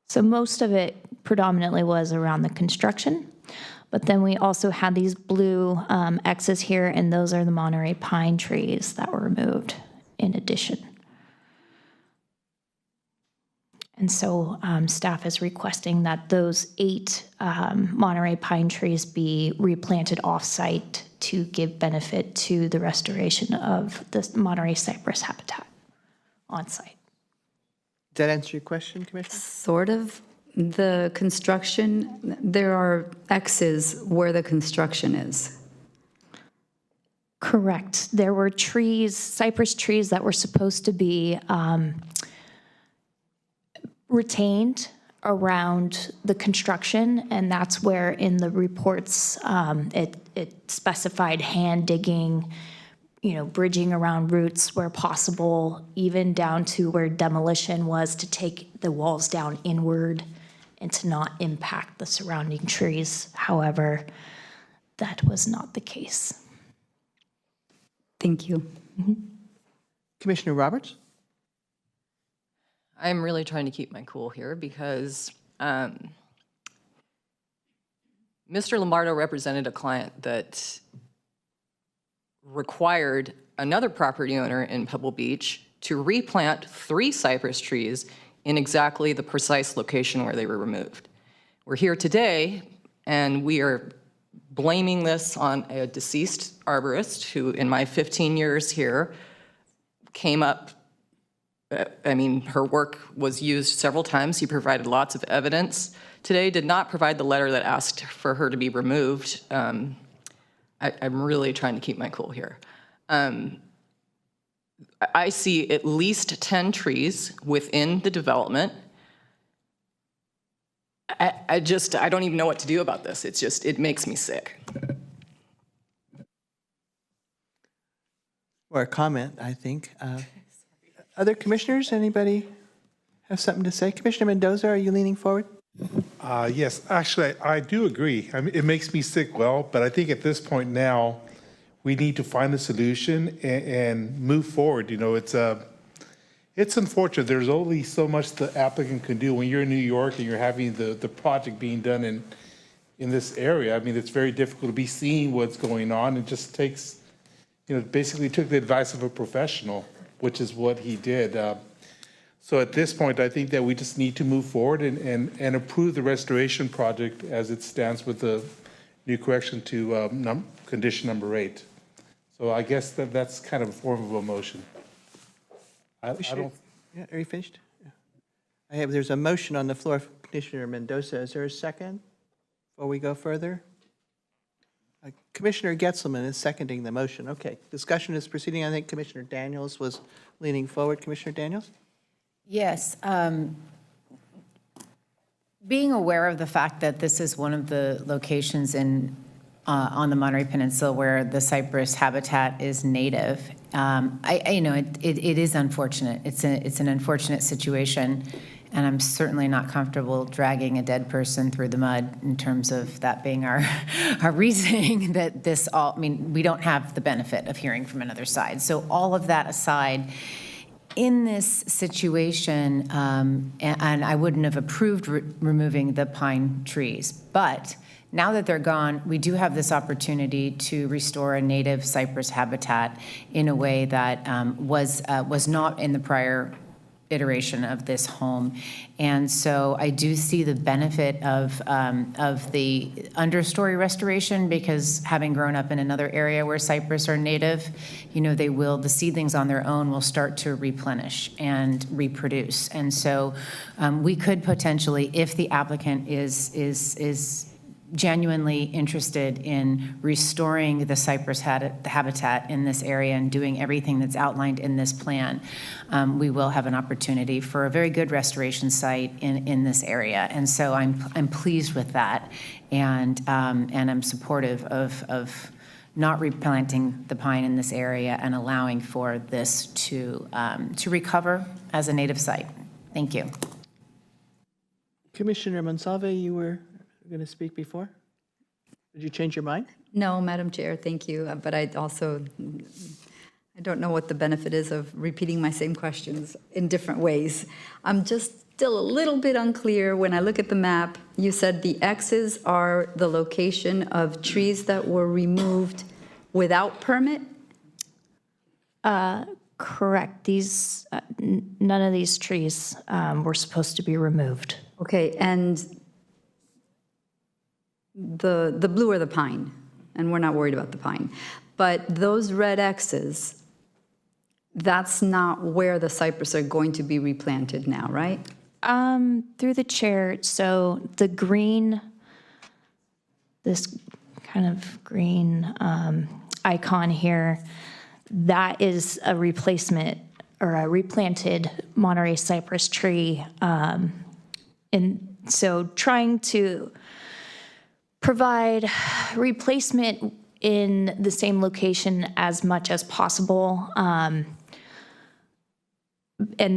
So most of it predominantly was around the construction. But then we also had these blue X's here, and those are the Monterey pine trees that were removed in addition. And so staff is requesting that those 8 Monterey pine trees be replanted off-site to give benefit to the restoration of the Monterey cypress habitat on-site. Does that answer your question, Commissioner? Sort of. The construction, there are X's where the construction is. Correct. There were trees, cypress trees that were supposed to be retained around the construction, and that's where in the reports it specified hand digging, bridging around roots where possible, even down to where demolition was to take the walls down inward and to not impact the surrounding trees. However, that was not the case. Thank you. Mm-hmm. Commissioner Roberts? I'm really trying to keep my cool here because Mr. Lombardo represented a client that required another property owner in Pebble Beach to replant 3 cypress trees in exactly the precise location where they were removed. We're here today, and we are blaming this on a deceased arborist who, in my 15 years here, came up. Her work was used several times. He provided lots of evidence. Today, did not provide the letter that asked for her to be removed. I'm really trying to keep my cool here. I see at least 10 trees within the development I don't even know what to do about this. It makes me sick. Or a comment, I think. Other commissioners, anybody have something to say? Commissioner Mendoza, are you leaning forward? Yes, actually, I do agree. I mean, it makes me sick, but I think at this point now, we need to find a solution and move forward. You know, it's unfortunate. There's only so much the applicant can do when you're in New York and you're having the project being done in this area. I mean, it's very difficult to be seeing what's going on. It just takes, basically took the advice of a professional, which is what he did. So at this point, I think that we just need to move forward and approve the restoration project as it stands with the new correction to condition number 8. So I guess that's kind of a form of a motion. I don't. Yeah, are you finished? Yeah. There's a motion on the floor from Commissioner Mendoza. Is there a second before we go further? Commissioner Getzelman is seconding the motion. Okay, discussion is proceeding. I think Commissioner Daniels was leaning forward. Commissioner Daniels? Yes. Being aware of the fact that this is one of the locations on the Monterey Peninsula where the cypress habitat is native, it is unfortunate. It's an unfortunate situation, and I'm certainly not comfortable dragging a dead person through the mud in terms of that being our reasoning that this all. I mean, we don't have the benefit of hearing from another side. So all of that aside, in this situation, and I wouldn't have approved removing the pine trees, but now that they're gone, we do have this opportunity to restore a native cypress habitat in a way that was not in the prior iteration of this home. And so I do see the benefit of the understory restoration, because having grown up in another area where cypress are native, the seedlings on their own will start to replenish and reproduce. And so we could potentially, if the applicant is genuinely interested in restoring the cypress habitat in this area and doing everything that's outlined in this plan, we will have an opportunity for a very good restoration site in this area. And so I'm pleased with that, and I'm supportive of not replanting the pine in this area and allowing for this to recover as a native site. Thank you. Commissioner Monsalve, you were going to speak before? Did you change your mind? No, Madam Chair, thank you. But I don't know what the benefit is of repeating my same questions in different ways. I'm just still a little bit unclear. When I look at the map, you said the X's are the location of trees that were removed without permit? Correct. These, none of these trees were supposed to be removed. Okay, and the blue are the pine, and we're not worried about the pine. But those red X's, that's not where the cypress are going to be replanted now, right? Through the chair, so the green, this kind of green icon here, that is a replacement or a replanted Monterey cypress tree. And so trying to provide replacement in the same location as much as possible. And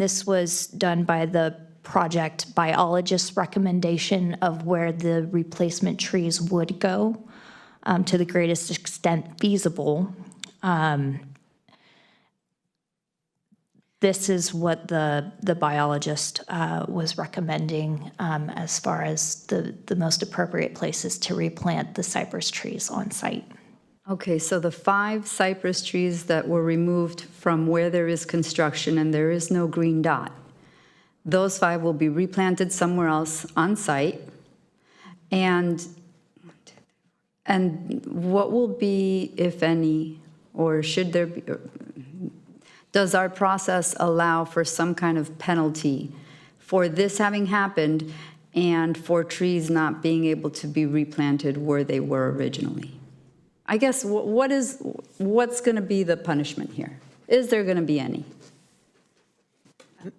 this was done by the project biologist's recommendation of where the replacement trees would go to the greatest extent feasible. This is what the biologist was recommending as far as the most appropriate places to replant the cypress trees on site. Okay, so the 5 cypress trees that were removed from where there is construction and there is no green dot, those 5 will be replanted somewhere else on site. And what will be, if any, or should there be, does our process allow for some kind of penalty for this having happened and for trees not being able to be replanted where they were originally? I guess what's going to be the punishment here? Is there going to be any?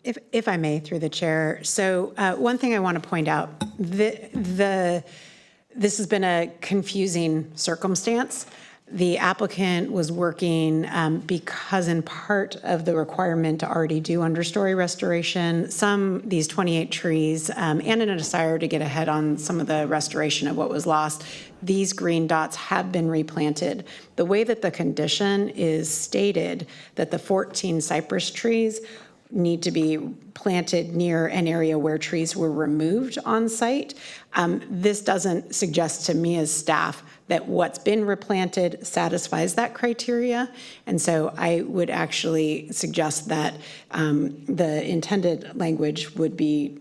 If I may, through the chair. So one thing I want to point out, this has been a confusing circumstance. The applicant was working because in part of the requirement to already do understory restoration, these 28 trees, and in a desire to get ahead on some of the restoration of what was lost, these green dots have been replanted. The way that the condition is stated, that the 14 cypress trees need to be planted near an area where trees were removed on site. This doesn't suggest to me as staff that what's been replanted satisfies that criteria. And so I would actually suggest that the intended language would be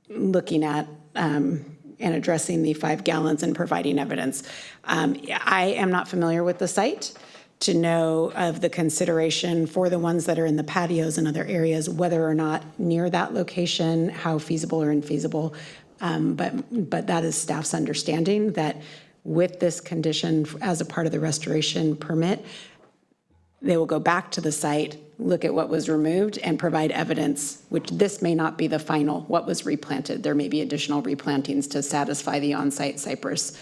looking at and addressing the 5 gallons and providing evidence. I am not familiar with the site to know of the consideration for the ones that are in the patios and other areas, whether or not near that location, how feasible or infeasible. But that is staff's understanding that with this condition as a part of the restoration permit, they will go back to the site, look at what was removed, and provide evidence, which this may not be the final, what was replanted. There may be additional replantings to satisfy the on-site cypress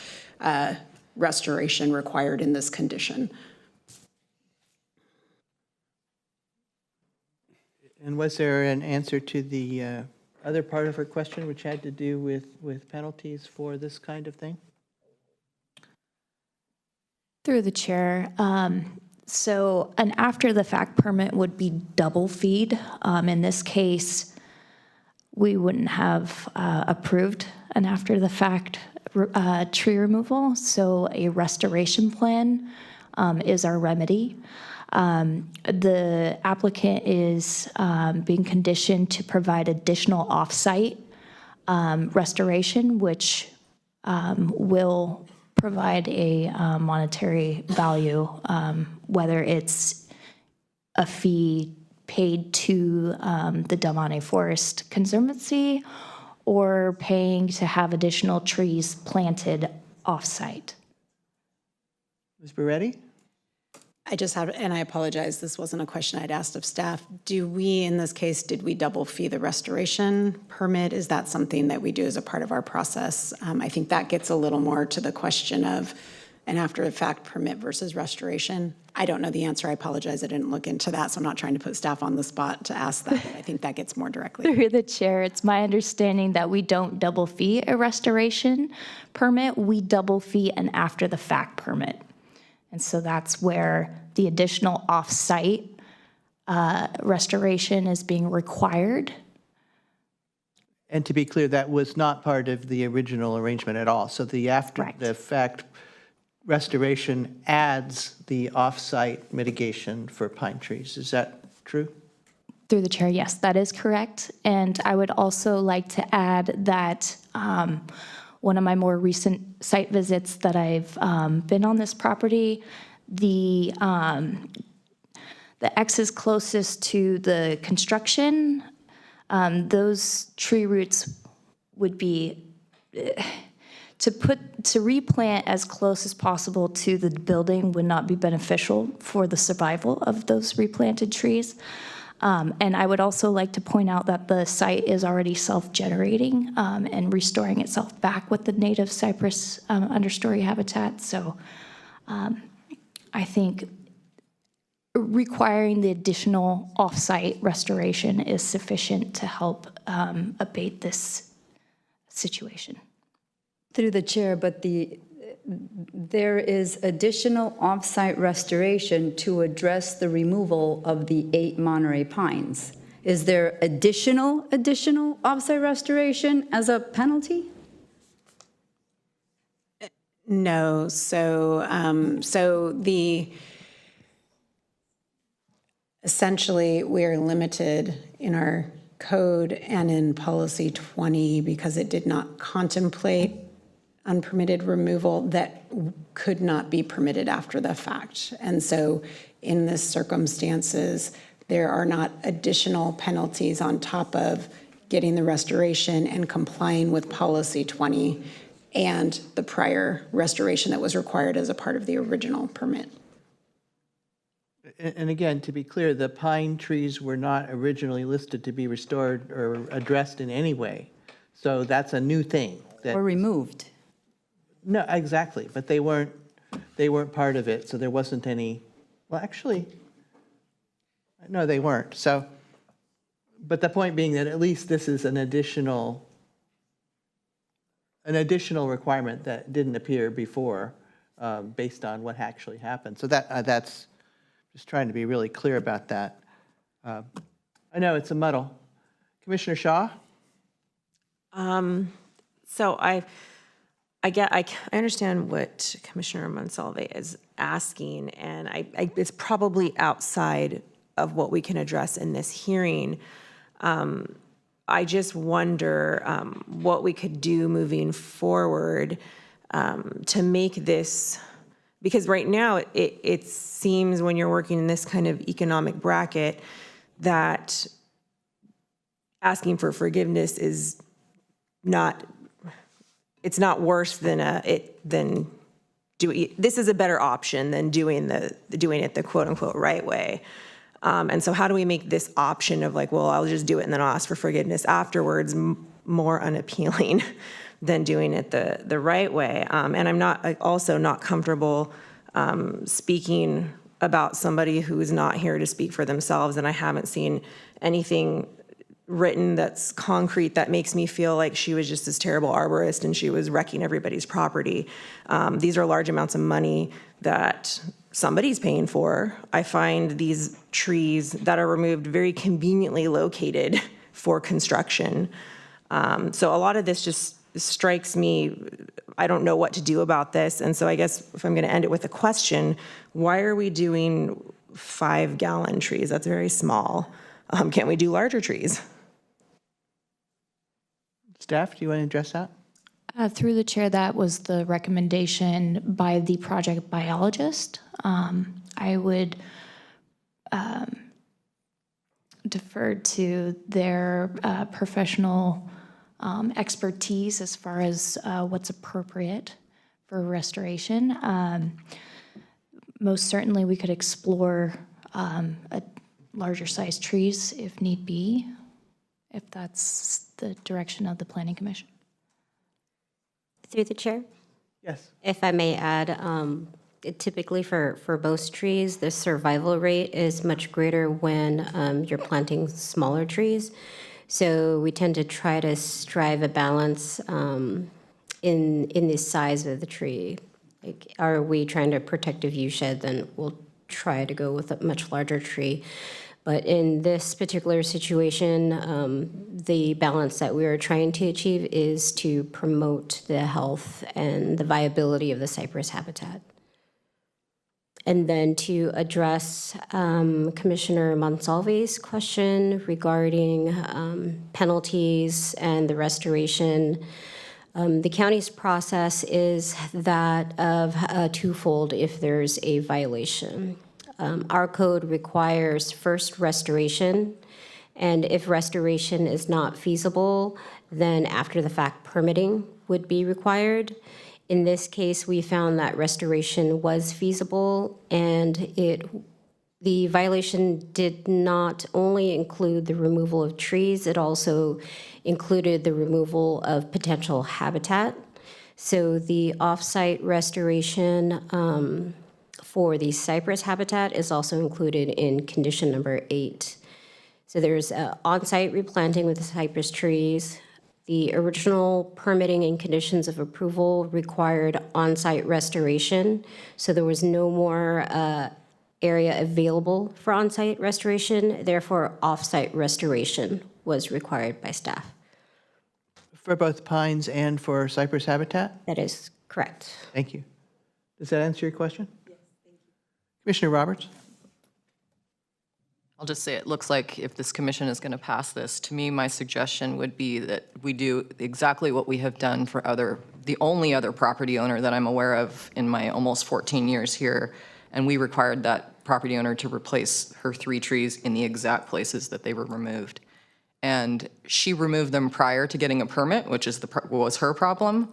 restoration required in this condition. And was there an answer to the other part of her question, which had to do with penalties for this kind of thing? Through the chair. So an after-the-fact permit would be double feed. In this case, we wouldn't have approved an after-the-fact tree removal, so a restoration plan is our remedy. The applicant is being conditioned to provide additional off-site restoration, which will provide a monetary value, whether it's a fee paid to the Del Monte Forest Conservancy or paying to have additional trees planted off-site. Ms. Beretti? I just have, and I apologize, this wasn't a question I'd asked of staff. Do we, in this case, did we double fee the restoration permit? Is that something that we do as a part of our process? I think that gets a little more to the question of an after-the-fact permit versus restoration. I don't know the answer. I apologize. I didn't look into that, so I'm not trying to put staff on the spot to ask that. But I think that gets more directly. Through the chair, it's my understanding that we don't double fee a restoration permit. We double fee an after-the-fact permit. And so that's where the additional off-site restoration is being required. And to be clear, that was not part of the original arrangement at all. So the after-the-fact restoration adds the off-site mitigation for pine trees. Is that true? Through the chair, yes, that is correct. And I would also like to add that one of my more recent site visits that I've been on this property, the X's closest to the construction, those tree roots would be to replant as close as possible to the building would not be beneficial for the survival of those replanted trees. And I would also like to point out that the site is already self-generating and restoring itself back with the native cypress understory habitat. So I think requiring the additional off-site restoration is sufficient to help abate this situation. Through the chair, but there is additional off-site restoration to address the removal of the 8 Monterey pines. Is there additional off-site restoration as a penalty? No. Essentially, we are limited in our code and in policy 20 because it did not contemplate unpermitted removal that could not be permitted after the fact. And so in this circumstances, there are not additional penalties on top of getting the restoration and complying with policy 20 and the prior restoration that was required as a part of the original permit. And again, to be clear, the pine trees were not originally listed to be restored or addressed in any way. So that's a new thing. Or removed. No, exactly, but they weren't part of it, so there wasn't any, well, actually, no, they weren't, so, but the point being that at least this is an additional requirement that didn't appear before, based on what actually happened. So that's, just trying to be really clear about that. I know it's a muddle. Commissioner Shaw? So I understand what Commissioner Monsalve is asking, and it's probably outside of what we can address in this hearing. I just wonder what we could do moving forward to make this, because right now it seems when you're working in this kind of economic bracket that asking for forgiveness is not, it's not worse than this is a better option than doing it the quote unquote right way. And so how do we make this option of like, well, I'll just do it and then I'll ask for forgiveness afterwards more unappealing than doing it the right way? And I'm also not comfortable speaking about somebody who is not here to speak for themselves, and I haven't seen anything written that's concrete that makes me feel like she was just this terrible arborist and she was wrecking everybody's property. These are large amounts of money that somebody's paying for. I find these trees that are removed very conveniently located for construction. So a lot of this just strikes me, I don't know what to do about this. And so I guess if I'm going to end it with a question, why are we doing 5-gallon trees? That's very small. Can't we do larger trees? Staff, do you want to address that? Through the chair, that was the recommendation by the project biologist. I would defer to their professional expertise as far as what's appropriate for restoration. Most certainly, we could explore larger size trees if need be, if that's the direction of the Planning Commission. Through the chair? Yes. If I may add, typically for most trees, the survival rate is much greater when you're planting smaller trees. So we tend to try to strive a balance in the size of the tree. Like, are we trying to protect a view shed, then we'll try to go with a much larger tree. But in this particular situation, the balance that we are trying to achieve is to promote the health and the viability of the cypress habitat. And then to address Commissioner Monsalve's question regarding penalties and the restoration, the county's process is that of twofold if there's a violation. Our code requires first restoration, and if restoration is not feasible, then after the fact permitting would be required. In this case, we found that restoration was feasible, and the violation did not only include the removal of trees, it also included the removal of potential habitat. So the off-site restoration for the cypress habitat is also included in condition number 8. So there's on-site replanting with the cypress trees. The original permitting and conditions of approval required on-site restoration, so there was no more area available for on-site restoration. Therefore, off-site restoration was required by staff. For both pines and for cypress habitat? That is correct. Thank you. Does that answer your question? Yes, thank you. Commissioner Roberts? I'll just say it looks like if this commission is going to pass this, to me, my suggestion would be that we do exactly what we have done for the only other property owner that I'm aware of in my almost 14 years here. And we required that property owner to replace her 3 trees in the exact places that they were removed. And she removed them prior to getting a permit, which is was her problem.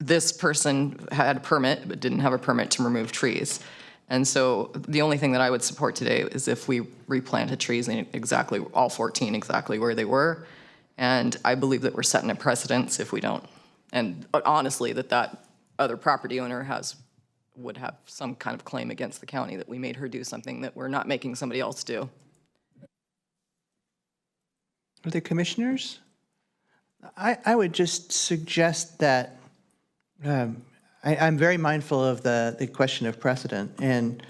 this person had a permit but didn't have a permit to remove trees. And so the only thing that I would support today is if we replanted trees in exactly, all 14 exactly where they were. And I believe that we're setting a precedence if we don't. And honestly, that other property owner would have some kind of claim against the county that we made her do something that we're not making somebody else do. Are there commissioners? I would just suggest that I'm very mindful of the question of precedent, and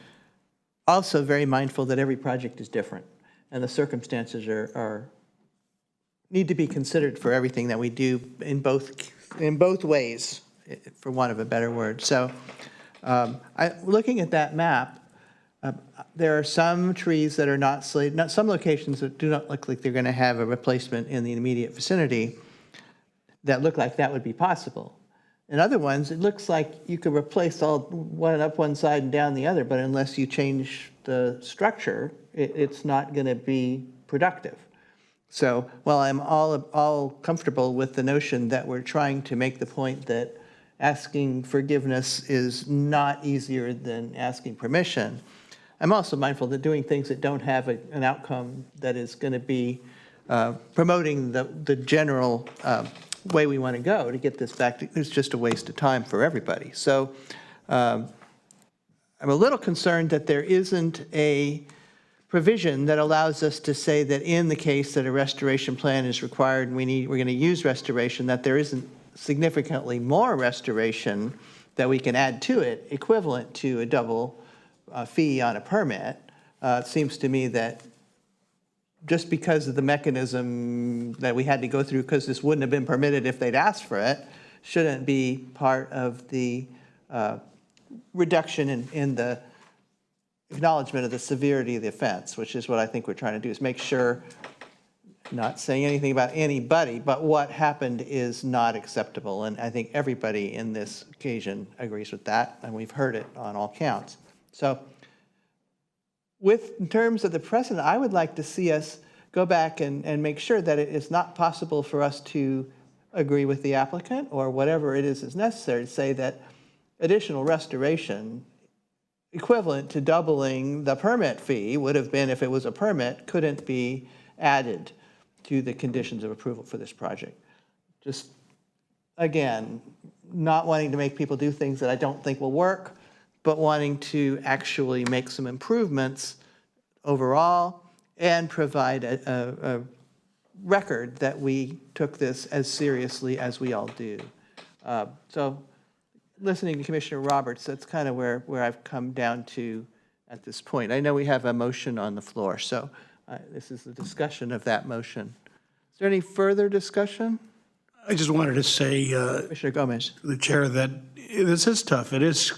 also very mindful that every project is different, and the circumstances need to be considered for everything that we do in both ways, for want of a better word. So, looking at that map, there are some trees that are not slated, some locations that do not look like they're going to have a replacement in the immediate vicinity that look like that would be possible. In other ones, it looks like you could replace all one up one side and down the other, but unless you change the structure, it's not going to be productive. So while I'm all comfortable with the notion that we're trying to make the point that asking forgiveness is not easier than asking permission, I'm also mindful that doing things that don't have an outcome that is going to be promoting the general way we want to go to get this back, it's just a waste of time for everybody. So I'm a little concerned that there isn't a provision that allows us to say that in the case that a restoration plan is required and we're going to use restoration, that there isn't significantly more restoration that we can add to it equivalent to a double fee on a permit. It seems to me that just because of the mechanism that we had to go through, because this wouldn't have been permitted if they'd asked for it, shouldn't be part of the reduction in the acknowledgement of the severity of the offense, which is what I think we're trying to do, is make sure, not saying anything about anybody, but what happened is not acceptable. And I think everybody in this occasion agrees with that, and we've heard it on all counts. So in terms of the precedent, I would like to see us go back and make sure that it is not possible for us to agree with the applicant or whatever it is necessary to say that additional restoration equivalent to doubling the permit fee would have been if it was a permit, couldn't be added to the conditions of approval for this project. Just, again, not wanting to make people do things that I don't think will work, but wanting to actually make some improvements overall and provide a record that we took this as seriously as we all do. So listening to Commissioner Roberts, that's kind of where I've come down to at this point. I know we have a motion on the floor, so this is the discussion of that motion. Is there any further discussion? I just wanted to say, Commissioner Gomez, the chair, that this is tough. It is,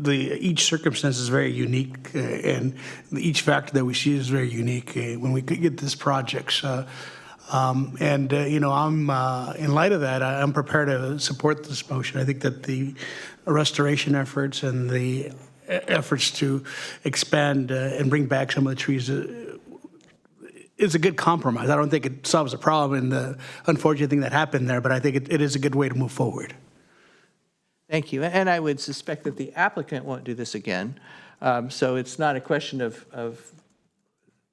each circumstance is very unique, and each factor that we see is very unique when we could get this project. I'm in light of that, I'm prepared to support this motion. I think that the restoration efforts and the efforts to expand and bring back some of the trees is a good compromise. I don't think it solves the problem and the unfortunate thing that happened there, but I think it is a good way to move forward. Thank you. And I would suspect that the applicant won't do this again. So it's not a question of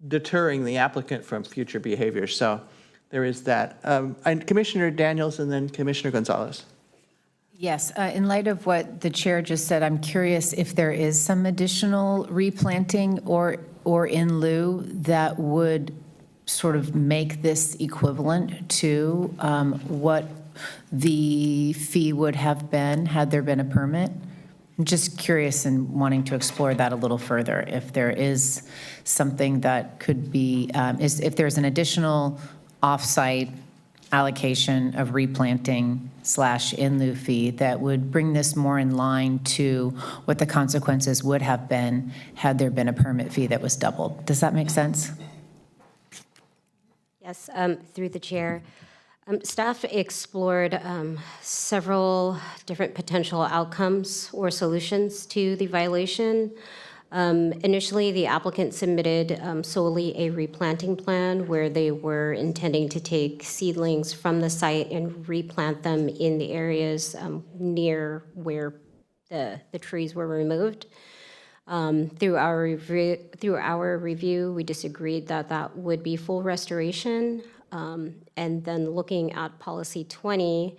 deterring the applicant from future behavior. So there is that. Commissioner Daniels and then Commissioner Gonzalez. Yes, in light of what the chair just said, I'm curious if there is some additional replanting or in lieu that would sort of make this equivalent to what the fee would have been had there been a permit. I'm just curious and wanting to explore that a little further. If there is something that could be, if there's an additional off-site allocation of replanting / in lieu fee that would bring this more in line to what the consequences would have been had there been a permit fee that was doubled. Does that make sense? Yes, through the chair. Staff explored several different potential outcomes or solutions to the violation. Initially, the applicant submitted solely a replanting plan where they were intending to take seedlings from the site and replant them in the areas near where the trees were removed. Through our review, we disagreed that that would be full restoration. And then looking at policy 20,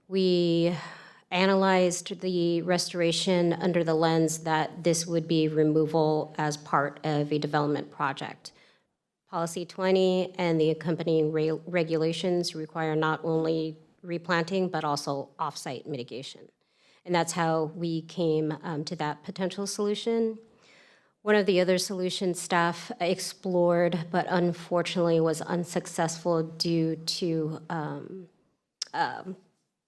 we analyzed the restoration under the lens that this would be removal as part of a development project. Policy 20 and the accompanying regulations require not only replanting, but also off-site mitigation. And that's how we came to that potential solution. One of the other solutions staff explored, but unfortunately was unsuccessful due to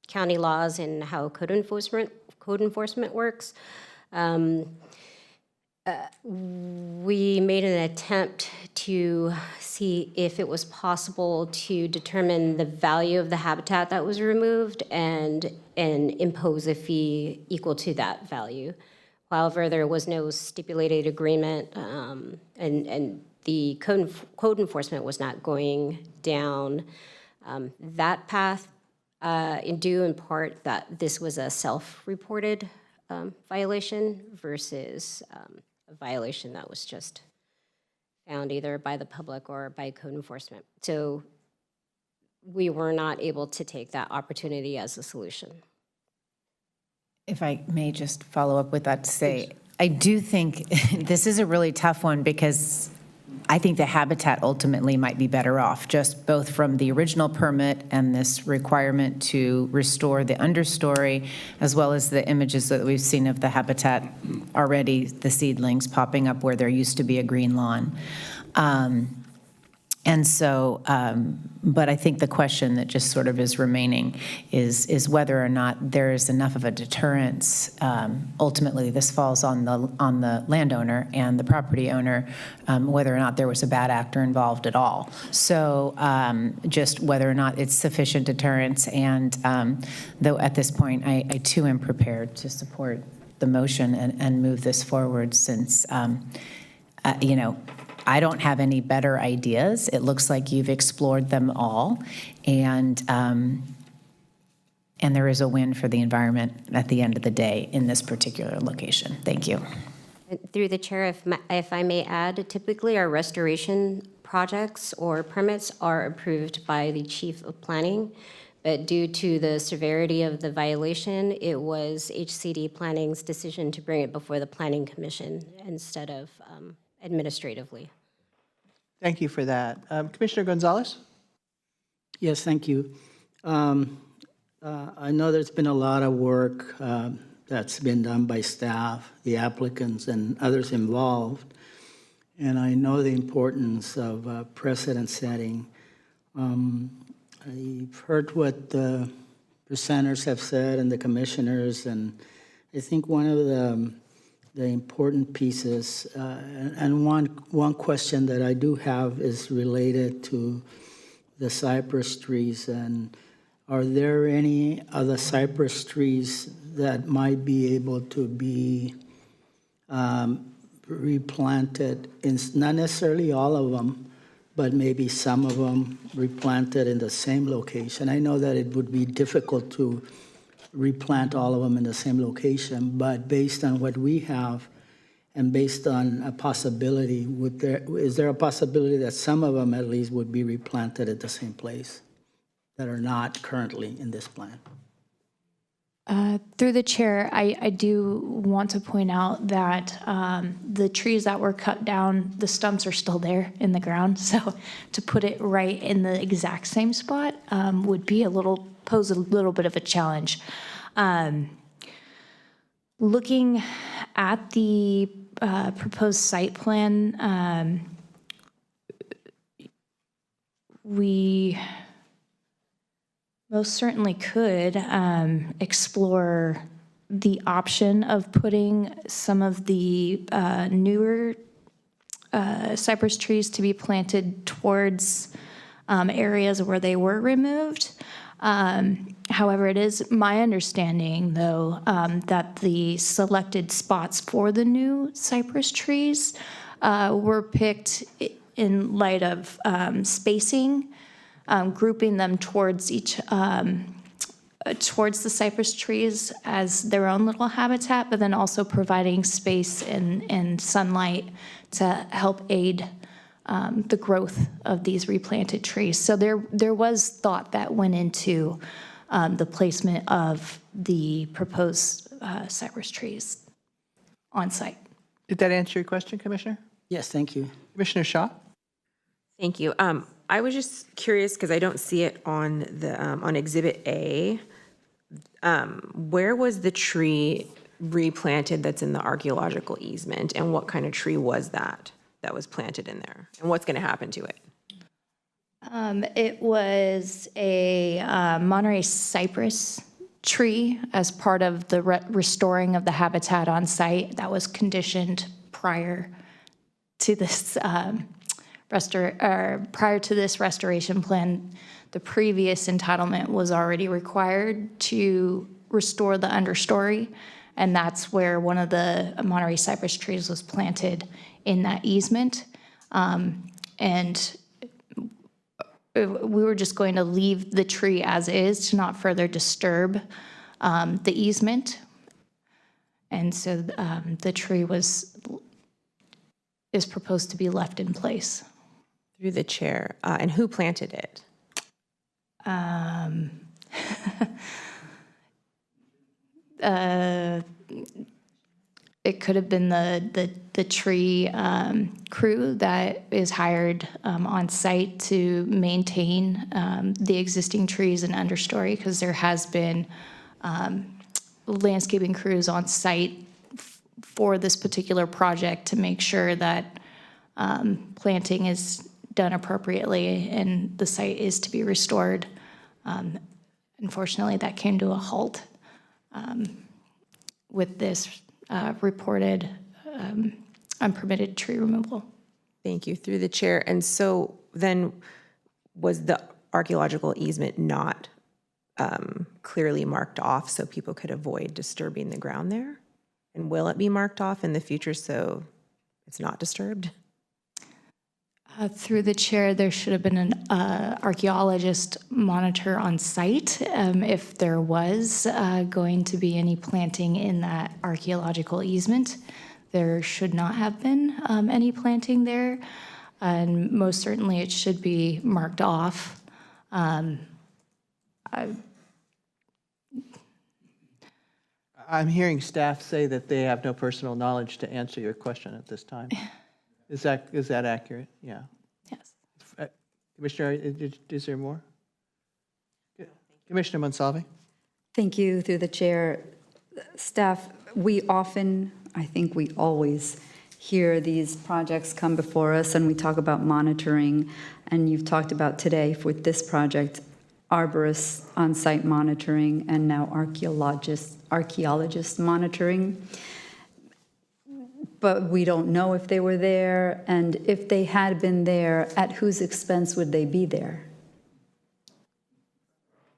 county laws and how code enforcement works. We made an attempt to see if it was possible to determine the value of the habitat that was removed and impose a fee equal to that value. However, there was no stipulated agreement, and the code enforcement was not going down that path, due in part that this was a self-reported violation versus a violation that was just found either by the public or by code enforcement. So we were not able to take that opportunity as a solution. If I may just follow up with that to say, I do think this is a really tough one because I think the habitat ultimately might be better off, just both from the original permit and this requirement to restore the understory, as well as the images that we've seen of the habitat already, the seedlings popping up where there used to be a green lawn. And so, but I think the question that just sort of is remaining is whether or not there is enough of a deterrence. Ultimately, this falls on the landowner and the property owner, whether or not there was a bad actor involved at all. So just whether or not it's sufficient deterrence. And though at this point, I too am prepared to support the motion and move this forward since, you know, I don't have any better ideas. It looks like you've explored them all, and there is a win for the environment at the end of the day in this particular location. Thank you. Through the chair, if I may add, typically our restoration projects or permits are approved by the chief of planning, but due to the severity of the violation, it was HCD Planning's decision to bring it before the Planning Commission instead of administratively. Thank you for that. Commissioner Gonzalez? Yes, thank you. I know there's been a lot of work that's been done by staff, the applicants, and others involved, and I know the importance of precedent setting. I've heard what the presenters have said and the commissioners, and I think one of the important pieces, and one question that I do have is related to the cypress trees. And are there any other cypress trees that might be able to be replanted, not necessarily all of them, but maybe some of them replanted in the same location? I know that it would be difficult to replant all of them in the same location, but based on what we have and based on a possibility, is there a possibility that some of them at least would be replanted at the same place that are not currently in this plan? Through the chair, I do want to point out that the trees that were cut down, the stumps are still there in the ground. So to put it right in the exact same spot would be pose a little bit of a challenge. Looking at the proposed site plan, we most certainly could explore the option of putting some of the newer cypress trees to be planted towards areas where they were removed. However, it is my understanding, though, that the selected spots for the new cypress trees were picked in light of spacing, grouping them towards towards the cypress trees as their own little habitat, but then also providing space and sunlight to help aid the growth of these replanted trees. So there was thought that went into the placement of the proposed cypress trees on site. Did that answer your question, Commissioner? Yes, thank you. Commissioner Shaw? Thank you. I was just curious because I don't see it on the, on Exhibit A. Where was the tree replanted that's in the archaeological easement, and what kind of tree was that was planted in there? And what's going to happen to it? It was a Monterey cypress tree as part of the restoring of the habitat on site that was conditioned prior to this prior to this restoration plan. The previous entitlement was already required to restore the understory, and that's where one of the Monterey cypress trees was planted in that easement. And we were just going to leave the tree as is to not further disturb the easement. And so the tree is proposed to be left in place. Through the chair. And who planted it? It could have been the tree crew that is hired on site to maintain the existing trees and understory, because there has been landscaping crews on site for this particular project to make sure that planting is done appropriately and the site is to be restored. Unfortunately, that came to a halt with this reported unpermitted tree removal. Thank you. Through the chair. And so then was the archaeological easement not clearly marked off so people could avoid disturbing the ground there? And will it be marked off in the future so it's not disturbed? Through the chair, there should have been an archaeologist monitor on site if there was going to be any planting in that archaeological easement. There should not have been any planting there, and most certainly it should be marked off. I'm hearing staff say that they have no personal knowledge to answer your question at this time. Is that accurate? Yeah. Yes. Commissioner, is there more? Commissioner Monsalve? Thank you, through the chair. Staff, we often, I think we always hear these projects come before us and we talk about monitoring, and you've talked about today with this project, arborists on-site monitoring and now archaeologists monitoring. But we don't know if they were there, and if they had been there, at whose expense would they be there?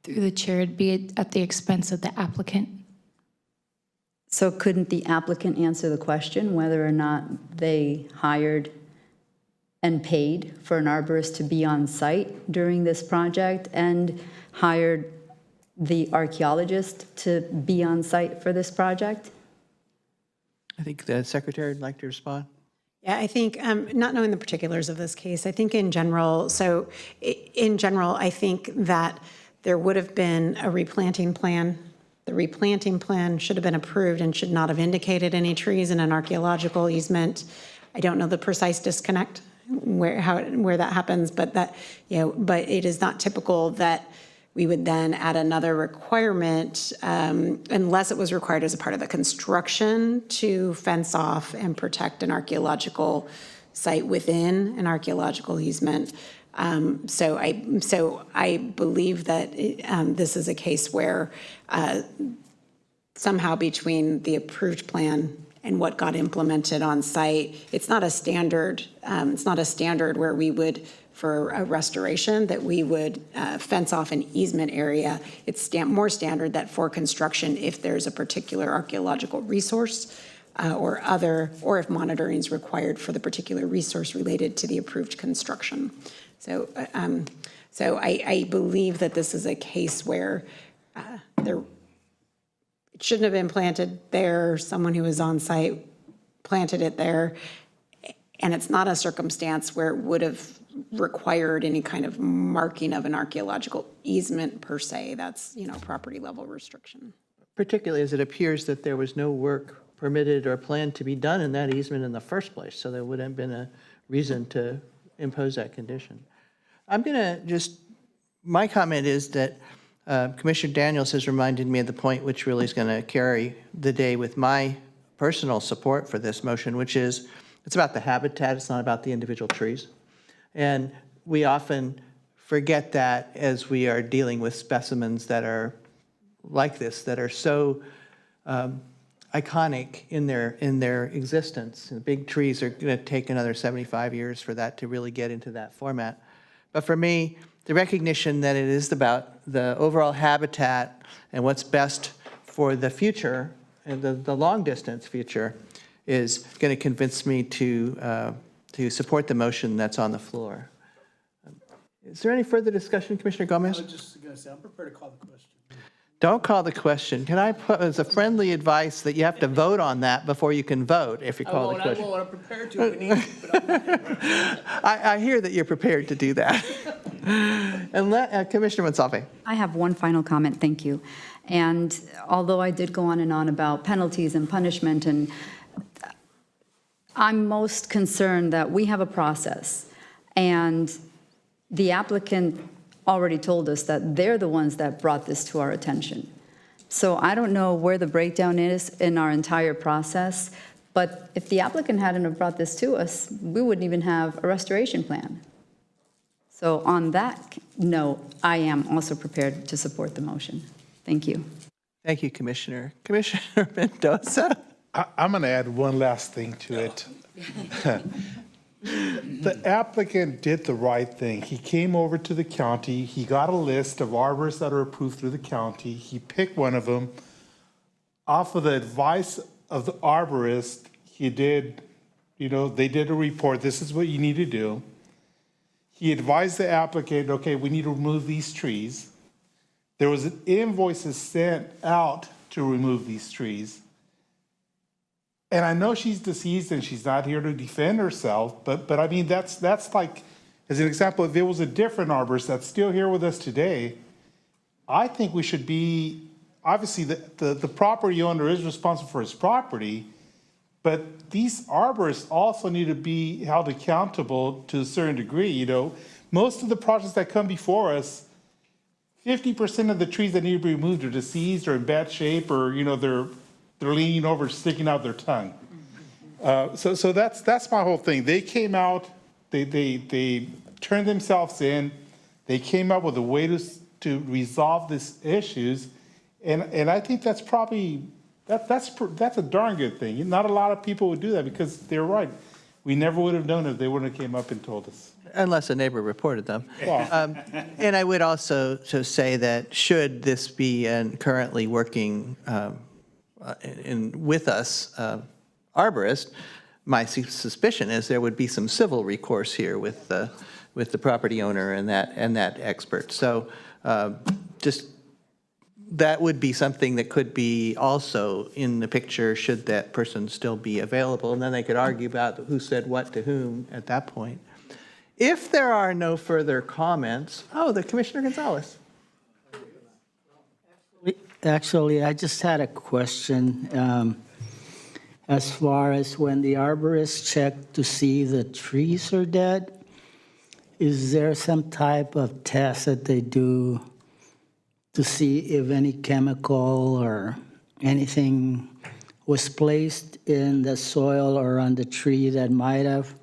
Through the chair, it'd be at the expense of the applicant. So couldn't the applicant answer the question whether or not they hired and paid for an arborist to be on site during this project and hired the archaeologist to be on site for this project? I think the secretary would like to respond. Yeah, I think, not knowing the particulars of this case, I think in general, I think that there would have been a replanting plan. The replanting plan should have been approved and should not have indicated any trees in an archaeological easement. I don't know the precise disconnect where that happens, but but it is not typical that we would then add another requirement unless it was required as a part of the construction to fence off and protect an archaeological site within an archaeological easement. So I believe that this is a case where somehow between the approved plan and what got implemented on site. It's not a standard. It's not a standard where we would, for a restoration, that we would fence off an easement area. It's more standard that for construction, if there's a particular archaeological resource or if monitoring is required for the particular resource related to the approved construction. So I believe that this is a case where it shouldn't have been planted there. Someone who was on site planted it there. And it's not a circumstance where it would have required any kind of marking of an archaeological easement per se. That's, property level restriction. Particularly as it appears that there was no work permitted or planned to be done in that easement in the first place, so there wouldn't have been a reason to impose that condition. My comment is that Commissioner Daniels has reminded me of the point which really is going to carry the day with my personal support for this motion, which is it's about the habitat, it's not about the individual trees. And we often forget that as we are dealing with specimens that are like this, that are so iconic in their existence. And big trees are going to take another 75 years for that to really get into that format. But for me, the recognition that it is about the overall habitat and what's best for the future, and the long-distance future, is going to convince me to support the motion that's on the floor. Is there any further discussion, Commissioner Gomez? I was just going to say, I'm prepared to call the question. Don't call the question. Can I put as a friendly advice that you have to vote on that before you can vote if you call the question? I won't. I'm prepared to if we need to, but I hear that you're prepared to do that. And Commissioner Monsalve. I have one final comment, thank you. And although I did go on and on about penalties and punishment, and I'm most concerned that we have a process, and the applicant already told us that they're the ones that brought this to our attention. So I don't know where the breakdown is in our entire process, but if the applicant hadn't have brought this to us, we wouldn't even have a restoration plan. So on that note, I am also prepared to support the motion. Thank you. Thank you, Commissioner. Commissioner Mendoza. I'm going to add one last thing to it. The applicant did the right thing. He came over to the county. He got a list of arborists that are approved through the county. He picked one of them. Off of the advice of the arborist, they did a report. This is what you need to do. He advised the applicant, okay, we need to remove these trees. There was an invoice sent out to remove these trees. And I know she's deceased and she's not here to defend herself, but I mean, that's like, as an example, if it was a different arborist that's still here with us today, I think we should be, obviously the property owner is responsible for his property, but these arborists also need to be held accountable to a certain degree. Most of the projects that come before us, 50% of the trees that need to be removed are deceased or in bad shape, or they're leaning over, sticking out their tongue. So that's my whole thing. They came out, they turned themselves in, they came up with a way to resolve these issues, and I think that's probably that's a darn good thing. Not a lot of people would do that because they're right. We never would have known if they wouldn't have came up and told us. Unless a neighbor reported them. Well. And I would also say that should this be currently working with us, arborist, my suspicion is there would be some civil recourse here with the property owner and that expert. So just that would be something that could be also in the picture should that person still be available, and then they could argue about who said what to whom at that point. If there are no further comments, the Commissioner Gonzalez. Actually, I just had a question. As far as when the arborists check to see the trees are dead, is there some type of test that they do to see if any chemical or anything was placed in the soil or on the tree that might have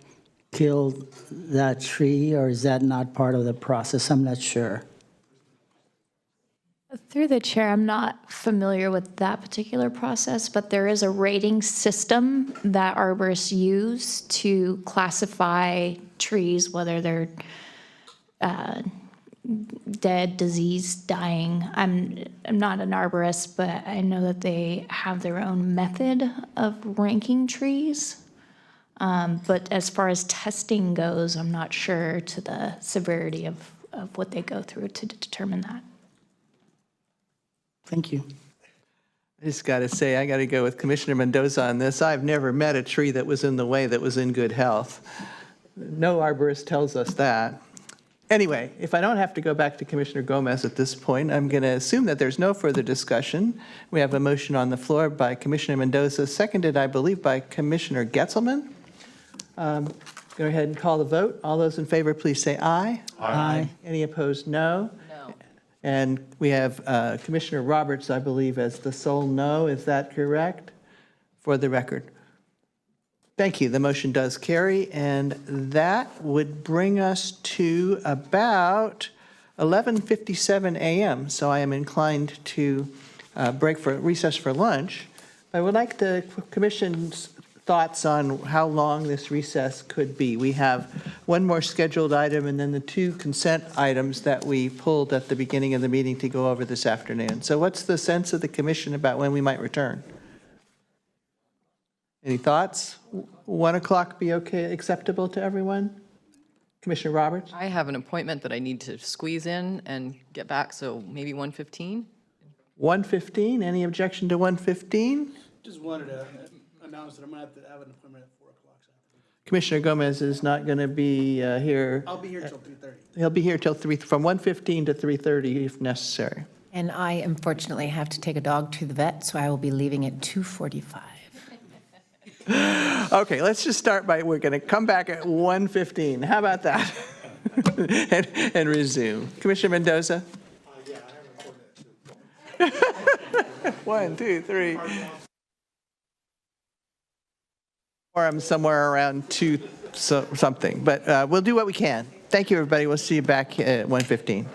killed that tree, or is that not part of the process? I'm not sure. Through the chair, I'm not familiar with that particular process, but there is a rating system that arborists use to classify trees, whether they're dead, diseased, dying. I'm not an arborist, but I know that they have their own method of ranking trees. But as far as testing goes, I'm not sure to the severity of what they go through to determine that. Thank you. I just got to say, I got to go with Commissioner Mendoza on this. I've never met a tree that was in the way that was in good health. No arborist tells us that. Anyway, if I don't have to go back to Commissioner Gomez at this point, I'm going to assume that there's no further discussion. We have a motion on the floor by Commissioner Mendoza, seconded, I believe, by Commissioner Getzelman. Go ahead and call the vote. All those in favor, please say aye. Aye. Any opposed, no. No. And we have Commissioner Roberts, I believe, as the sole no. Is that correct? For the record. Thank you. The motion does carry, and that would bring us to about 11:57 a.m. So I am inclined to recess for lunch. I would like the Commission's thoughts on how long this recess could be. We have one more scheduled item and then the two consent items that we pulled at the beginning of the meeting to go over this afternoon. So what's the sense of the Commission about when we might return? Any thoughts? 1 o'clock be okay, acceptable to everyone? Commissioner Roberts? I have an appointment that I need to squeeze in and get back, so maybe 1:15? 1:15, any objection to 1:15? Just wanted to announce that I'm going to have an appointment at 4 o'clock. Commissioner Gomez is not going to be here. I'll be here till 3:30. He'll be here till from 1:15 to 3:30 if necessary. And I unfortunately have to take a dog to the vet, so I will be leaving at 2:45. Okay, let's just start by, we're going to come back at 1:15. How about that? and resume. Commissioner Mendoza? Yeah, I have an appointment. 1, 2, 3. Or I'm somewhere around 2 something, but we'll do what we can. Thank you, everybody. We'll see you back at 1:15.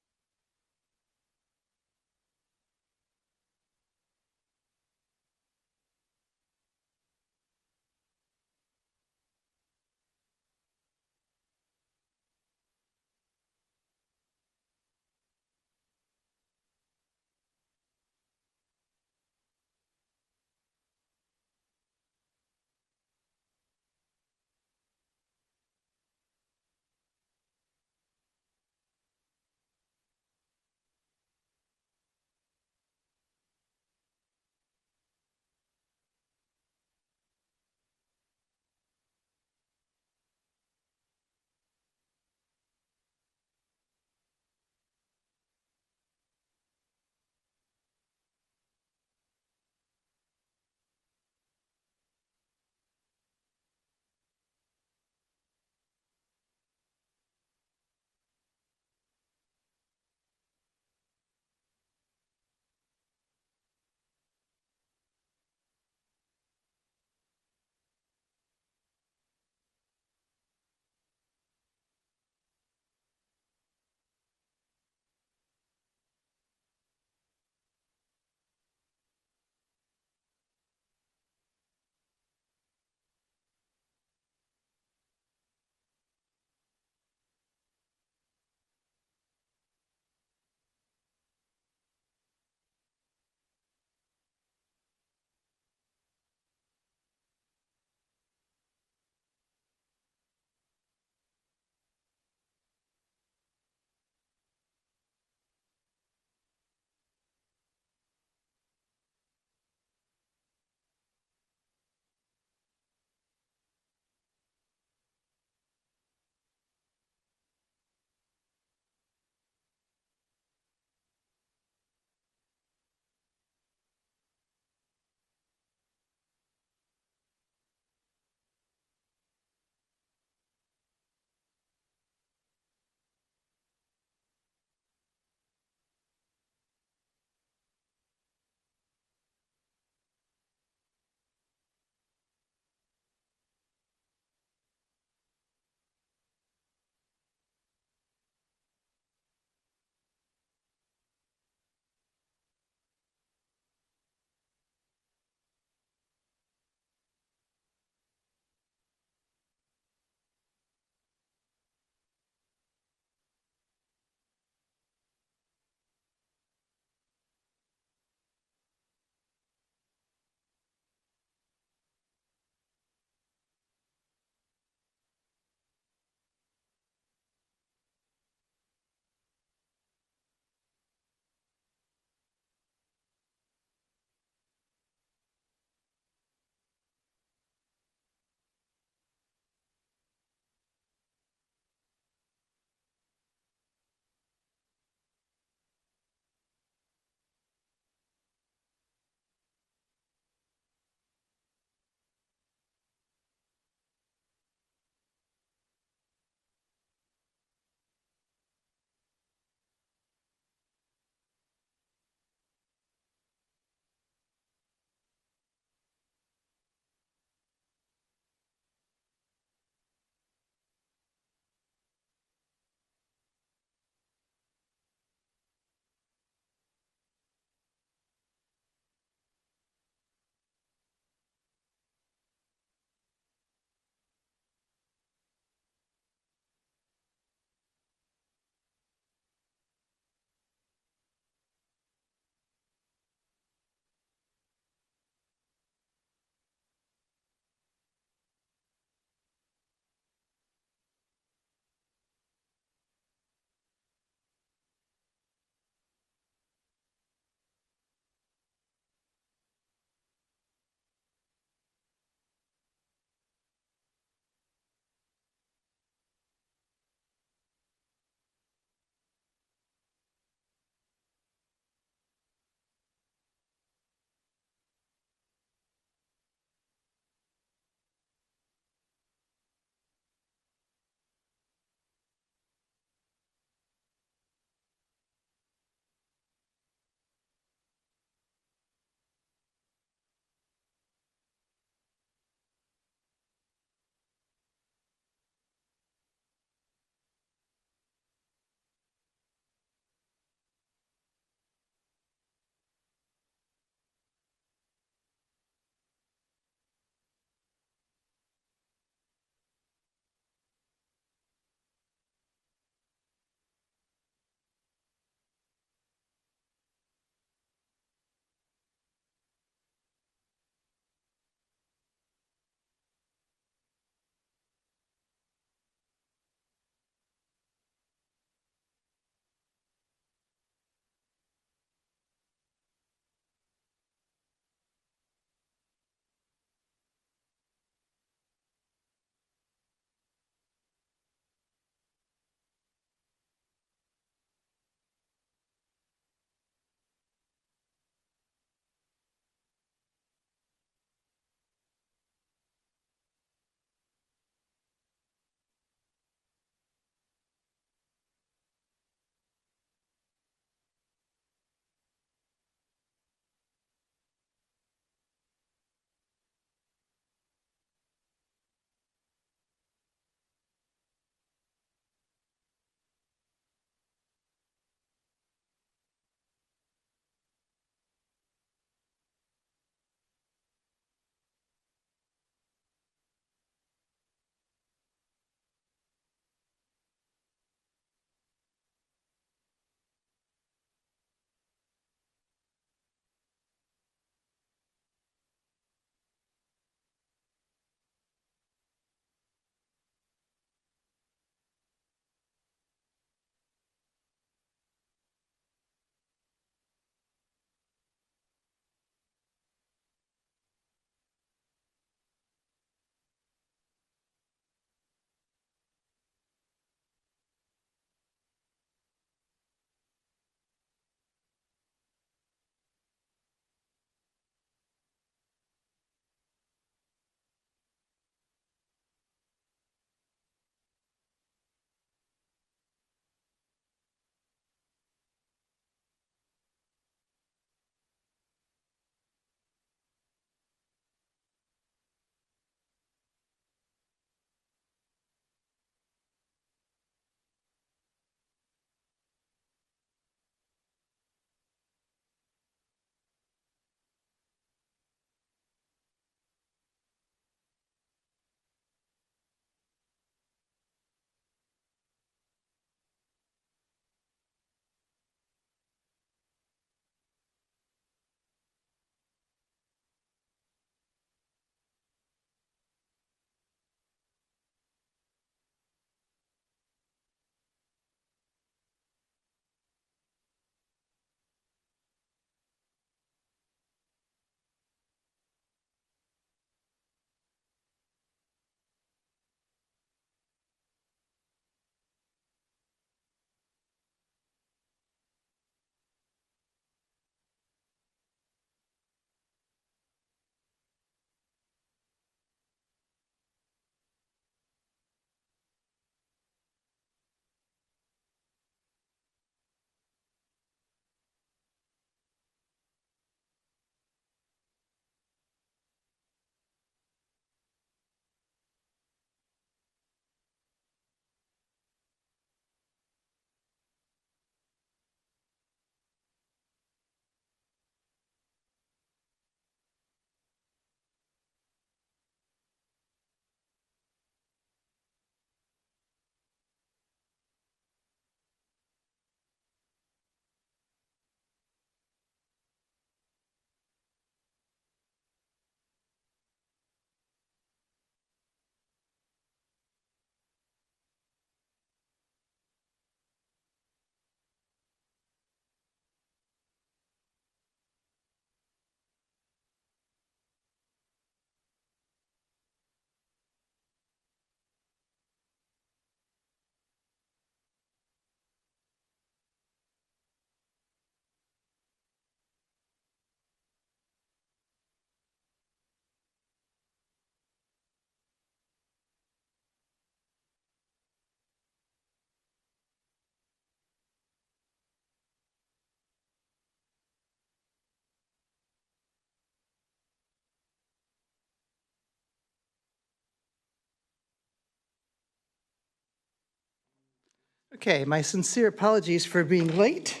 Okay, my sincere apologies for being late.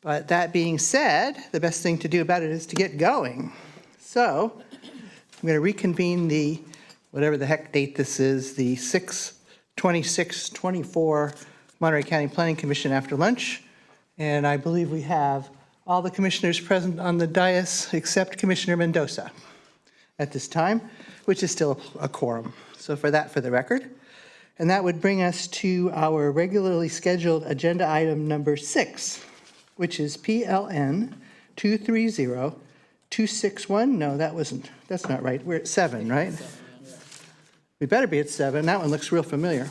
But that being said, the best thing to do about it is to get going. So I'm going to reconvene the, whatever the heck date this is, the 6/26/24 Monterey County Planning Commission after lunch. And I believe we have all the commissioners present on the dais except Commissioner Mendoza at this time, which is still a quorum. So for the record. And that would bring us to our regularly scheduled agenda item number 6, which is PLN 230-261. No, that's not right. We're at 7, right? We better be at 7. That one looks real familiar.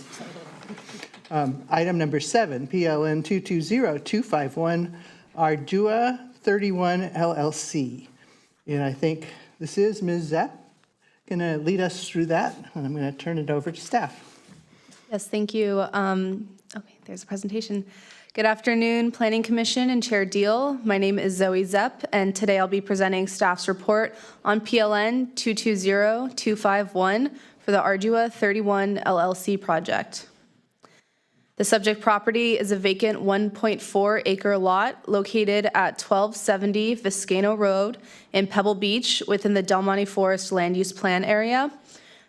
Item number 7, PLN 220-251, Ardua 31 LLC. And I think this is Ms. Zepp going to lead us through that. And I'm going to turn it over to staff. Yes, thank you. Okay, there's a presentation. Good afternoon, Planning Commission and Chair Deal. My name is Zoe Zepp, and today I'll be presenting staff's report on PLN 220-251 for the Ardua 31 LLC project. The subject property is a vacant 1.4 acre lot located at 1270 Viscano Road in Pebble Beach within the Del Monte Forest Land Use Plan area.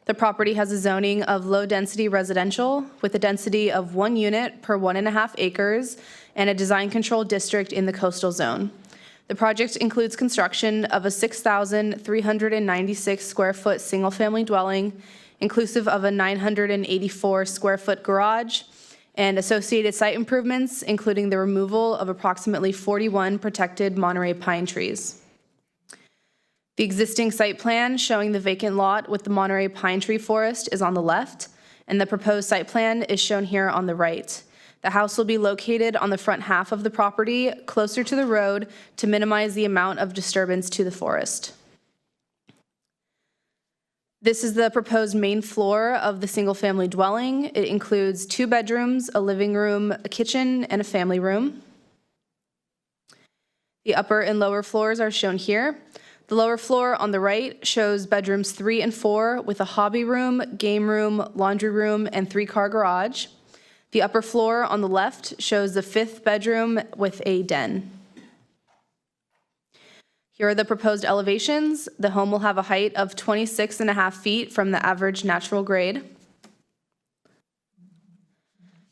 The property has a zoning of low-density residential with a density of 1 unit per 1.5 acres and a design control district in the coastal zone. The project includes construction of a 6,396 square foot single-family dwelling, inclusive of a 984 square foot garage, and associated site improvements, including the removal of approximately 41 protected Monterey pine trees. The existing site plan showing the vacant lot with the Monterey pine tree forest is on the left, and the proposed site plan is shown here on the right. The house will be located on the front half of the property, closer to the road, to minimize the amount of disturbance to the forest. This is the proposed main floor of the single-family dwelling. It includes 2 bedrooms, a living room, a kitchen, and a family room. The upper and lower floors are shown here. The lower floor on the right shows bedrooms 3 and 4 with a hobby room, game room, laundry room, and 3-car garage. The upper floor on the left shows the 5th bedroom with a den. Here are the proposed elevations. The home will have a height of 26.5 feet from the average natural grade.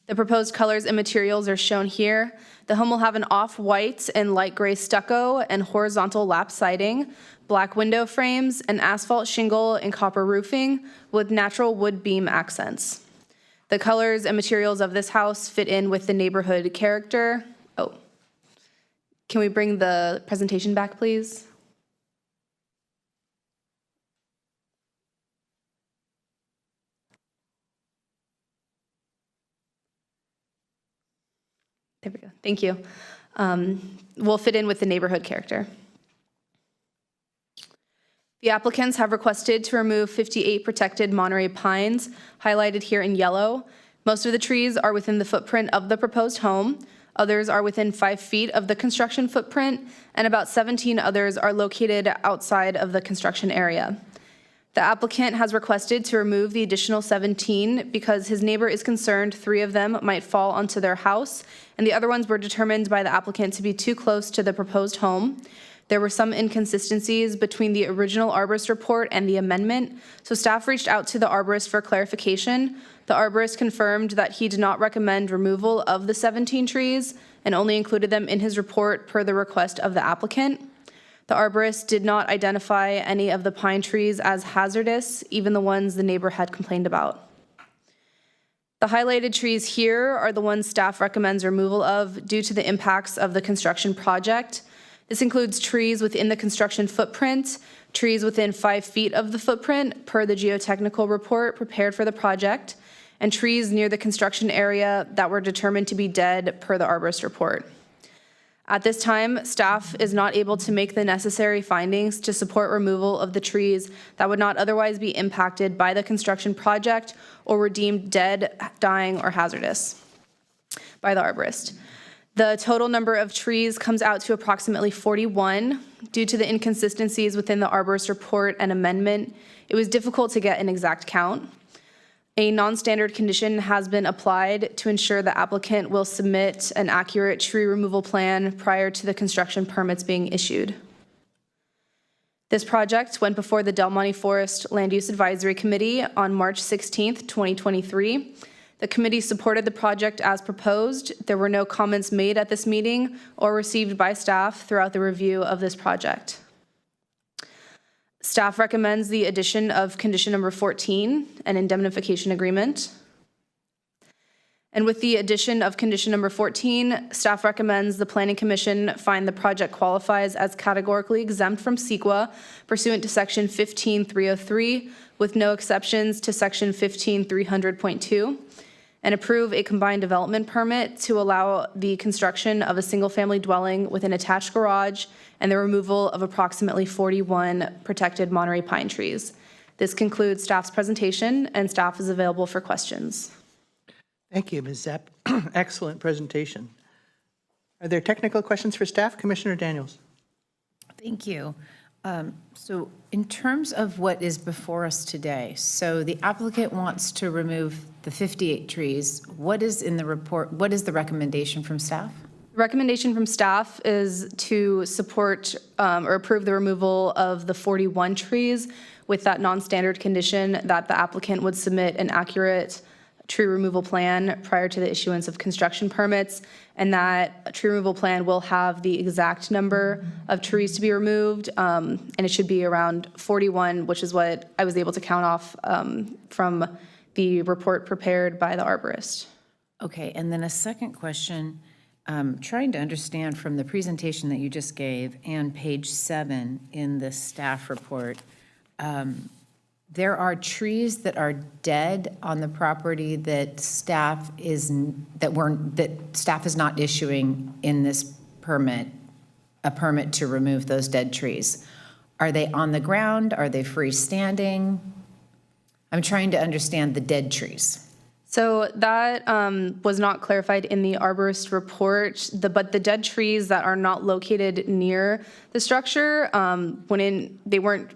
The proposed colors and materials are shown here. The home will have an off-white and light gray stucco and horizontal lap siding, black window frames, and asphalt shingle and copper roofing with natural wood beam accents. The colors and materials of this house fit in with the neighborhood character. Oh, can we bring the presentation back, please? There we go. Thank you. Will fit in with the neighborhood character. The applicants have requested to remove 58 protected Monterey pines, highlighted here in yellow. Most of the trees are within the footprint of the proposed home. Others are within 5 feet of the construction footprint, and about 17 others are located outside of the construction area. The applicant has requested to remove the additional 17 because his neighbor is concerned 3 of them might fall onto their house, and the other ones were determined by the applicant to be too close to the proposed home. There were some inconsistencies between the original arborist report and the amendment, so staff reached out to the arborist for clarification. The arborist confirmed that he did not recommend removal of the 17 trees and only included them in his report per the request of the applicant. The arborist did not identify any of the pine trees as hazardous, even the ones the neighbor had complained about. The highlighted trees here are the ones staff recommends removal of due to the impacts of the construction project. This includes trees within the construction footprint, trees within 5 feet of the footprint per the geotechnical report prepared for the project, and trees near the construction area that were determined to be dead per the arborist report. At this time, staff is not able to make the necessary findings to support removal of the trees that would not otherwise be impacted by the construction project or were deemed dead, dying, or hazardous by the arborist. The total number of trees comes out to approximately 41. Due to the inconsistencies within the arborist report and amendment, it was difficult to get an exact count. A non-standard condition has been applied to ensure the applicant will submit an accurate tree removal plan prior to the construction permits being issued. This project went before the Del Monte Forest Land Use Advisory Committee on March 16th, 2023. The committee supported the project as proposed. There were no comments made at this meeting or received by staff throughout the review of this project. Staff recommends the addition of condition number 14, an indemnification agreement. And with the addition of condition number 14, staff recommends the Planning Commission find the project qualifies as categorically exempt from CEQA pursuant to section 15303 with no exceptions to section 15300.2, and approve a combined development permit to allow the construction of a single-family dwelling with an attached garage and the removal of approximately 41 protected Monterey pine trees. This concludes staff's presentation, and staff is available for questions. Thank you, Ms. Zepp. Excellent presentation. Are there technical questions for staff? Commissioner Daniels. Thank you. So in terms of what is before us today, so the applicant wants to remove the 58 trees. What is in the report? What is the recommendation from staff? Recommendation from staff is to support or approve the removal of the 41 trees with that non-standard condition that the applicant would submit an accurate tree removal plan prior to the issuance of construction permits, and that tree removal plan will have the exact number of trees to be removed, and it should be around 41, which is what I was able to count off from the report prepared by the arborist. Okay, and then a second question, trying to understand from the presentation that you just gave and page 7 in the staff report, there are trees that are dead on the property that staff is not issuing in this permit, a permit to remove those dead trees. Are they on the ground? Are they freestanding? I'm trying to understand the dead trees. So that was not clarified in the arborist report, but the dead trees that are not located near the structure, they weren't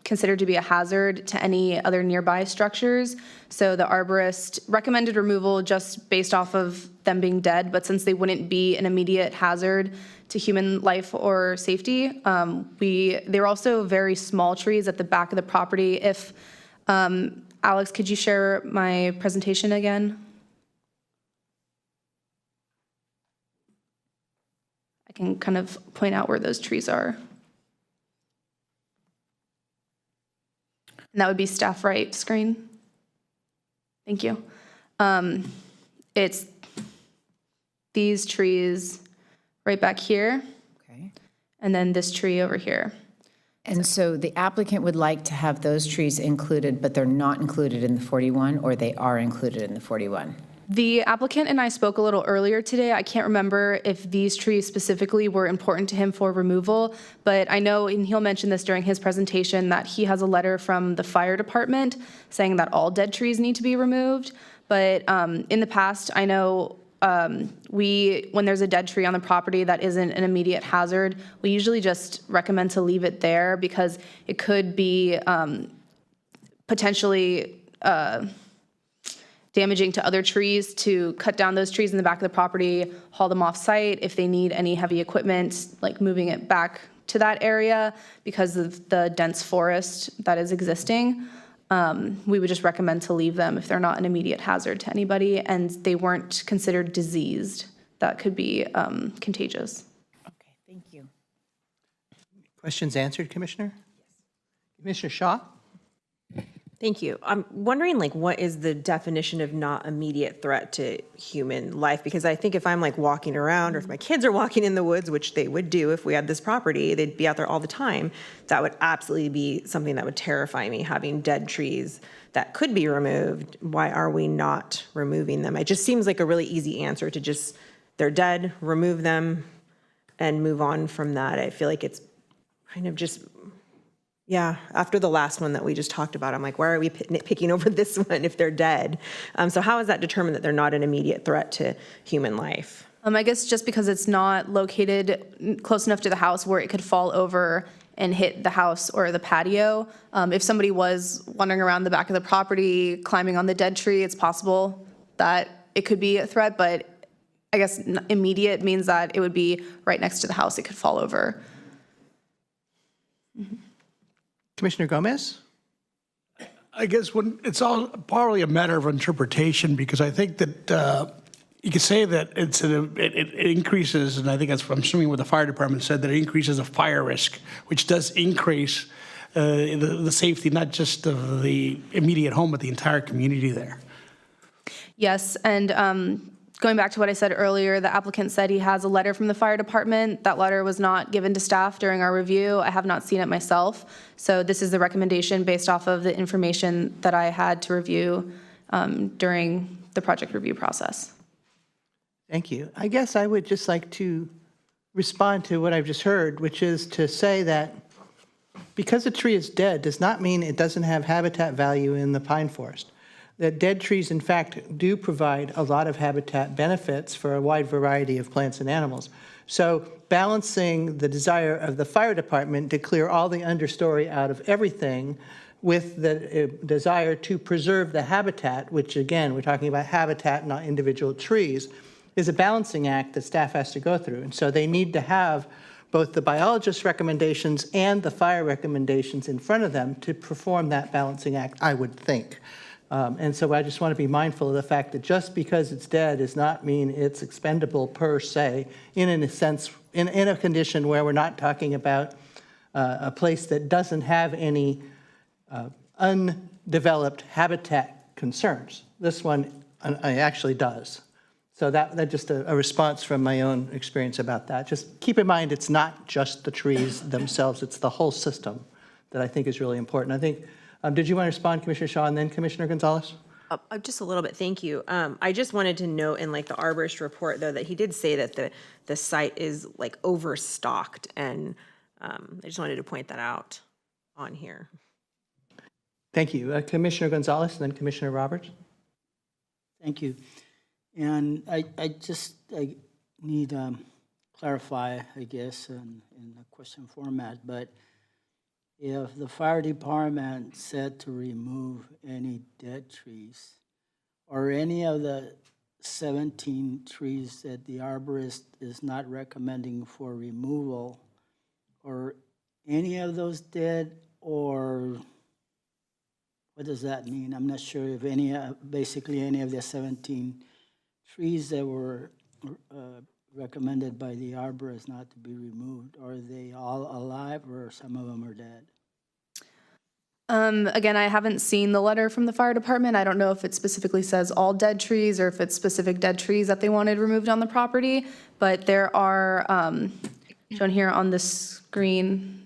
considered to be a hazard to any other nearby structures. So the arborist recommended removal just based off of them being dead, but since they wouldn't be an immediate hazard to human life or safety, they're also very small trees at the back of the property. If Alex, could you share my presentation again? I can kind of point out where those trees are. And that would be staff right screen. Thank you. It's these trees right back here. Okay. And then this tree over here. And so the applicant would like to have those trees included, but they're not included in the 41, or they are included in the 41? The applicant and I spoke a little earlier today. I can't remember if these trees specifically were important to him for removal, but I know, and he'll mention this during his presentation, that he has a letter from the fire department saying that all dead trees need to be removed. But in the past, I know when there's a dead tree on the property that isn't an immediate hazard, we usually just recommend to leave it there because it could be potentially damaging to other trees, to cut down those trees in the back of the property, haul them off site if they need any heavy equipment, like moving it back to that area because of the dense forest that is existing. We would just recommend to leave them if they're not an immediate hazard to anybody and they weren't considered diseased. That could be contagious. Okay, thank you. Questions answered, Commissioner? Yes. Commissioner Shaw? Thank you. I'm wondering, what is the definition of not immediate threat to human life? Because I think if I'm walking around, or if my kids are walking in the woods, which they would do if we had this property, they'd be out there all the time. That would absolutely be something that would terrify me, having dead trees that could be removed. Why are we not removing them? It just seems like a really easy answer to just, they're dead, remove them, and move on from that. I feel like it's kind of just... Yeah, after the last one that we just talked about, I'm like, why are we nitpicking over this one if they're dead? So how is that determined that they're not an immediate threat to human life? I guess just because it's not located close enough to the house where it could fall over and hit the house or the patio. If somebody was wandering around the back of the property, climbing on the dead tree, it's possible that it could be a threat, but I guess immediate means that it would be right next to the house. It could fall over. Commissioner Gomez? I guess when it's all probably a matter of interpretation, because I think that you could say that it increases, and I think that's, I'm assuming what the fire department said, that it increases the fire risk, which does increase the safety, not just of the immediate home, but the entire community there. Yes, and going back to what I said earlier, the applicant said he has a letter from the fire department. That letter was not given to staff during our review. I have not seen it myself. So this is the recommendation based off of the information that I had to review during the project review process. Thank you. I guess I would just like to respond to what I've just heard, which is to say that because a tree is dead does not mean it doesn't have habitat value in the pine forest. That dead trees, in fact, do provide a lot of habitat benefits for a wide variety of plants and animals. So balancing the desire of the fire department to clear all the understory out of everything with the desire to preserve the habitat, which again, we're talking about habitat, not individual trees, is a balancing act that staff has to go through. And so they need to have both the biologist recommendations and the fire recommendations in front of them to perform that balancing act, I would think. And so I just want to be mindful of the fact that just because it's dead does not mean it's expendable per se, in a sense, in a condition where we're not talking about a place that doesn't have any undeveloped habitat concerns. This one actually does. So that just a response from my own experience about that. Just keep in mind, it's not just the trees themselves, it's the whole system that I think is really important. I think, did you want to respond, Commissioner Shaw, and then Commissioner Gonzalez? Just a little bit, thank you. I just wanted to note in like the arborist report, though, that he did say that the site is like overstocked, and I just wanted to point that out on here. Thank you. Commissioner Gonzalez and then Commissioner Roberts. Thank you. And I need clarify, I guess, in the question format, but if the fire department said to remove any dead trees or any of the 17 trees that the arborist is not recommending for removal, or any of those dead, or what does that mean? I'm not sure if basically any of the 17 trees that were recommended by the arborist not to be removed, are they all alive or some of them are dead? Again, I haven't seen the letter from the fire department. I don't know if it specifically says all dead trees or if it's specific dead trees that they wanted removed on the property, but there are, shown here on the screen,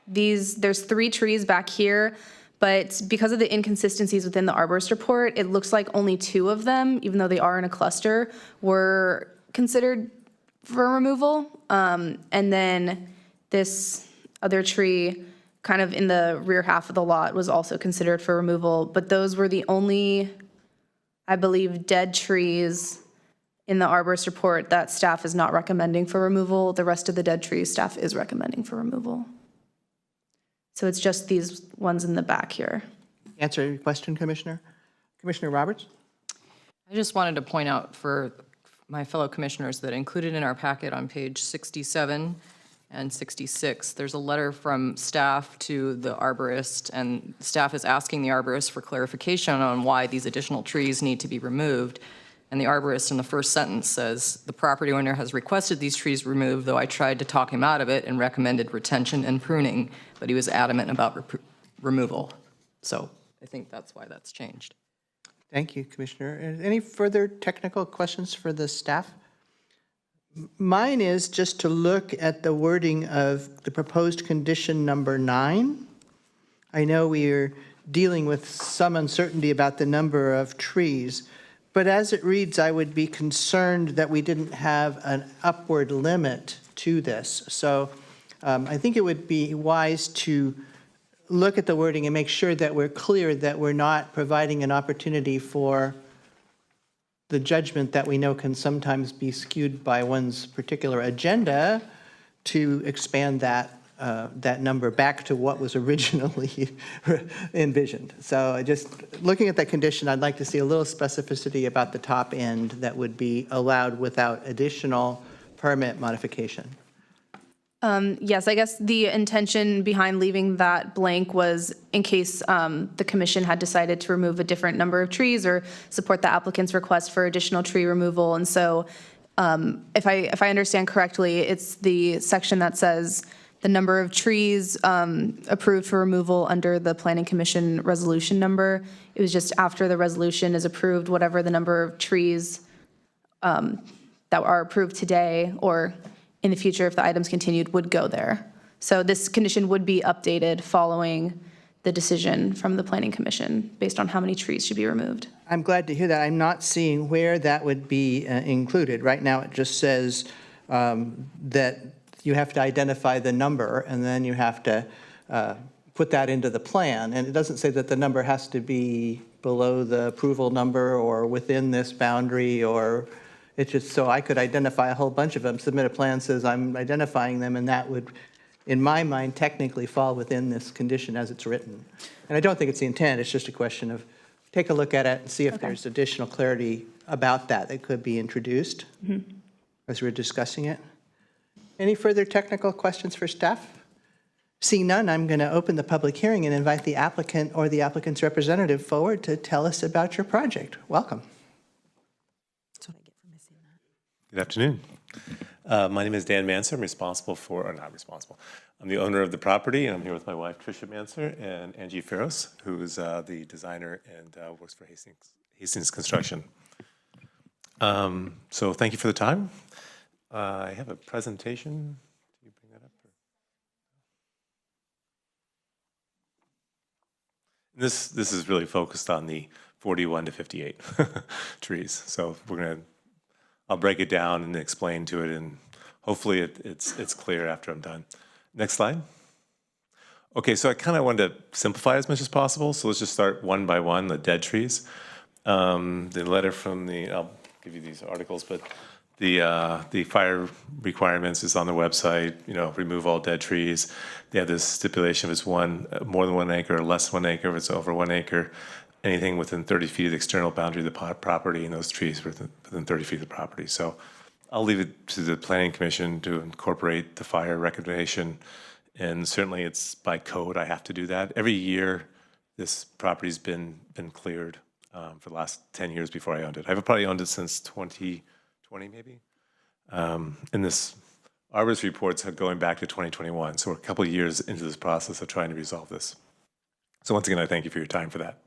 there's 3 trees back here, but because of the inconsistencies within the arborist report, it looks like only 2 of them, even though they are in a cluster, were considered for removal. And then this other tree kind of in the rear half of the lot was also considered for removal, but those were the only, I believe, dead trees in the arborist report that staff is not recommending for removal. The rest of the dead trees staff is recommending for removal. So it's just these ones in the back here. Answer your question, Commissioner. Commissioner Roberts? I just wanted to point out for my fellow commissioners that included in our packet on page 67 and 66, there's a letter from staff to the arborist, and staff is asking the arborist for clarification on why these additional trees need to be removed. And the arborist in the first sentence says, the property owner has requested these trees removed, though I tried to talk him out of it and recommended retention and pruning, but he was adamant about removal. So I think that's why that's changed. Thank you, Commissioner. Any further technical questions for the staff? Mine is just to look at the wording of the proposed condition number 9. I know we are dealing with some uncertainty about the number of trees, but as it reads, I would be concerned that we didn't have an upward limit to this. So I think it would be wise to look at the wording and make sure that we're clear that we're not providing an opportunity for the judgment that we know can sometimes be skewed by one's particular agenda to expand that that number back to what was originally envisioned. So just looking at that condition, I'd like to see a little specificity about the top end that would be allowed without additional permit modification. Yes, I guess the intention behind leaving that blank was in case the commission had decided to remove a different number of trees or support the applicant's request for additional tree removal. And so if I understand correctly, it's the section that says the number of trees approved for removal under the Planning Commission resolution number. It was just after the resolution is approved, whatever the number of trees that are approved today or in the future, if the items continued, would go there. So this condition would be updated following the decision from the Planning Commission based on how many trees should be removed. I'm glad to hear that. I'm not seeing where that would be included. Right now, it just says that you have to identify the number, and then you have to put that into the plan. And it doesn't say that the number has to be below the approval number or within this boundary, or it's just so I could identify a whole bunch of them, submit a plan, says I'm identifying them, and that would, in my mind, technically fall within this condition as it's written. And I don't think it's the intent. It's just a question of take a look at it and see if there's additional clarity about that that could be introduced as we're discussing it. Any further technical questions for staff? Seeing none, I'm going to open the public hearing and invite the applicant or the applicant's representative forward to tell us about your project. Welcome. Good afternoon. My name is Dan Manser. I'm responsible for, or not responsible, I'm the owner of the property, and I'm here with my wife, Tricia Manser, and Angie Ferros, who is the designer and works for Hastings Construction. So thank you for the time. I have a presentation. Can you bring that up? This is really focused on the 41 to 58 trees. So I'll break it down and explain to it, and hopefully it's clear after I'm done. Next slide. Okay, so I kind of wanted to simplify as much as possible. So let's just start one by one, the dead trees. The letter from I'll give you these articles, but the fire requirements is on the website, remove all dead trees. They have this stipulation if it's more than 1 acre or less than 1 acre, if it's over 1 acre, anything within 30 feet of the external boundary of the property, and those trees within 30 feet of the property. So I'll leave it to the Planning Commission to incorporate the fire recommendation, and certainly it's by code I have to do that. Every year this property's been cleared for the last 10 years before I owned it. I've probably owned it since 2020 maybe. And this arborist reports are going back to 2021, so we're a couple of years into this process of trying to resolve this. So once again, I thank you for your time for that.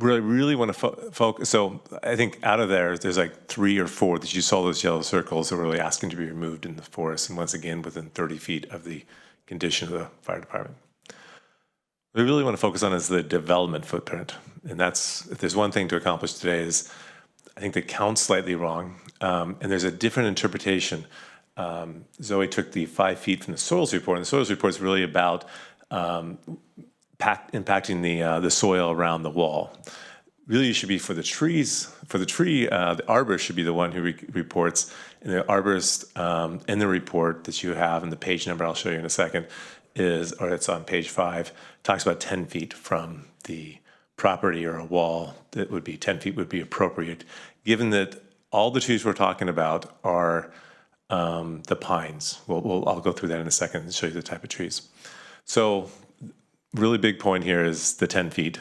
Really want to focus. So I think out of there's like 3 or 4 that you saw those yellow circles that were really asking to be removed in the forest, and once again within 30 feet of the condition of the fire department. What we really want to focus on is the development footprint, and that's, if there's one thing to accomplish today, is I think the count's slightly wrong, and there's a different interpretation. Zoe took the 5 feet from the soils report, and the soils report is really about impacting the soil around the wall. Really, it should be for the trees. For the tree, the arborist should be the one who reports, and the arborist in the report that you have, and the page number I'll show you in a second, it's on page 5, talks about 10 feet from the property or a wall. That would be 10 feet would be appropriate, given that all the trees we're talking about are the pines. I'll go through that in a second and show you the type of trees. So really big point here is the 10 feet.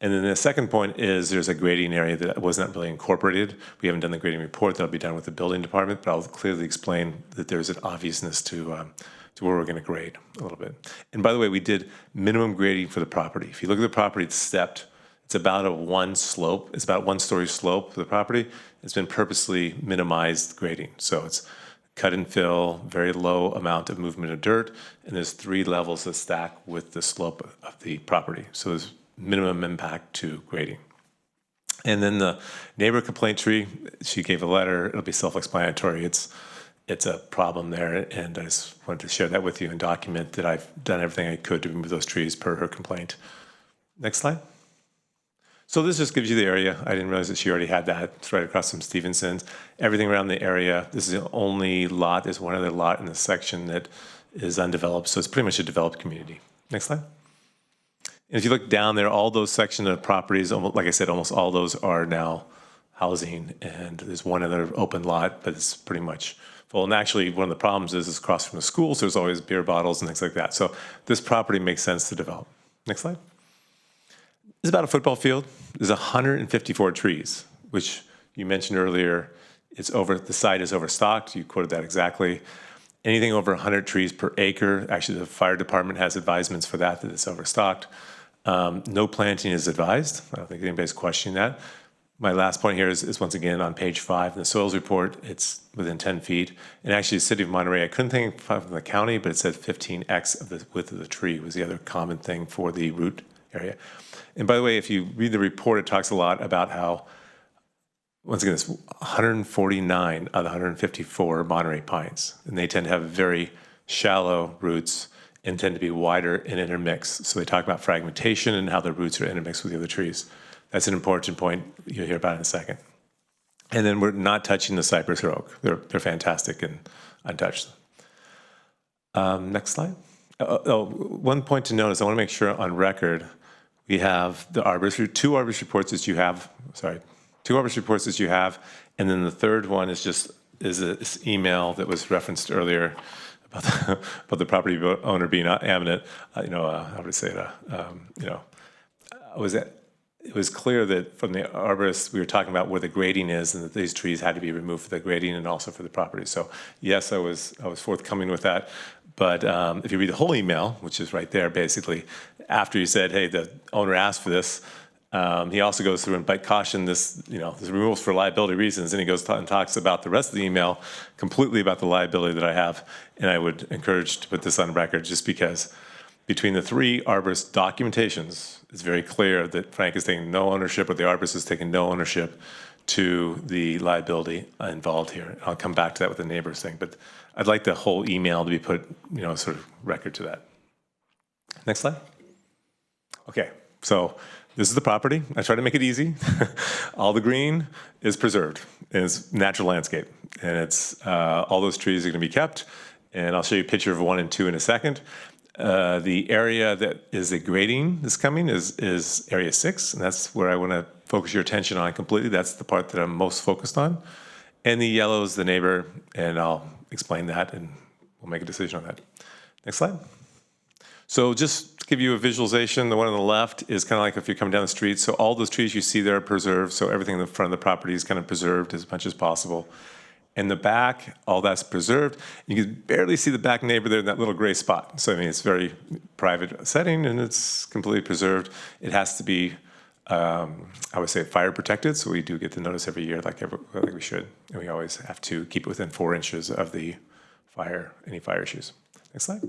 And then the second point is there's a grading area that wasn't really incorporated. We haven't done the grading report. That'll be done with the building department, but I'll clearly explain that there's an obviousness to where we're going to grade a little bit. And by the way, we did minimum grading for the property. If you look at the property, it's stepped. It's about one story slope for the property. It's been purposely minimized grading. So it's cut and fill, very low amount of movement of dirt, and there's 3 levels that stack with the slope of the property. So there's minimum impact to grading. And then the neighbor complaint tree, she gave a letter. It'll be self-explanatory. It's a problem there, and I just wanted to share that with you and document that I've done everything I could to remove those trees per her complaint. Next slide. So this just gives you the area. I didn't realize that she already had that. It's right across from Stevenson's. Everything around the area. This is the only lot. There's one other lot in this section that is undeveloped. So it's pretty much a developed community. Next slide. And if you look down there, all those sections of properties, like I said, almost all those are now housing. And there's one other open lot, but it's pretty much full. And actually, one of the problems is it's across from the schools. There's always beer bottles and things like that. So this property makes sense to develop. Next slide. It's about a football field. There's 154 trees, which you mentioned earlier. The site is overstocked. You quoted that exactly. Anything over 100 trees per acre. Actually, the fire department has advisements for that it's overstocked. No planting is advised. I don't think anybody's questioning that. My last point here is once again on page 5 in the soils report. It's within 10 feet. And actually, the city of Monterey, I couldn't think from the county, but it said 15x of the width of the tree was the other common thing for the root area. And by the way, if you read the report, it talks a lot about how, once again, it's 149 out of 154 Monterey pines. And they tend to have very shallow roots and tend to be wider and intermixed. So they talk about fragmentation and how the roots are intermixed with the other trees. That's an important point you'll hear about in a second. And then we're not touching the cypress or oak. They're fantastic and untouched. Next slide. One point to note is I want to make sure on record we have the two arborist reports that you have. Two arborist reports that you have, and then the third one is this email that was referenced earlier about the property owner being eminent. How would I say it? It was clear that from the arborist, we were talking about where the grading is and that these trees had to be removed for the grading and also for the property. So yes, I was forthcoming with that. But if you read the whole email, which is right there, basically, after you said, hey, the owner asked for this, he also goes through and by caution this removals for liability reasons, and he goes and talks about the rest of the email completely about the liability that I have. And I would encourage to put this on record just because between the three arborist documentations, it's very clear that Frank is taking no ownership or the arborist is taking no ownership to the liability involved here. I'll come back to that with the neighbors thing, but I'd like the whole email to be put, sort of record to that. Next slide. Okay, so this is the property. I try to make it easy. All the green is preserved, and it's natural landscape, and it's all those trees are going to be kept. And I'll show you a picture of 1 and 2 in a second. The area that is the grading that's coming is area 6, and that's where I want to focus your attention on completely. That's the part that I'm most focused on. And the yellow is the neighbor, and I'll explain that, and we'll make a decision on that. Next slide. So just to give you a visualization, the one on the left is kind of like if you're coming down the street. So all those trees you see there are preserved, so everything in the front of the property is kind of preserved as much as possible. In the back, all that's preserved. You can barely see the back neighbor there in that little gray spot. So, I mean, it's very private setting, and it's completely preserved. It has to be, I would say, fire protected, so we do get the notice every year like we should. And we always have to keep it within 4 inches of the fire, any fire issues. Next slide.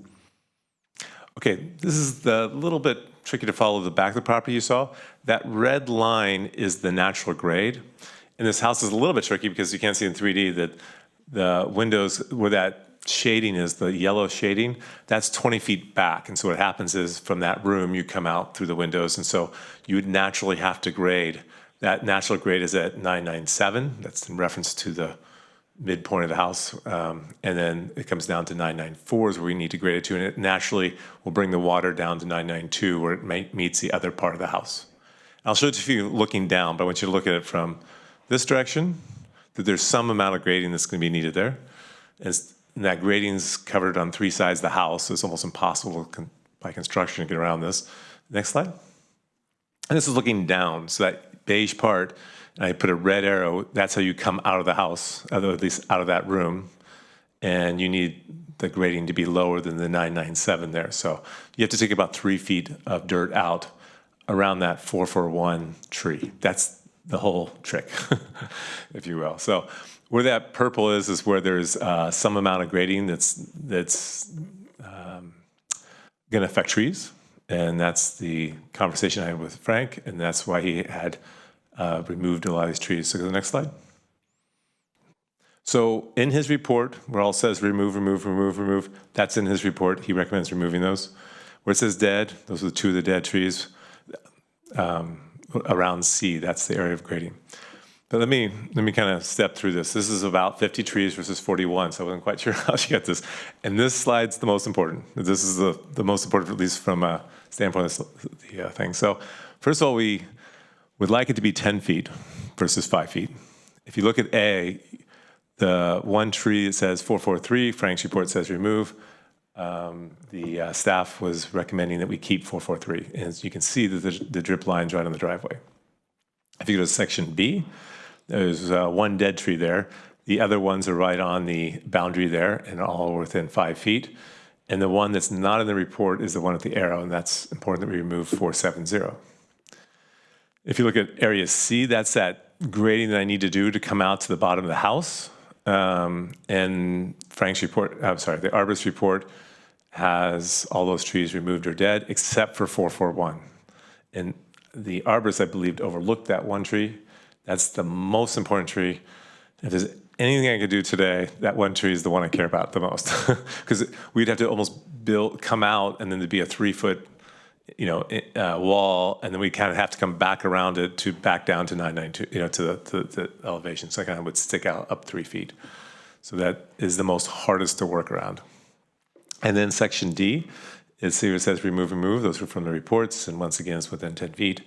Okay, this is the little bit tricky to follow the back of the property you saw. That red line is the natural grade. And this house is a little bit tricky because you can't see in 3D that the windows where that shading is, the yellow shading, that's 20 feet back. And so what happens is from that room, you come out through the windows. And so you would naturally have to grade. That natural grade is at 997. That's in reference to the midpoint of the house. And then it comes down to 994 is where we need to grade it to. And it naturally will bring the water down to 992 where it meets the other part of the house. I'll show it to you looking down, but I want you to look at it from this direction, that there's some amount of grading that's going to be needed there. And that grading is covered on 3 sides of the house, so it's almost impossible by construction to get around this. Next slide. And this is looking down, so that beige part, and I put a red arrow, that's how you come out of the house, at least out of that room. And you need the grading to be lower than the 997 there. So you have to take about 3 feet of dirt out around that 441 tree. That's the whole trick, if you will. So where that purple is where there's some amount of grading that's going to affect trees. And that's the conversation I had with Frank, and that's why he had removed a lot of these trees. So go to the next slide. So in his report, where all says remove, remove, remove, remove, that's in his report. He recommends removing those. Where it says dead, those are the 2 of the dead trees. around C. That's the area of grading. But let me kind of step through this. This is about 50 trees versus 41, so I wasn't quite sure how she got this. And this slide's the most important. This is the most important, at least from a standpoint of the thing. So first of all, we would like it to be 10 feet versus 5 feet. If you look at A, the one tree that says 443, Frank's report says remove. The staff was recommending that we keep 443. And as you can see, the drip line's right on the driveway. If you go to section B, there's one dead tree there. The other ones are right on the boundary there and all within 5 feet. And the one that's not in the report is the one with the arrow, and that's important that we remove 470. If you look at area C, that's that grading that I need to do to come out to the bottom of the house. And Frank's report, I'm sorry, the arborist report has all those trees removed or dead except for 441. And the arborist, I believe, overlooked that one tree. That's the most important tree. If there's anything I could do today, that one tree is the one I care about the most. Because we'd have to almost come out, and then there'd be a 3-foot, wall, and then we kind of have to come back around it to back down to 992, to the elevation. So I kind of would stick out up 3 feet. So that is the most hardest to work around. And then section D, it says remove. Those are from the reports, and once again, it's within 10 feet.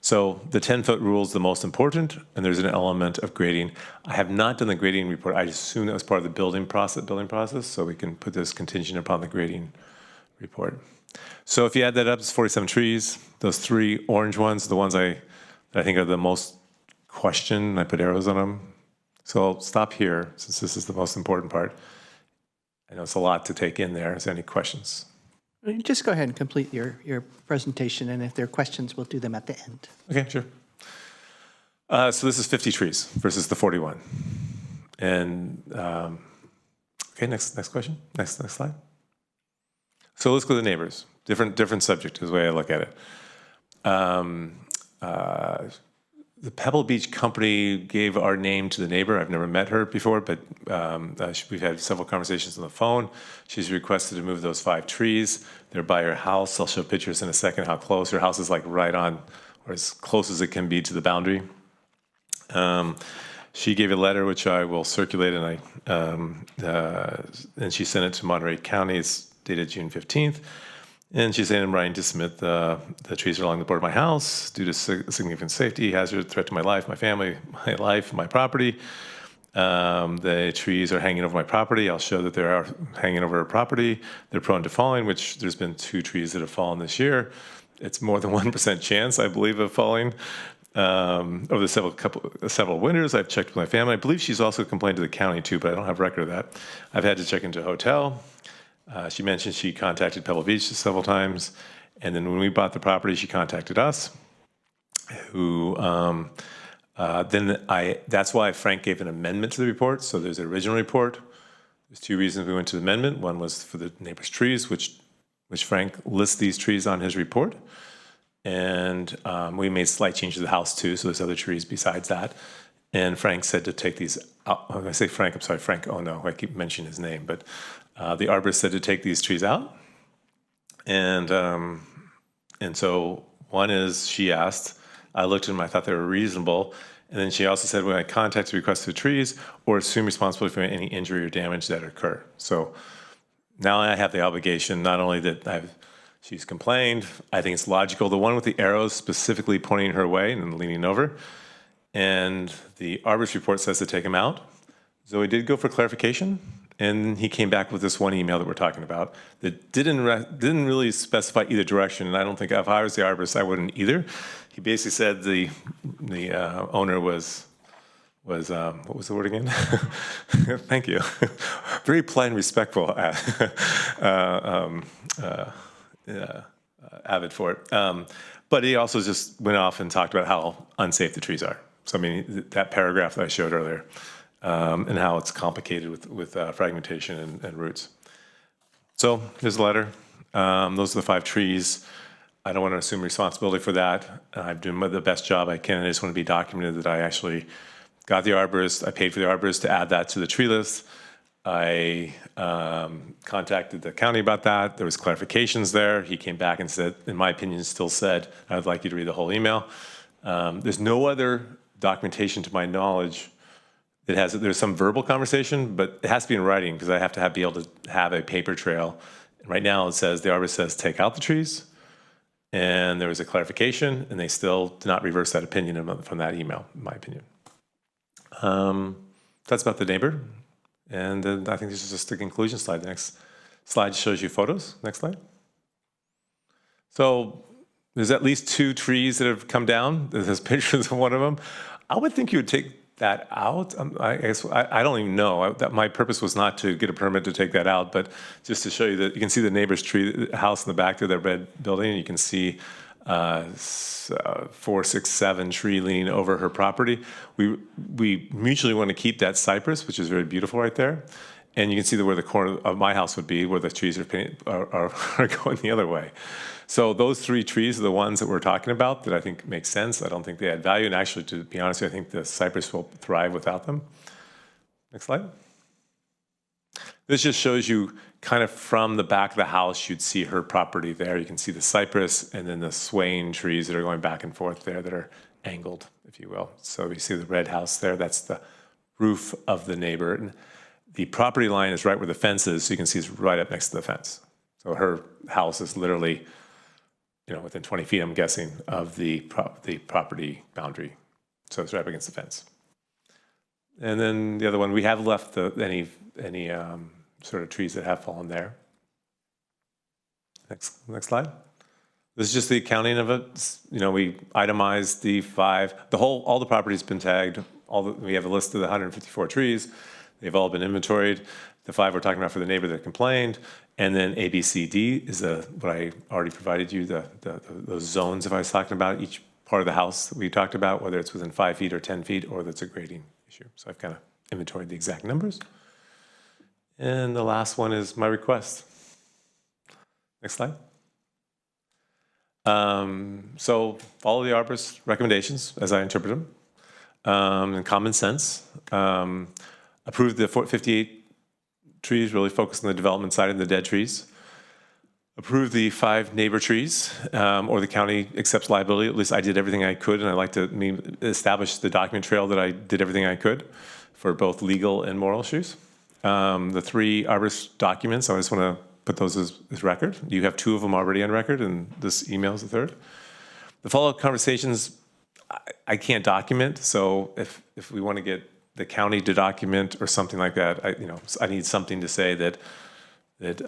So the 10-foot rule is the most important, and there's an element of grading. I have not done the grading report. I assume that was part of the building process, so we can put this contingent upon the grading report. So if you add that up, it's 47 trees. Those 3 orange ones, the ones that I think are the most questioned, I put arrows on them. So I'll stop here, since this is the most important part. I know it's a lot to take in there. Is there any questions? Just go ahead and complete your presentation, and if there are questions, we'll do them at the end. Okay, sure. So this is 50 trees versus the 41. And, okay, next question. Next slide. So let's go to the neighbors. Different subject is the way I look at it. The Pebble Beach Company gave our name to the neighbor. I've never met her before, but we've had several conversations on the phone. She's requested to move those 5 trees. They're by her house. I'll show pictures in a second how close. Her house is like right on, or as close as it can be to the boundary. She gave a letter, which I will circulate, and she sent it to Monterey County. It's dated June 15th. And she's saying, I'm writing to submit the trees are along the border of my house due to significant safety hazard, threat to my life, my family, my property. The trees are hanging over my property. I'll show that they are hanging over her property. They're prone to falling, which there's been 2 trees that have fallen this year. It's more than 1% chance, I believe, of falling. Over the several winters, I've checked with my family. I believe she's also complained to the county too, but I don't have record of that. I've had to check into a hotel. She mentioned she contacted Pebble Beach several times, and then when we bought the property, she contacted us. That's why Frank gave an amendment to the report. So there's an original report. There's 2 reasons we went to the amendment. One was for the neighbor's trees, which Frank lists these trees on his report, and we made slight changes to the house too. So there's other trees besides that. And Frank said to take these out. When I say Frank, I'm sorry, Frank. Oh no, I keep mentioning his name, but. The arborist said to take these trees out, and so one is she asked. I looked at them. I thought they were reasonable, and then she also said when I contact the request for the trees or assume responsibility for any injury or damage that occur. So now I have the obligation not only that she's complained. I think it's logical. The one with the arrows specifically pointing her way and leaning over, and the arborist report says to take them out. So we did go for clarification. And he came back with this one email that we're talking about that didn't really specify either direction. And I don't think if I was the arborist, I wouldn't either. He basically said the owner was what was the word again? Thank you. Very polite and respectful. Avid for it. But he also just went off and talked about how unsafe the trees are. So I mean that paragraph that I showed earlier. And how it's complicated with fragmentation and roots. So here's the letter. Those are the 5 trees. I don't want to assume responsibility for that. I'm doing the best job I can. I just want to be documented that I actually got the arborist. I paid for the arborist to add that to the tree list. I contacted the county about that. There was clarifications there. He came back and said, in my opinion, still said, I'd like you to read the whole email. There's no other documentation to my knowledge that has, there's some verbal conversation, but it has to be in writing because I have to be able to have a paper trail. And right now it says, the arborist says, take out the trees. And there was a clarification, and they still did not reverse that opinion from that email, in my opinion. That's about the neighbor. And then I think this is just the conclusion slide. The next slide shows you photos. Next slide. So there's at least 2 trees that have come down. There's pictures of one of them. I would think you would take that out. I guess I don't even know. That my purpose was not to get a permit to take that out, but just to show you that you can see the neighbor's tree house in the back of their red building, and you can see 4, 6, 7 tree leaning over her property. We mutually want to keep that cypress, which is very beautiful right there. And you can see where the corner of my house would be, where the trees are going the other way. So those 3 trees are the ones that we're talking about that I think make sense. I don't think they add value. And actually, to be honest, I think the cypress will thrive without them. Next slide. This just shows you kind of from the back of the house, you'd see her property there. You can see the cypress and then the swaying trees that are going back and forth there that are angled, if you will. So you see the red house there. That's the roof of the neighbor. And the property line is right where the fence is, so you can see it's right up next to the fence. So her house is literally, within 20 feet, I'm guessing, of the property boundary. So it's right up against the fence. And then the other one, we have left any sort of trees that have fallen there. Next slide. This is just the accounting of it. We itemized the 5. All the property's been tagged. We have a list of the 154 trees. They've all been inventoried. The 5 we're talking about for the neighbor that complained. And then A, B, C, D is what I already provided you, those zones that I was talking about, each part of the house that we talked about, whether it's within 5 feet or 10 feet, or that's a grading issue. So I've kind of inventoried the exact numbers. And the last one is my request. Next slide. So follow the arborist's recommendations as I interpret them, and common sense. Approve the 58 trees, really focus on the development side and the dead trees. Approve the 5 neighbor trees, or the county accepts liability. At least I did everything I could, and I like to establish the document trail that I did everything I could for both legal and moral issues. The 3 arborist documents, I just want to put those as record. You have 2 of them already on record, and this email is the 3rd. The follow-up conversations, I can't document, so if we want to get the county to document or something like that, I need something to say that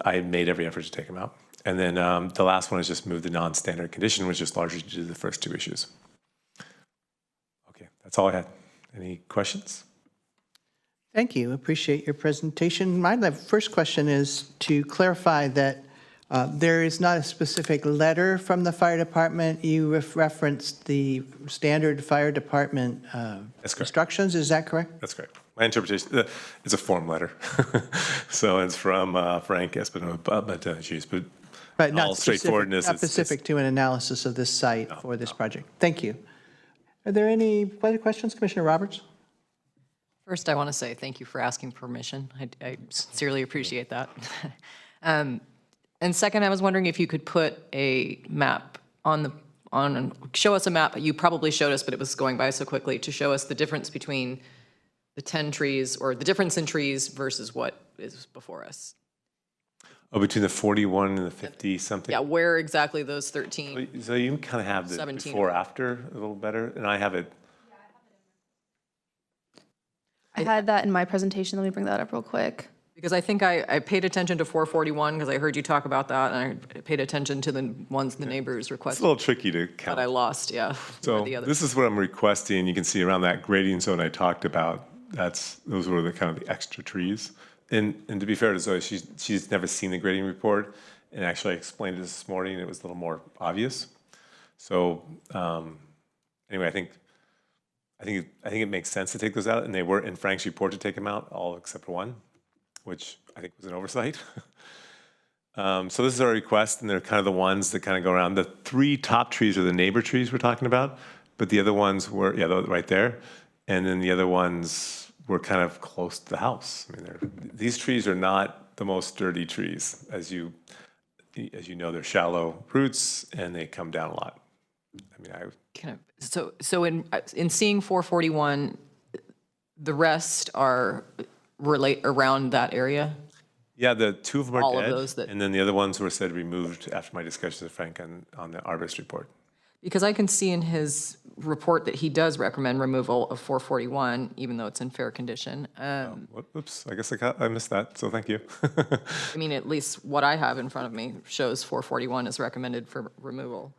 I made every effort to take them out. And then the last one is just move the non-standard condition, which is largely due to the first 2 issues. Okay, that's all I had. Any questions? Thank you. Appreciate your presentation. My first question is to clarify that there is not a specific letter from the fire department. You referenced the standard fire department instructions. Is that correct? That's correct. My interpretation, it's a form letter. So it's from Frank Espinosa, but not all straightforwardness. Not specific to an analysis of this site for this project. Thank you. Are there any other questions, Commissioner Roberts? First, I want to say thank you for asking permission. I sincerely appreciate that. And second, I was wondering if you could put a map show us a map. You probably showed us, but it was going by so quickly, to show us the difference between the 10 trees, or the difference in trees versus what is before us. Oh, between the 41 and the 50 something? Yeah, where exactly those 13. So you kind of have the 17. before after a little better, and I have it. I had that in my presentation. Let me bring that up real quick. Because I think I paid attention to 441 because I heard you talk about that, and I paid attention to the ones the neighbors requested. It's a little tricky to count. But I lost, yeah. So this is what I'm requesting. You can see around that grading zone I talked about. Those were the kind of the extra trees. And to be fair to Zoe, she's never seen the grading report, and actually I explained it this morning. And it was a little more obvious. So anyway, I think it makes sense to take those out, and they were in Frank's report to take them out, all except for one, which I think was an oversight. So this is our request, and they're kind of the ones that kind of go around. The 3 top trees are the neighbor trees we're talking about, but the other ones were, right there. And then the other ones were kind of close to the house. I mean, these trees are not the most sturdy trees. As you know, they're shallow roots, and they come down a lot. I mean, So in seeing 441, the rest are relate around that area? yeah, the two of them are All of dead. those that- And then the other ones were said removed after my discussions with Frank on the arborist report. Because I can see in his report that he does recommend removal of 441, even though it's in fair condition. Oops, I guess I missed that, so thank you. I mean, at least what I have in front of me shows 441 is recommended for removal.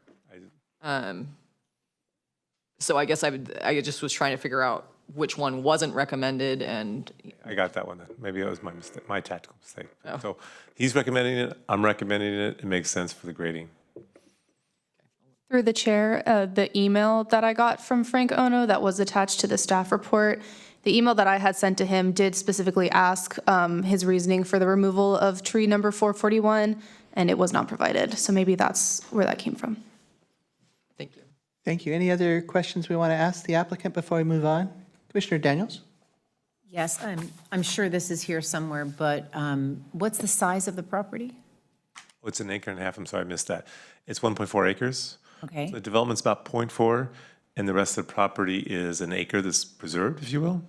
So I guess I just was trying to figure out which one wasn't recommended, and I got that one then. Maybe it was my mistake, my tactical mistake. Oh. So he's recommending it, I'm recommending it, it makes sense for the grading. Through the chair, the email that I got from Frank Ono that was attached to the staff report, the email that I had sent to him did specifically ask his reasoning for the removal of tree number 441, and it was not provided. So maybe that's where that came from. Thank you. Thank you. Any other questions we want to ask the applicant before we move on? Commissioner Daniels? Yes, I'm sure this is here somewhere, but what's the size of the property? Oh, it's an acre and a half, I'm sorry, I missed that. It's 1.4 acres. Okay. The development's about 0.4, and the rest of the property is an acre that's preserved, if you will.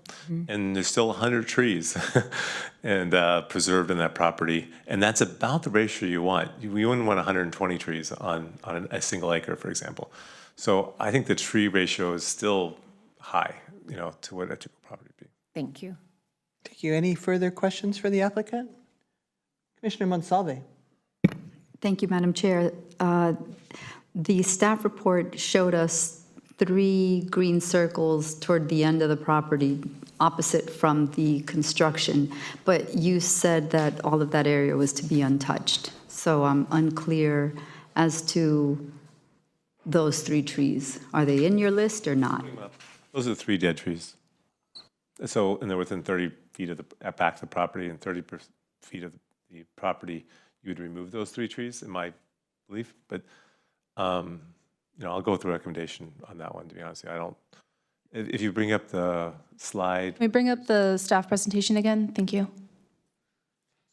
And there's still 100 trees and preserved in that property. And that's about the ratio you want. You wouldn't want 120 trees on a single acre, for example. So I think the tree ratio is still high, to what a typical property would be. Thank you. Thank you. Any further questions for the applicant? Commissioner Monsalve? Thank you, Madam Chair. The staff report showed us 3 green circles toward the end of the property, opposite from the construction, but you said that all of that area was to be untouched. So I'm unclear as to those 3 trees. Are they in your list or not? Those are the 3 dead trees. So, and they're within 30 feet of the back of the property, and 30 feet of the property, you would remove those 3 trees, in my belief. But, I'll go with the recommendation on that one, to be honest with you. I don't, if you bring up the slide, Can we bring up the staff presentation again? Thank you.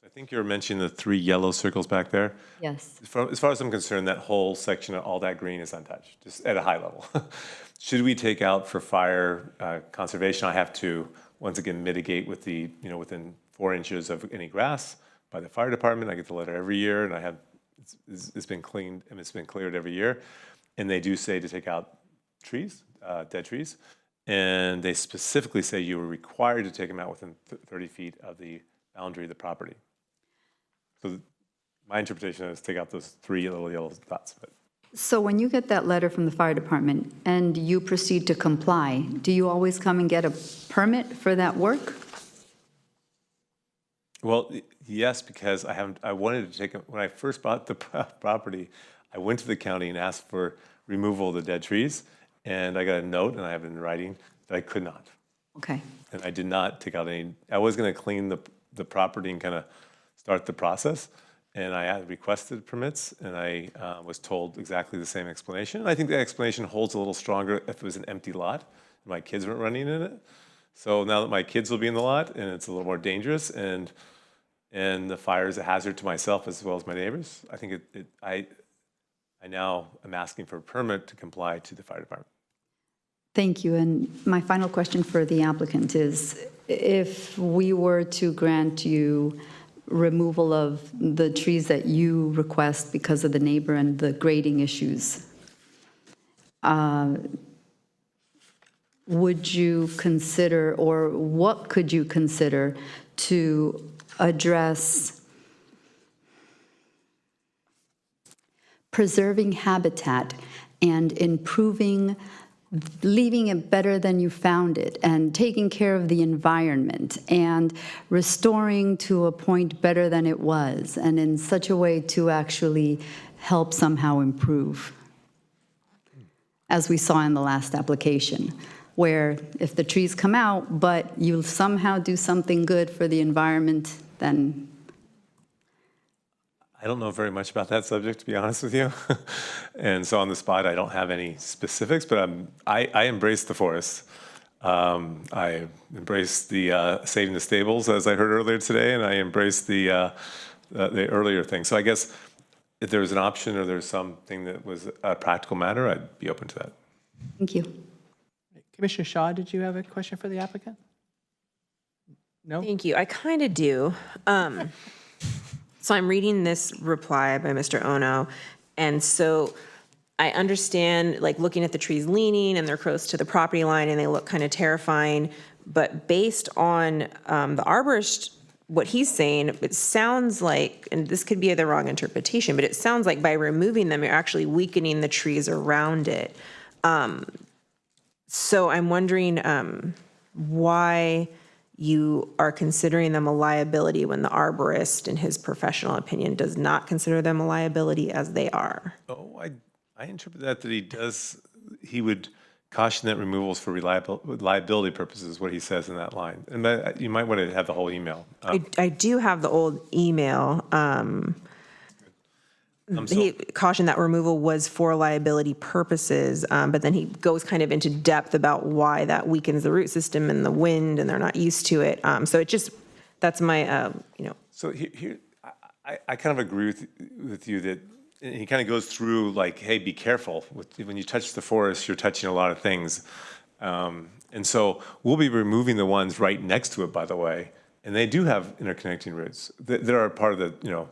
I think you were mentioning the 3 yellow circles back there. Yes. As far as I'm concerned, that whole section of all that green is untouched, just at a high level. Should we take out for fire conservation, I have to, once again, mitigate with the, within 4 inches of any grass by the fire department. I get the letter every year, and I have, it's been cleaned, and it's been cleared every year. And they do say to take out trees, dead trees. And they specifically say you were required to take them out within 30 feet of the boundary of the property. So my interpretation is take out those 3 little yellow dots of it. So when you get that letter from the fire department and you proceed to comply, do you always come and get a permit for that work? Well, yes, because I wanted to take them, when I first bought the property, I went to the county and asked for removal of the dead trees, and I got a note, and I have it in writing, that I could not. Okay. And I did not take out any, I was gonna clean the property and kind of start the process, and I had requested permits, and I was told exactly the same explanation. And I think that explanation holds a little stronger if it was an empty lot, and my kids weren't running in it. So now that my kids will be in the lot, and it's a little more dangerous, and the fire is a hazard to myself as well as my neighbors, I think I now am asking for a permit to comply to the fire department. Thank you. And my final question for the applicant is, if we were to grant you removal of the trees that you request because of the neighbor and the grading issues, would you consider, or what could you consider to address preserving habitat and improving, leaving it better than you found it, and taking care of the environment and restoring to a point better than it was, and in such a way to actually help somehow improve, as we saw in the last application, where if the trees come out, but you somehow do something good for the environment, then I don't know very much about that subject, to be honest with you. And so on the spot, I don't have any specifics, but I embrace the forest. I embrace the saving the stables, as I heard earlier today, and I embrace the earlier thing. So I guess if there was an option or there's something that was a practical matter, I'd be open to that. Thank you. Commissioner Shaw, did you have a question for the applicant? No? Thank you. I kind of do. So I'm reading this reply by Mr. Ono, and so I understand, like, looking at the trees leaning, and they're close to the property line, and they look kind of terrifying, but based on the arborist, what he's saying, it sounds like, and this could be the wrong interpretation, but it sounds like by removing them, you're actually weakening the trees around it. So I'm wondering why you are considering them a liability when the arborist, in his professional opinion, does not consider them a liability as they are. Oh, I interpret that he would caution that removals for liability purposes is what he says in that line. And you might want to have the whole email. I do have the old email. He cautioned that removal was for liability purposes, but then he goes kind of into depth about why that weakens the root system and the wind, and they're not used to it. So it just, that's my, So here, I kind of agree with you that he kind of goes through like, hey, be careful. When you touch the forest, you're touching a lot of things. And so we'll be removing the ones right next to it, by the way, and they do have interconnecting roots. There are part of the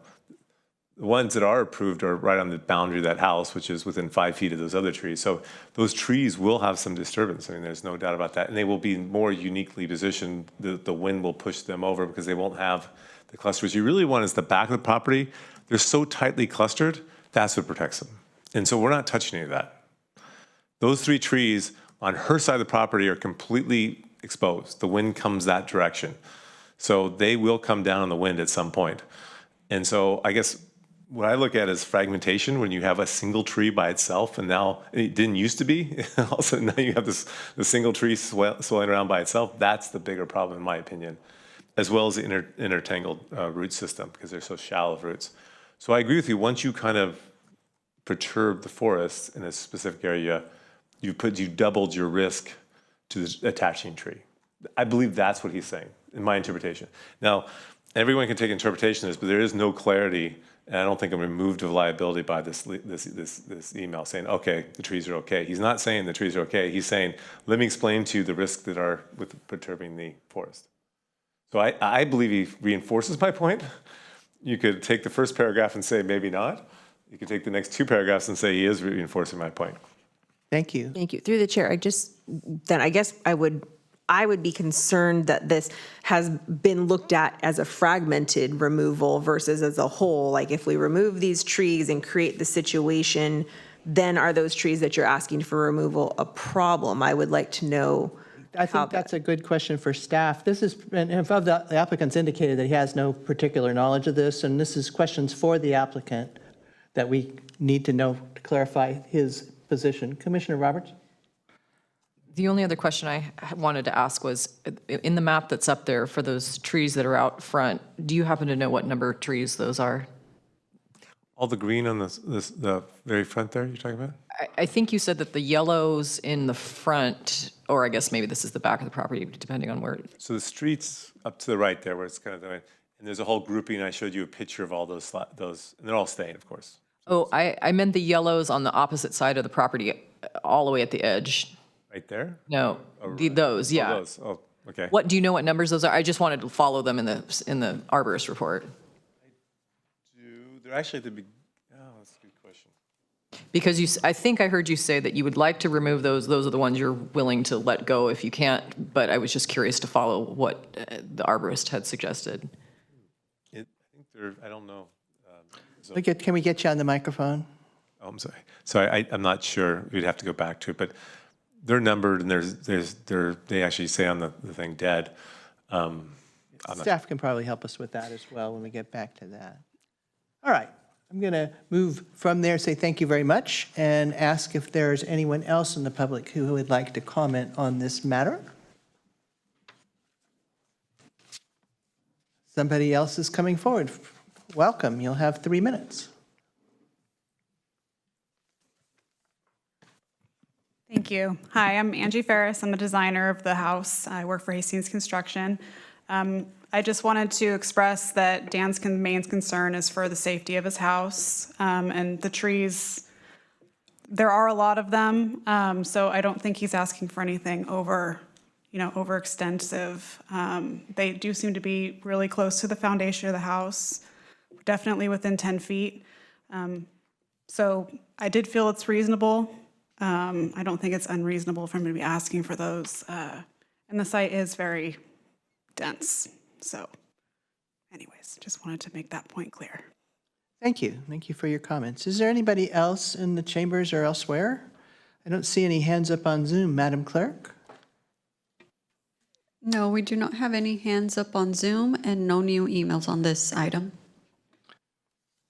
ones that are approved are right on the boundary of that house, which is within 5 feet of those other trees. So those trees will have some disturbance. I mean, there's no doubt about that. And they will be more uniquely positioned. The wind will push them over because they won't have the clusters. You really want is the back of the property. They're so tightly clustered, that's what protects them. And so we're not touching any of that. Those 3 trees on her side of the property are completely exposed. The wind comes that direction. So they will come down on the wind at some point. And so I guess what I look at is fragmentation when you have a single tree by itself, and now it didn't used to be. All of a sudden, now you have the single tree swelling around by itself. That's the bigger problem, in my opinion, as well as the intertangled root system because they're so shallow of roots. So I agree with you. Once you kind of perturb the forest in a specific area, you doubled your risk to the attaching tree. I believe that's what he's saying in my interpretation. Now, everyone can take interpretation of this, but there is no clarity. And I don't think I'm removed of liability by this email saying, okay, the trees are okay. He's not saying the trees are okay. He's saying, let me explain to you the risks that are with perturbing the forest. So I believe he reinforces my point. You could take the first paragraph and say, maybe not. You could take the next 2 paragraphs and say he is reinforcing my point. Thank you. Thank you. Through the chair, I guess I would be concerned that this has been looked at as a fragmented removal versus as a whole. Like if we remove these trees and create the situation, then are those trees that you're asking for removal a problem? I would like to know. I think that's a good question for staff. This is, and if the applicant's indicated that he has no particular knowledge of this, and this is questions for the applicant that we need to know to clarify his position. Commissioner Roberts? The only other question I wanted to ask was, in the map that's up there for those trees that are out front, do you happen to know what number of trees those are? All the green on the very front there you're talking about? I think you said that the yellows in the front, or I guess maybe this is the back of the property, depending on where. So the streets up to the right there where it's kind of the, and there's a whole grouping. I showed you a picture of all those, and they're all staying, of course. Oh, I meant the yellows on the opposite side of the property, all the way at the edge. Right there? No, those, yeah. Oh, those. Oh, okay. What, do you know what numbers those are? I just wanted to follow them in the arborist report. They're actually at the big, oh, that's a good question. Because I think I heard you say that you would like to remove those. Those are the ones you're willing to let go if you can't. But I was just curious to follow what the arborist had suggested. I think they're, I don't know. Can we get you on the microphone? Oh, I'm sorry. Sorry, I'm not sure. We'd have to go back to it, but they're numbered, and they actually say on the thing dead. Staff can probably help us with that as well when we get back to that. All right, I'm going to move from there, say thank you very much, and ask if there's anyone else in the public who would like to comment on this matter. Somebody else is coming forward. Welcome, you'll have 3 minutes. Thank you. Hi, I'm Angie Ferris. I'm the designer of the house. I work for Hastings Construction. I just wanted to express that Dan's main concern is for the safety of his house. And the trees, there are a lot of them, so I don't think he's asking for anything overextensive. They do seem to be really close to the foundation of the house, definitely within 10 feet. So I did feel it's reasonable. I don't think it's unreasonable for him to be asking for those. And the site is very dense. So anyways, just wanted to make that point clear. Thank you. Thank you for your comments. Is there anybody else in the chambers or elsewhere? I don't see any hands up on Zoom. Madam Clerk? No, we do not have any hands up on Zoom and no new emails on this item.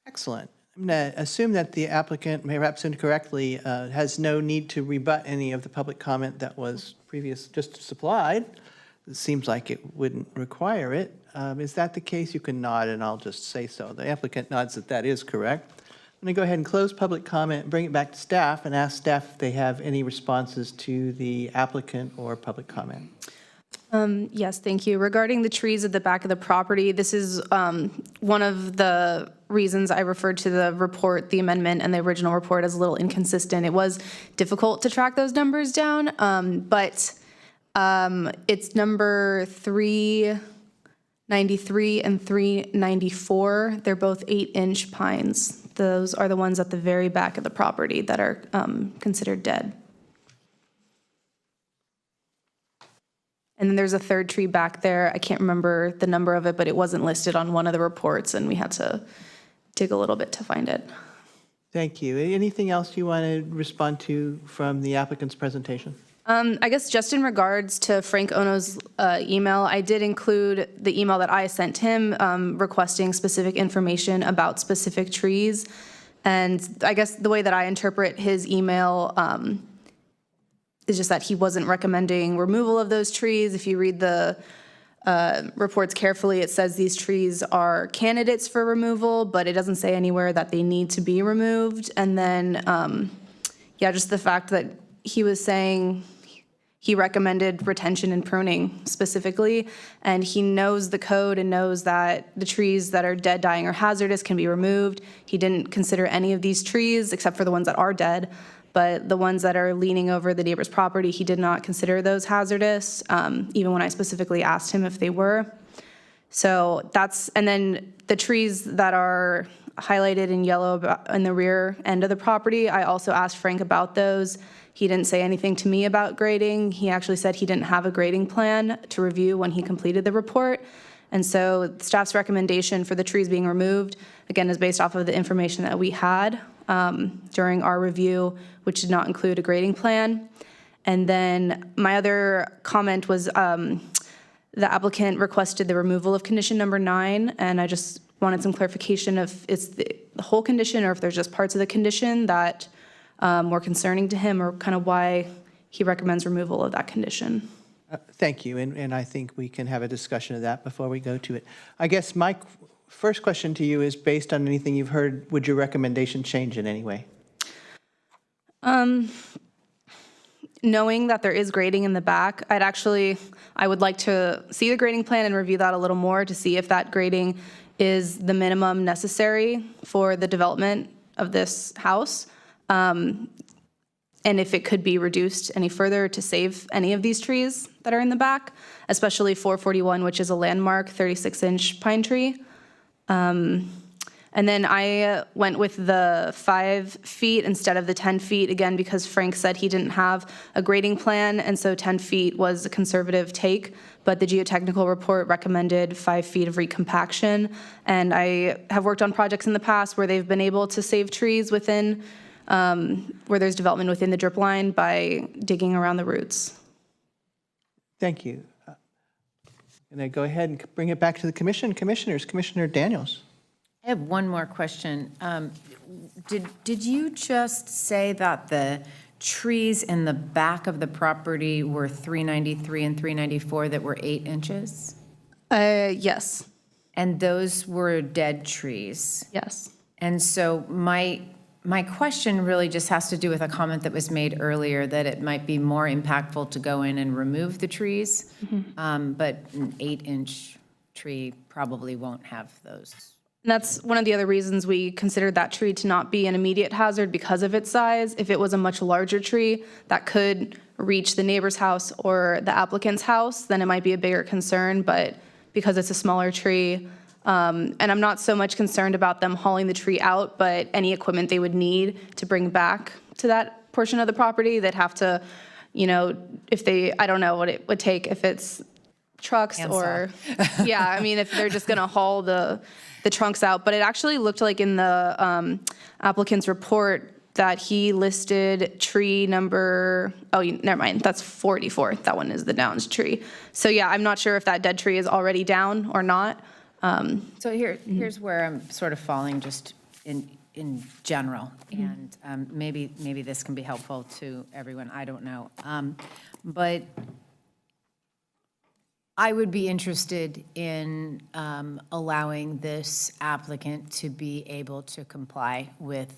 Excellent. I'm going to assume that the applicant, perhaps incorrectly, has no need to rebut any of the public comment that was just supplied. It seems like it wouldn't require it. Is that the case? You can nod and I'll just say so. The applicant nods that that is correct. I'm going to go ahead and close public comment, bring it back to staff, and ask staff if they have any responses to the applicant or public comment. Yes, thank you. Regarding the trees at the back of the property, this is one of the reasons I referred to the report, the amendment, and the original report as a little inconsistent. It was difficult to track those numbers down, but it's number 393 and 394. They're both 8-inch pines. Those are the ones at the very back of the property that are considered dead. And then there's a third tree back there. I can't remember the number of it, but it wasn't listed on one of the reports, and we had to dig a little bit to find it. Thank you. Anything else you want to respond to from the applicant's presentation? I guess just in regards to Frank Ono's email, I did include the email that I sent him requesting specific information about specific trees. And I guess the way that I interpret his email is just that he wasn't recommending removal of those trees. If you read the reports carefully, it says these trees are candidates for removal, but it doesn't say anywhere that they need to be removed. And then, yeah, just the fact that he was saying he recommended retention and pruning specifically, and he knows the code and knows that the trees that are dead, dying, or hazardous can be removed. He didn't consider any of these trees except for the ones that are dead. But the ones that are leaning over the neighbor's property, he did not consider those hazardous, even when I specifically asked him if they were. So that's, and then the trees that are highlighted in yellow in the rear end of the property, I also asked Frank about those. He didn't say anything to me about grading. He actually said he didn't have a grading plan to review when he completed the report. And so staff's recommendation for the trees being removed, again, is based off of the information that we had during our review, which did not include a grading plan. And then my other comment was the applicant requested the removal of condition number 9, and I just wanted some clarification if it's the whole condition or if there's just parts of the condition that were concerning to him, or kind of why he recommends removal of that condition. Thank you, and I think we can have a discussion of that before we go to it. I guess my first question to you is, based on anything you've heard, would your recommendation change in any way? Knowing that there is grading in the back, I would like to see the grading plan and review that a little more to see if that grading is the minimum necessary for the development of this house. And if it could be reduced any further to save any of these trees that are in the back, especially 441, which is a landmark 36-inch pine tree. And then I went with the 5 feet instead of the 10 feet, again, because Frank said he didn't have a grading plan, and so 10 feet was a conservative take, but the geotechnical report recommended 5 feet of recompaction. And I have worked on projects in the past where they've been able to save trees within, where there's development within the drip line by digging around the roots. Thank you. And I go ahead and bring it back to the commission. Commissioners, Commissioner Daniels. I have one more question. Did you just say that the trees in the back of the property were 393 and 394 that were 8 inches? Yes. And those were dead trees? Yes. And so my question really just has to do with a comment that was made earlier, that it might be more impactful to go in and remove the trees, but an 8-inch tree probably won't have those. And that's one of the other reasons we considered that tree to not be an immediate hazard because of its size. If it was a much larger tree that could reach the neighbor's house or the applicant's house, then it might be a bigger concern. But because it's a smaller tree, and I'm not so much concerned about them hauling the tree out, but any equipment they would need to bring back to that portion of the property, they'd have to, you know, if they, I don't know what it would take if it's trucks or, yeah, I mean, if they're just gonna haul the trunks out. But it actually looked like in the applicant's report that he listed tree number, oh, never mind, that's 44. That one is the Downs tree. So yeah, I'm not sure if that dead tree is already down or not. So here's where I'm sort of falling just in general, and maybe this can be helpful to everyone, I don't know. But I would be interested in allowing this applicant to be able to comply with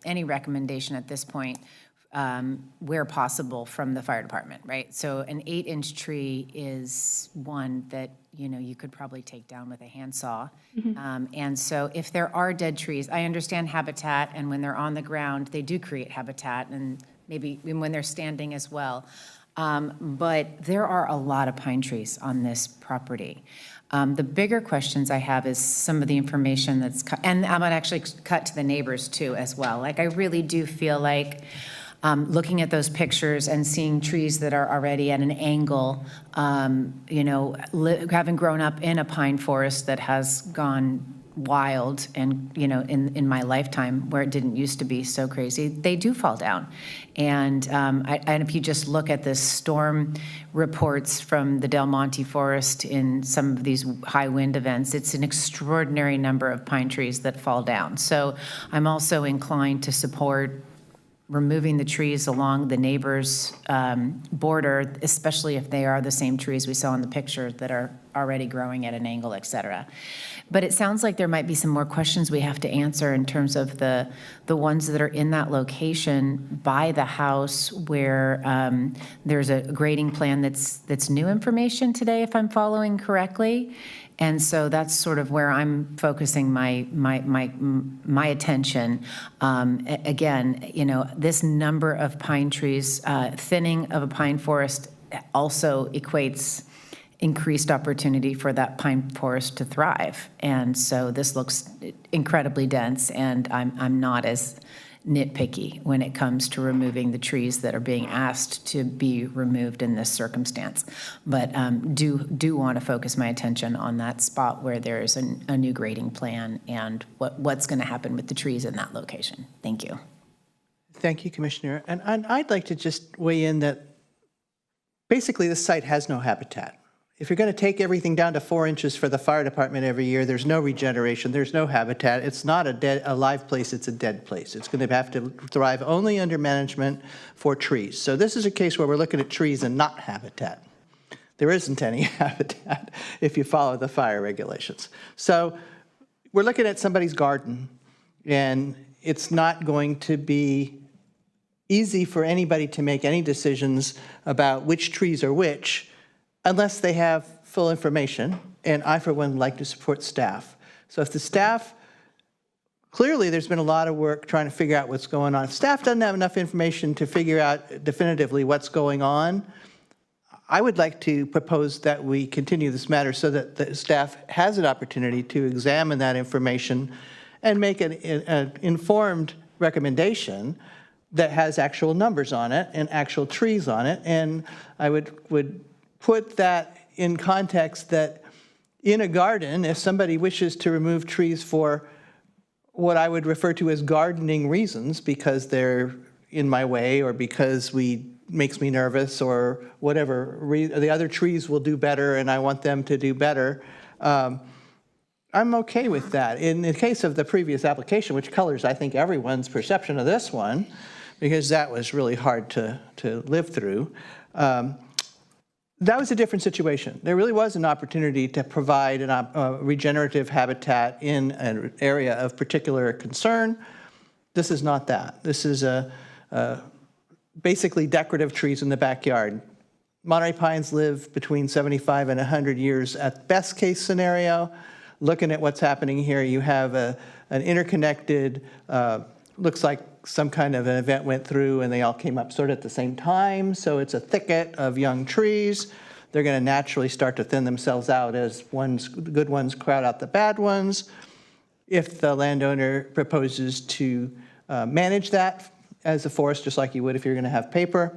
any recommendation at this point where possible from the fire department, right? So an 8-inch tree is one that, you know, you could probably take down with a handsaw. And so if there are dead trees, I understand habitat, and when they're on the ground, they do create habitat, and maybe when they're standing as well. But there are a lot of pine trees on this property. The bigger questions I have is some of the information that's, and I'm gonna actually cut to the neighbors too as well. Like, I really do feel like looking at those pictures and seeing trees that are already at an angle, you know, having grown up in a pine forest that has gone wild and, you know, in my lifetime where it didn't used to be so crazy, they do fall down. And and if you just look at the storm reports from the Del Monte Forest in some of these high wind events, it's an extraordinary number of pine trees that fall down. So I'm also inclined to support removing the trees along the neighbor's border, especially if they are the same trees we saw in the picture that are already growing at an angle, et cetera. But it sounds like there might be some more questions we have to answer in terms of the ones that are in that location by the house where there's a grading plan that's new information today, if I'm following correctly. And so that's sort of where I'm focusing my attention. Again, you know, this number of pine trees, thinning of a pine forest also equates increased opportunity for that pine forest to thrive. And so this looks incredibly dense, and I'm not as nitpicky when it comes to removing the trees that are being asked to be removed in this circumstance. But do want to focus my attention on that spot where there is a new grading plan and what's going to happen with the trees in that location. Thank you. Thank you, Commissioner. And I'd like to just weigh in that basically this site has no habitat. If you're going to take everything down to 4 inches for the fire department every year, there's no regeneration, there's no habitat. It's not a live place, it's a dead place. It's going to have to thrive only under management for trees. So this is a case where we're looking at trees and not habitat. There isn't any habitat if you follow the fire regulations. So we're looking at somebody's garden, and it's not going to be easy for anybody to make any decisions about which trees are which unless they have full information, and I, for one, like to support staff. So if the staff, clearly there's been a lot of work trying to figure out what's going on. If staff doesn't have enough information to figure out definitively what's going on, I would like to propose that we continue this matter so that the staff has an opportunity to examine that information and make an informed recommendation that has actual numbers on it and actual trees on it. And I would put that in context that in a garden, if somebody wishes to remove trees for what I would refer to as gardening reasons, because they're in my way or because makes me nervous or whatever, the other trees will do better and I want them to do better, I'm okay with that. In the case of the previous application, which colors, I think, everyone's perception of this one, because that was really hard to live through, that was a different situation. There really was an opportunity to provide a regenerative habitat in an area of particular concern. This is not that. This is basically decorative trees in the backyard. Monterey pines live between 75 and 100 years at best case scenario. Looking at what's happening here, you have an interconnected, looks like some kind of an event went through and they all came up sort of at the same time. So it's a thicket of young trees. They're going to naturally start to thin themselves out as good ones crowd out the bad ones. If the landowner proposes to manage that as a forest, just like you would if you're going to have paper,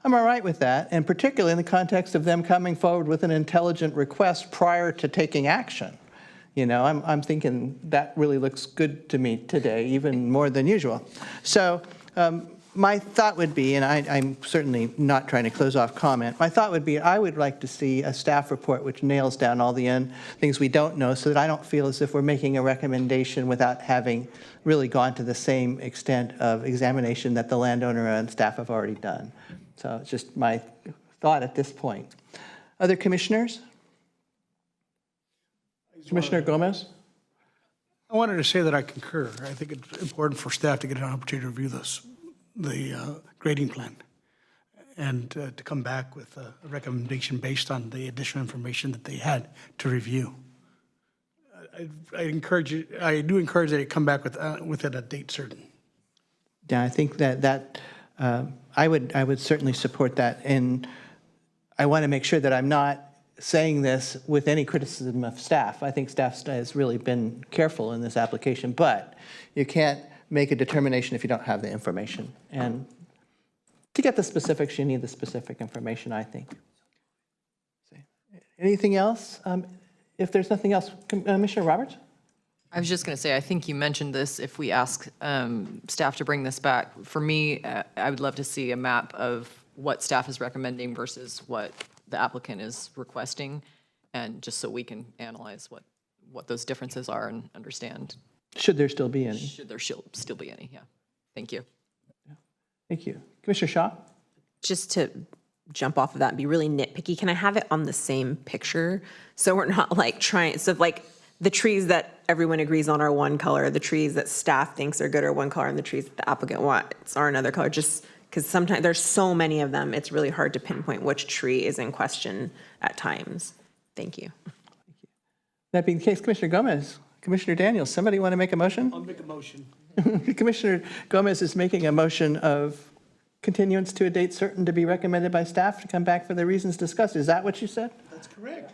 I'm all right with that, and particularly in the context of them coming forward with an intelligent request prior to taking action. You know, I'm thinking that really looks good to me today, even more than usual. So my thought would be, and I'm certainly not trying to close off comment, my thought would be I would like to see a staff report which nails down all the things we don't know, so that I don't feel as if we're making a recommendation without having really gone to the same extent of examination that the landowner and staff have already done. So it's just my thought at this point. Other commissioners? Commissioner Gomez? I wanted to say that I concur. I think it's important for staff to get an opportunity to review the grading plan and to come back with a recommendation based on the additional information that they had to review. I encourage you, I do encourage that you come back within a date certain. Yeah, I think that I would certainly support that, and I want to make sure that I'm not saying this with any criticism of staff. I think staff has really been careful in this application, but you can't make a determination if you don't have the information. And to get the specifics, you need the specific information, I think. Anything else? If there's nothing else, Commissioner Roberts? I was just going to say, I think you mentioned this, if we ask staff to bring this back. For me, I would love to see a map of what staff is recommending versus what the applicant is requesting, and just so we can analyze what those differences are and understand. Should there still be any? Should there still be any, yeah. Thank you. Thank you. Commissioner Shaw? Just to jump off of that and be really nitpicky, can I have it on the same picture? So we're not like trying, so like the trees that everyone agrees on are one color, the trees that staff thinks are good are one color, and the trees that the applicant wants are another color, just because sometimes there's so many of them, it's really hard to pinpoint which tree is in question at times. Thank you. That being the case, Commissioner Gomez, Commissioner Daniels, somebody want to make a motion? I'll make a motion. Commissioner Gomez is making a motion of continuance to a date certain to be recommended by staff to come back for the reasons discussed. Is that what you said? That's correct.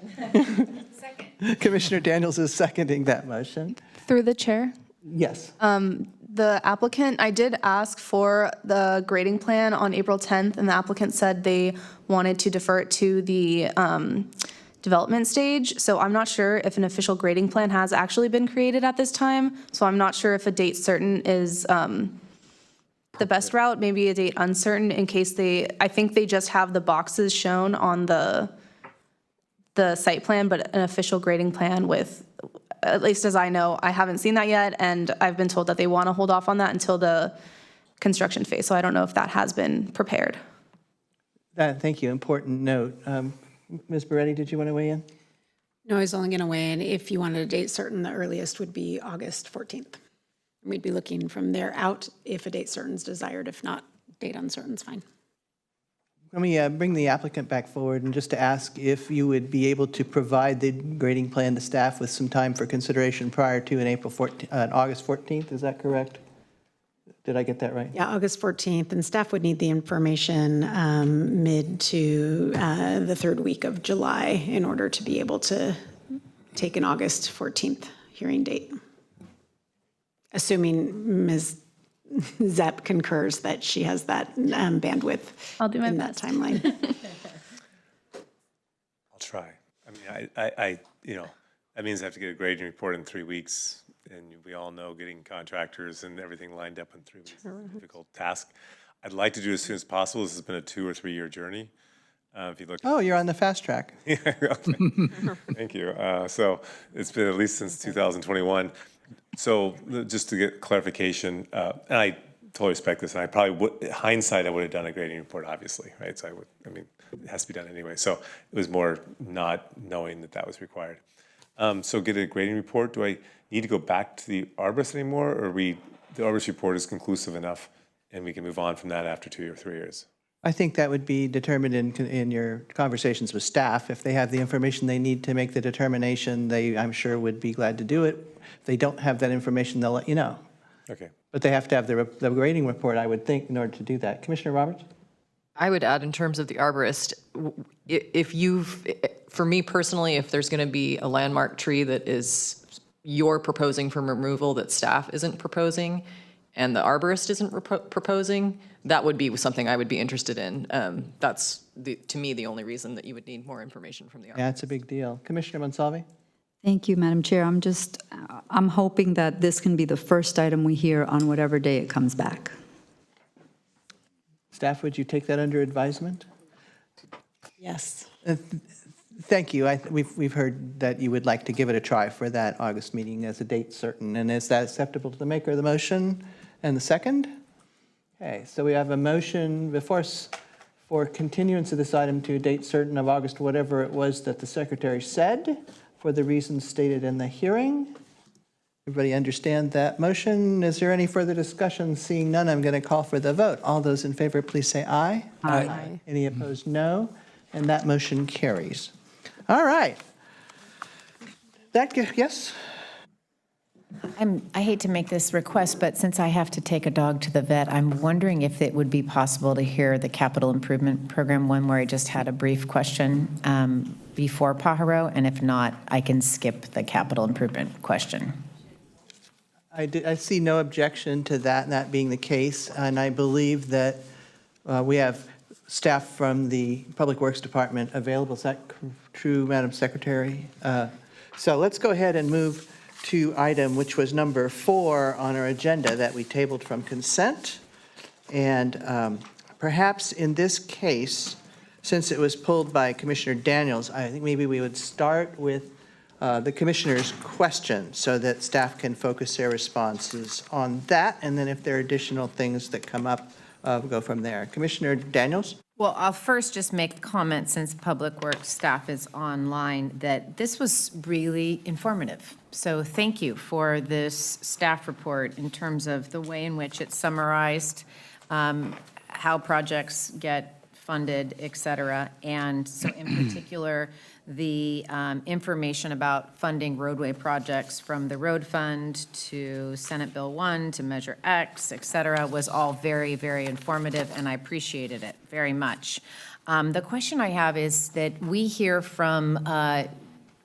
Commissioner Daniels is seconding that motion. Through the chair. Yes. The applicant, I did ask for the grading plan on April 10th, and the applicant said they wanted to defer it to the development stage. So I'm not sure if an official grading plan has actually been created at this time. So I'm not sure if a date certain is the best route, maybe a date uncertain in case I think they just have the boxes shown on the site plan, but an official grading plan with, at least as I know, I haven't seen that yet, and I've been told that they want to hold off on that until the construction phase, so I don't know if that has been prepared. Thank you. Important note. Ms. Beretti, did you want to weigh in? No, I was only going to weigh in if you wanted a date certain, the earliest would be August 14th. We'd be looking from there out if a date certain is desired. If not, date uncertain is fine. Let me bring the applicant back forward and just to ask if you would be able to provide the grading plan to staff with some time for consideration prior to an August 14th. Is that correct? Did I get that right? Yeah, August 14th, and staff would need the information mid to the third week of July in order to be able to take an August 14th hearing date. Assuming Ms. Zepp concurs that she has that bandwidth. I'll do my in best. that timeline. I'll try. I mean, that means I have to get a grading report in 3 weeks, and we all know getting contractors and everything lined up in 3 weeks is a difficult task. I'd like to do it as soon as possible. This has been a 2 or 3 year journey. If you look. Oh, you're on the fast track. Yeah, okay. Thank you. So it's been at least since 2021. So just to get clarification, and I totally respect this, and I probably would, hindsight, I would have done a grading report, obviously, right? So it has to be done anyway. So it was more not knowing that was required. So get a grading report. Do I need to go back to the arborist anymore, or the arborist report is conclusive enough and we can move on from that after 2 or 3 years? I think that would be determined in your conversations with staff. If they have the information they need to make the determination, they, I'm sure, would be glad to do it. If they don't have that information, they'll let you know. Okay. But they have to have the grading report, I would think, in order to do that. Commissioner Roberts? I would add in terms of the arborist, for me personally, if there's going to be a landmark tree that is you're proposing for removal that staff isn't proposing and the arborist isn't proposing, that would be something I would be interested in. That's, to me, the only reason that you would need more information from the arborist. Yeah, it's a big deal. Commissioner Monsalve? Thank you, Madam Chair. I'm hoping that this can be the first item we hear on whatever day it comes back. Staff, would you take that under advisement? Yes. Thank you. We've heard that you would like to give it a try for that August meeting as a date certain. And is that acceptable to the maker of the motion and the second? Okay, so we have a motion before us for continuance of this item to a date certain of August, whatever it was that the secretary said, for the reasons stated in the hearing. Everybody understand that motion? Is there any further discussion? Seeing none, I'm going to call for the vote. All those in favor, please say aye. Aye. Any opposed, no. And that motion carries. All right. Yes? I hate to make this request, but since I have to take a dog to the vet, I'm wondering if it would be possible to hear the capital improvement program one where I just had a brief question before Pajaro, and if not, I can skip the capital improvement question. I see no objection to that being the case, and I believe that we have staff from the Public Works Department available. Is that true, Madam Secretary? So let's go ahead and move to item which was number 4 on our agenda that we tabled from consent. And perhaps in this case, since it was pulled by Commissioner Daniels, I think maybe we would start with the commissioner's question so that staff can focus their responses on that. And then if there are additional things that come up, we'll go from there. Commissioner Daniels? Well, I'll first just make a comment, since Public Works staff is online, that this was really informative. So thank you for this staff report in terms of the way in which it summarized how projects get funded, et cetera. And so in particular, the information about funding roadway projects from the road fund to Senate Bill 1 to Measure X, et cetera, was all very, very informative, and I appreciated it very much. The question I have is that we hear from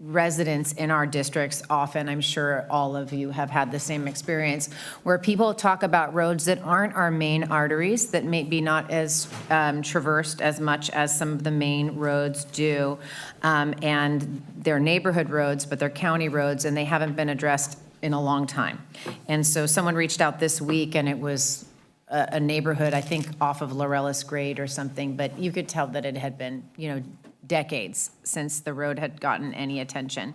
residents in our districts often, I'm sure all of you have had the same experience, where people talk about roads that aren't our main arteries, that may be not as traversed as much as some of the main roads do, and they're neighborhood roads, but they're county roads, and they haven't been addressed in a long time. And so someone reached out this week, and it was a neighborhood, I think off of Laurellis Grade or something, but you could tell that it had been, decades since the road had gotten any attention.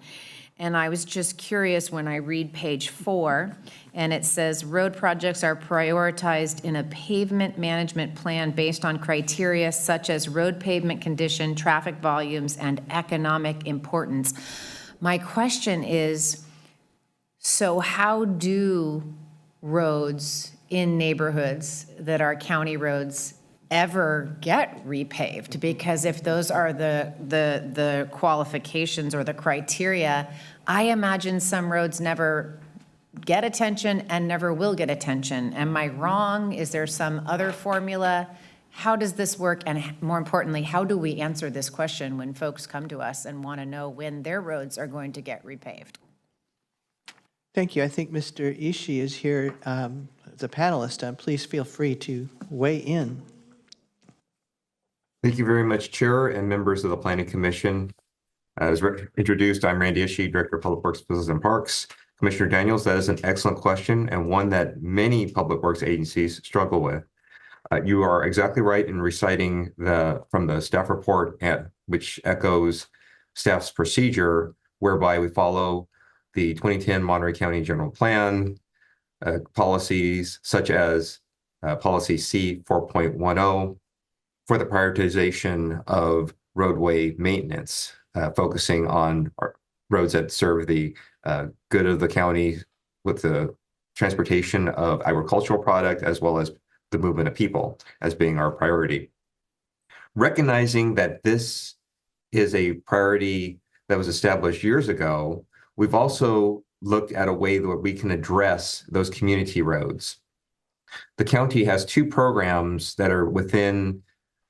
And I was just curious when I read page 4, and it says road projects are prioritized in a pavement management plan based on criteria such as road pavement condition, traffic volumes, and economic importance. My question is, so how do roads in neighborhoods that are county roads ever get repaved? Because if those are the qualifications or the criteria, I imagine some roads never get attention and never will get attention. Am I wrong? Is there some other formula? How does this work? And more importantly, how do we answer this question when folks come to us and want to know when their roads are going to get repaved? Thank you. I think Mr. Ishii is here as a panelist. Please feel free to weigh in. Thank you very much, Chair and members of the Planning Commission. As introduced, I'm Randy Ishii, Director of Public Works, Business and Parks. Commissioner Daniels, that is an excellent question and one that many public works agencies struggle with. You are exactly right in reciting from the staff report, which echoes staff's procedure, whereby we follow the 2010 Monterey County General Plan, policies such as Policy C 4.10, for the prioritization of roadway maintenance, focusing on roads that serve the good of the county with the transportation of agricultural product as well as the movement of people as being our priority. recognizing that this is a priority that was established years ago, we've also looked at a way that we can address those community roads. The county has 2 programs that are within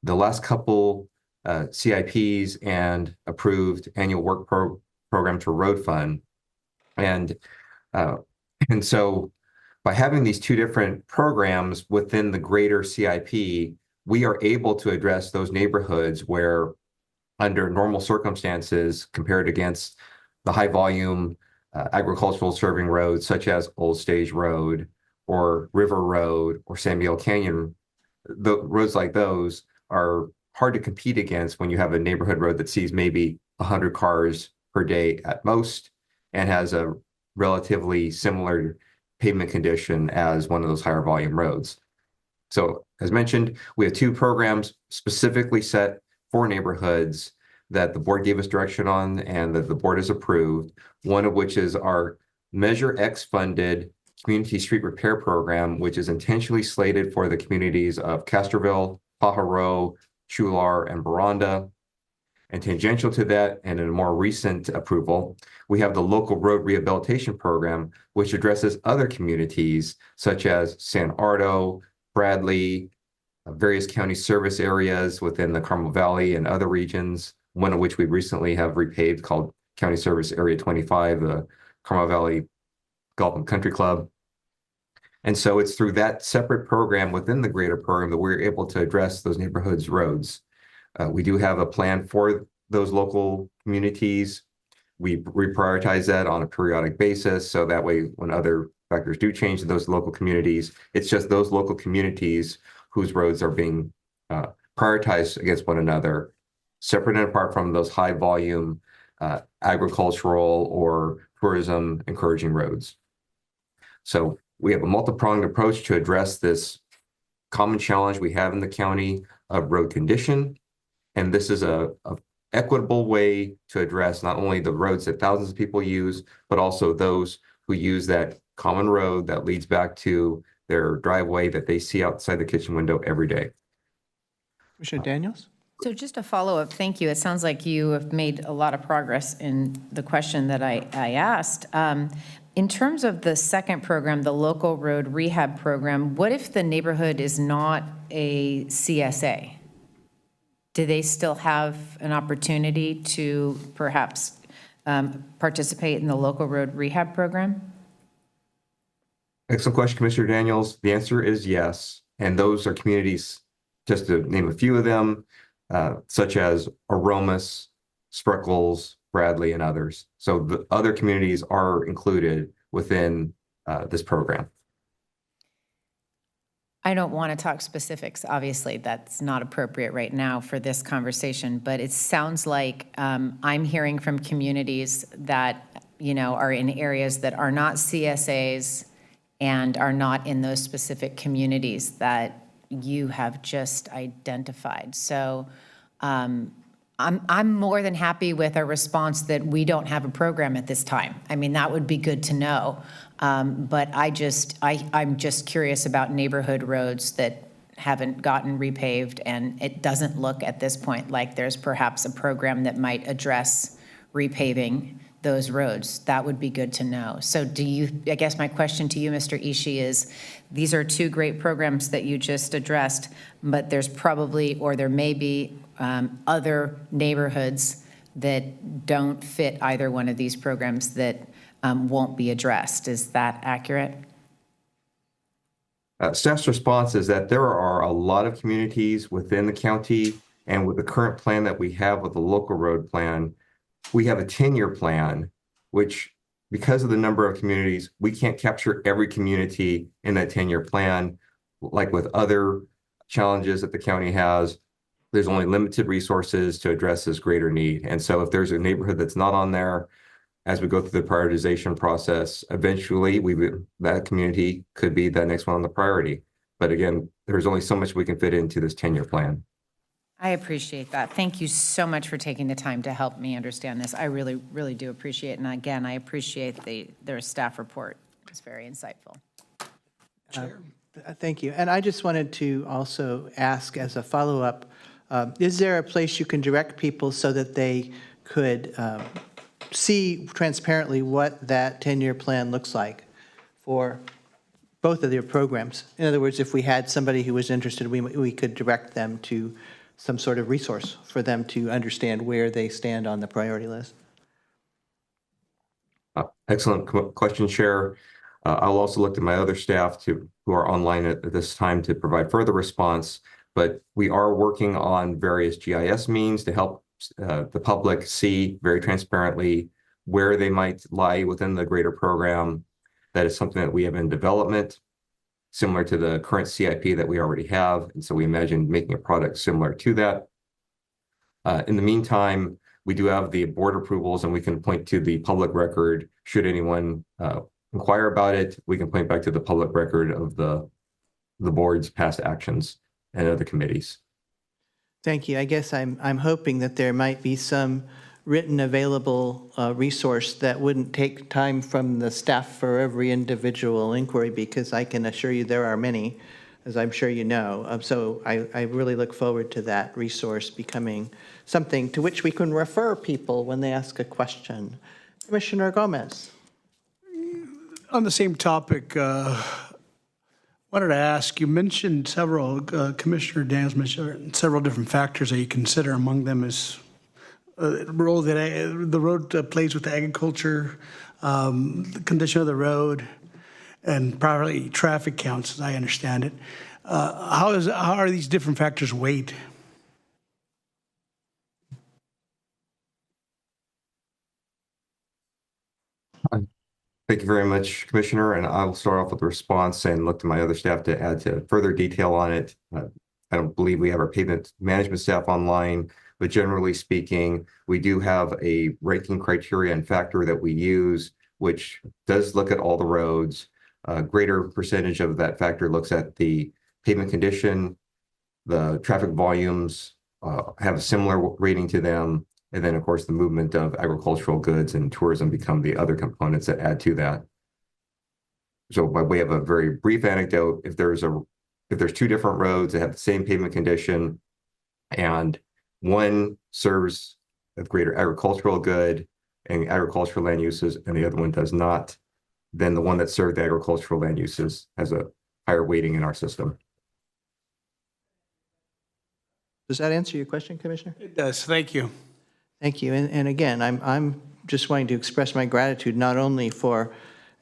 the last couple CIPs and approved annual work program to road fund. And so by having these 2 different programs within the greater CIP, we are able to address those neighborhoods where under normal circumstances compared against the high volume agricultural serving roads such as Old Stage Road or River Road or Samuel Canyon, the roads like those are hard to compete against when you have a neighborhood road that sees maybe 100 cars per day at most and has a relatively similar pavement condition as one of those higher volume roads. So as mentioned, we have 2 programs specifically set for neighborhoods that the board gave us direction on and that the board has approved, one of which is our Measure X funded Community Street Repair Program, which is intentionally slated for the communities of Castroville, Pajaro, Chular, and Baranda. And tangential to that, and in a more recent approval, we have the Local Road Rehabilitation Program, which addresses other communities such as San Ardo, Bradley, various county service areas within the Carmel Valley and other regions, one of which we recently have repaved called County Service Area 25, the Carmel Valley Golf and Country Club. And so it's through that separate program within the greater program that we're able to address those neighborhoods' roads. We do have a plan for those local communities. We reprioritize that on a periodic basis, so that way when other factors do change in those local communities, it's just those local communities whose roads are being prioritized against one another, separate and apart from those high volume agricultural or tourism encouraging roads. So we have a multi-pronged approach to address this common challenge we have in the county of road condition. And this is a equitable way to address not only the roads that thousands of people use, but also those who use that common road that leads back to their driveway that they see outside the kitchen window every day. Commissioner Daniels? So just a follow-up, thank you. It sounds like you have made a lot of progress in the question that I asked. In terms of the second program, the Local Road Rehab Program, what if the neighborhood is not a CSA? Do they still have an opportunity to perhaps participate in the Local Road Rehab Program? Excellent question, Commissioner Daniels. The answer is yes. And those are communities, just to name a few of them, such as Aromas, Spreckles, Bradley, and others. So the other communities are included within this program. I don't want to talk specifics. Obviously, that's not appropriate right now for this conversation, but it sounds like I'm hearing from communities that, are in areas that are not CSAs and are not in those specific communities that you have just identified. So I'm more than happy with a response that we don't have a program at this time. I mean, that would be good to know. But I'm just curious about neighborhood roads that haven't gotten repaved, and it doesn't look at this point like there's perhaps a program that might address repaving those roads. That would be good to know. So I guess my question to you, Mr. Ishii, is these are 2 great programs that you just addressed, but there's probably, or there may be other neighborhoods that don't fit either one of these programs that won't be addressed. Is that accurate? Staff's response is that there are a lot of communities within the county, and with the current plan that we have with the local road plan, we have a 10-year plan, which because of the number of communities, we can't capture every community in that 10-year plan. Like with other challenges that the county has, there's only limited resources to address this greater need. And so if there's a neighborhood that's not on there, as we go through the prioritization process, eventually that community could be the next one on the priority. But again, there's only so much we can fit into this 10-year plan. I appreciate that. Thank you so much for taking the time to help me understand this. I really, really do appreciate it. And again, I appreciate their staff report. It's very insightful. Thank you. And I just wanted to also ask as a follow-up, Is there a place you can direct people so that they could see transparently what that 10-year plan looks like for both of their programs? In other words, if we had somebody who was interested, we could direct them to some sort of resource for them to understand where they stand on the priority list. Excellent question, Chair. I'll also look to my other staff who are online at this time to provide further response, but we are working on various GIS means to help the public see very transparently where they might lie within the greater program. That is something that we have in development, similar to the current CIP that we already have. And so we imagine making a product similar to that. In the meantime, we do have the board approvals, and we can point to the public record. Should anyone inquire about it, we can point back to the public record of the board's past actions and other committees. Thank you. I guess I'm hoping that there might be some written available resource that wouldn't take time from the staff for every individual inquiry, because I can assure you there are many, as I'm sure you know. So I really look forward to that resource becoming something to which we can refer people when they ask a question. Commissioner Gomez. On the same topic, wanted to ask, you mentioned several, Commissioner Daniels mentioned several different factors that you consider. Among them is the role that the road plays with the agriculture, the condition of the road, and probably traffic counts, as I understand it. How are these different factors weighed? Thank you very much, Commissioner. And I will start off with a response and look to my other staff to add to further detail on it. I don't believe we have our pavement management staff online, but generally speaking, we do have a ranking criteria and factor that we use, which does look at all the roads. A greater percentage of that factor looks at the pavement condition, the traffic volumes have a similar rating to them. And then, of course, the movement of agricultural goods and tourism become the other components that add to that. So by way of a very brief anecdote, if there's two different roads that have the same pavement condition and one serves a greater agricultural good and agricultural land uses and the other one does not, then the one that served the agricultural land uses has a higher weighting in our system. Does that answer your question, Commissioner? It does. Thank you. Thank you. And again, I'm just wanting to express my gratitude not only for,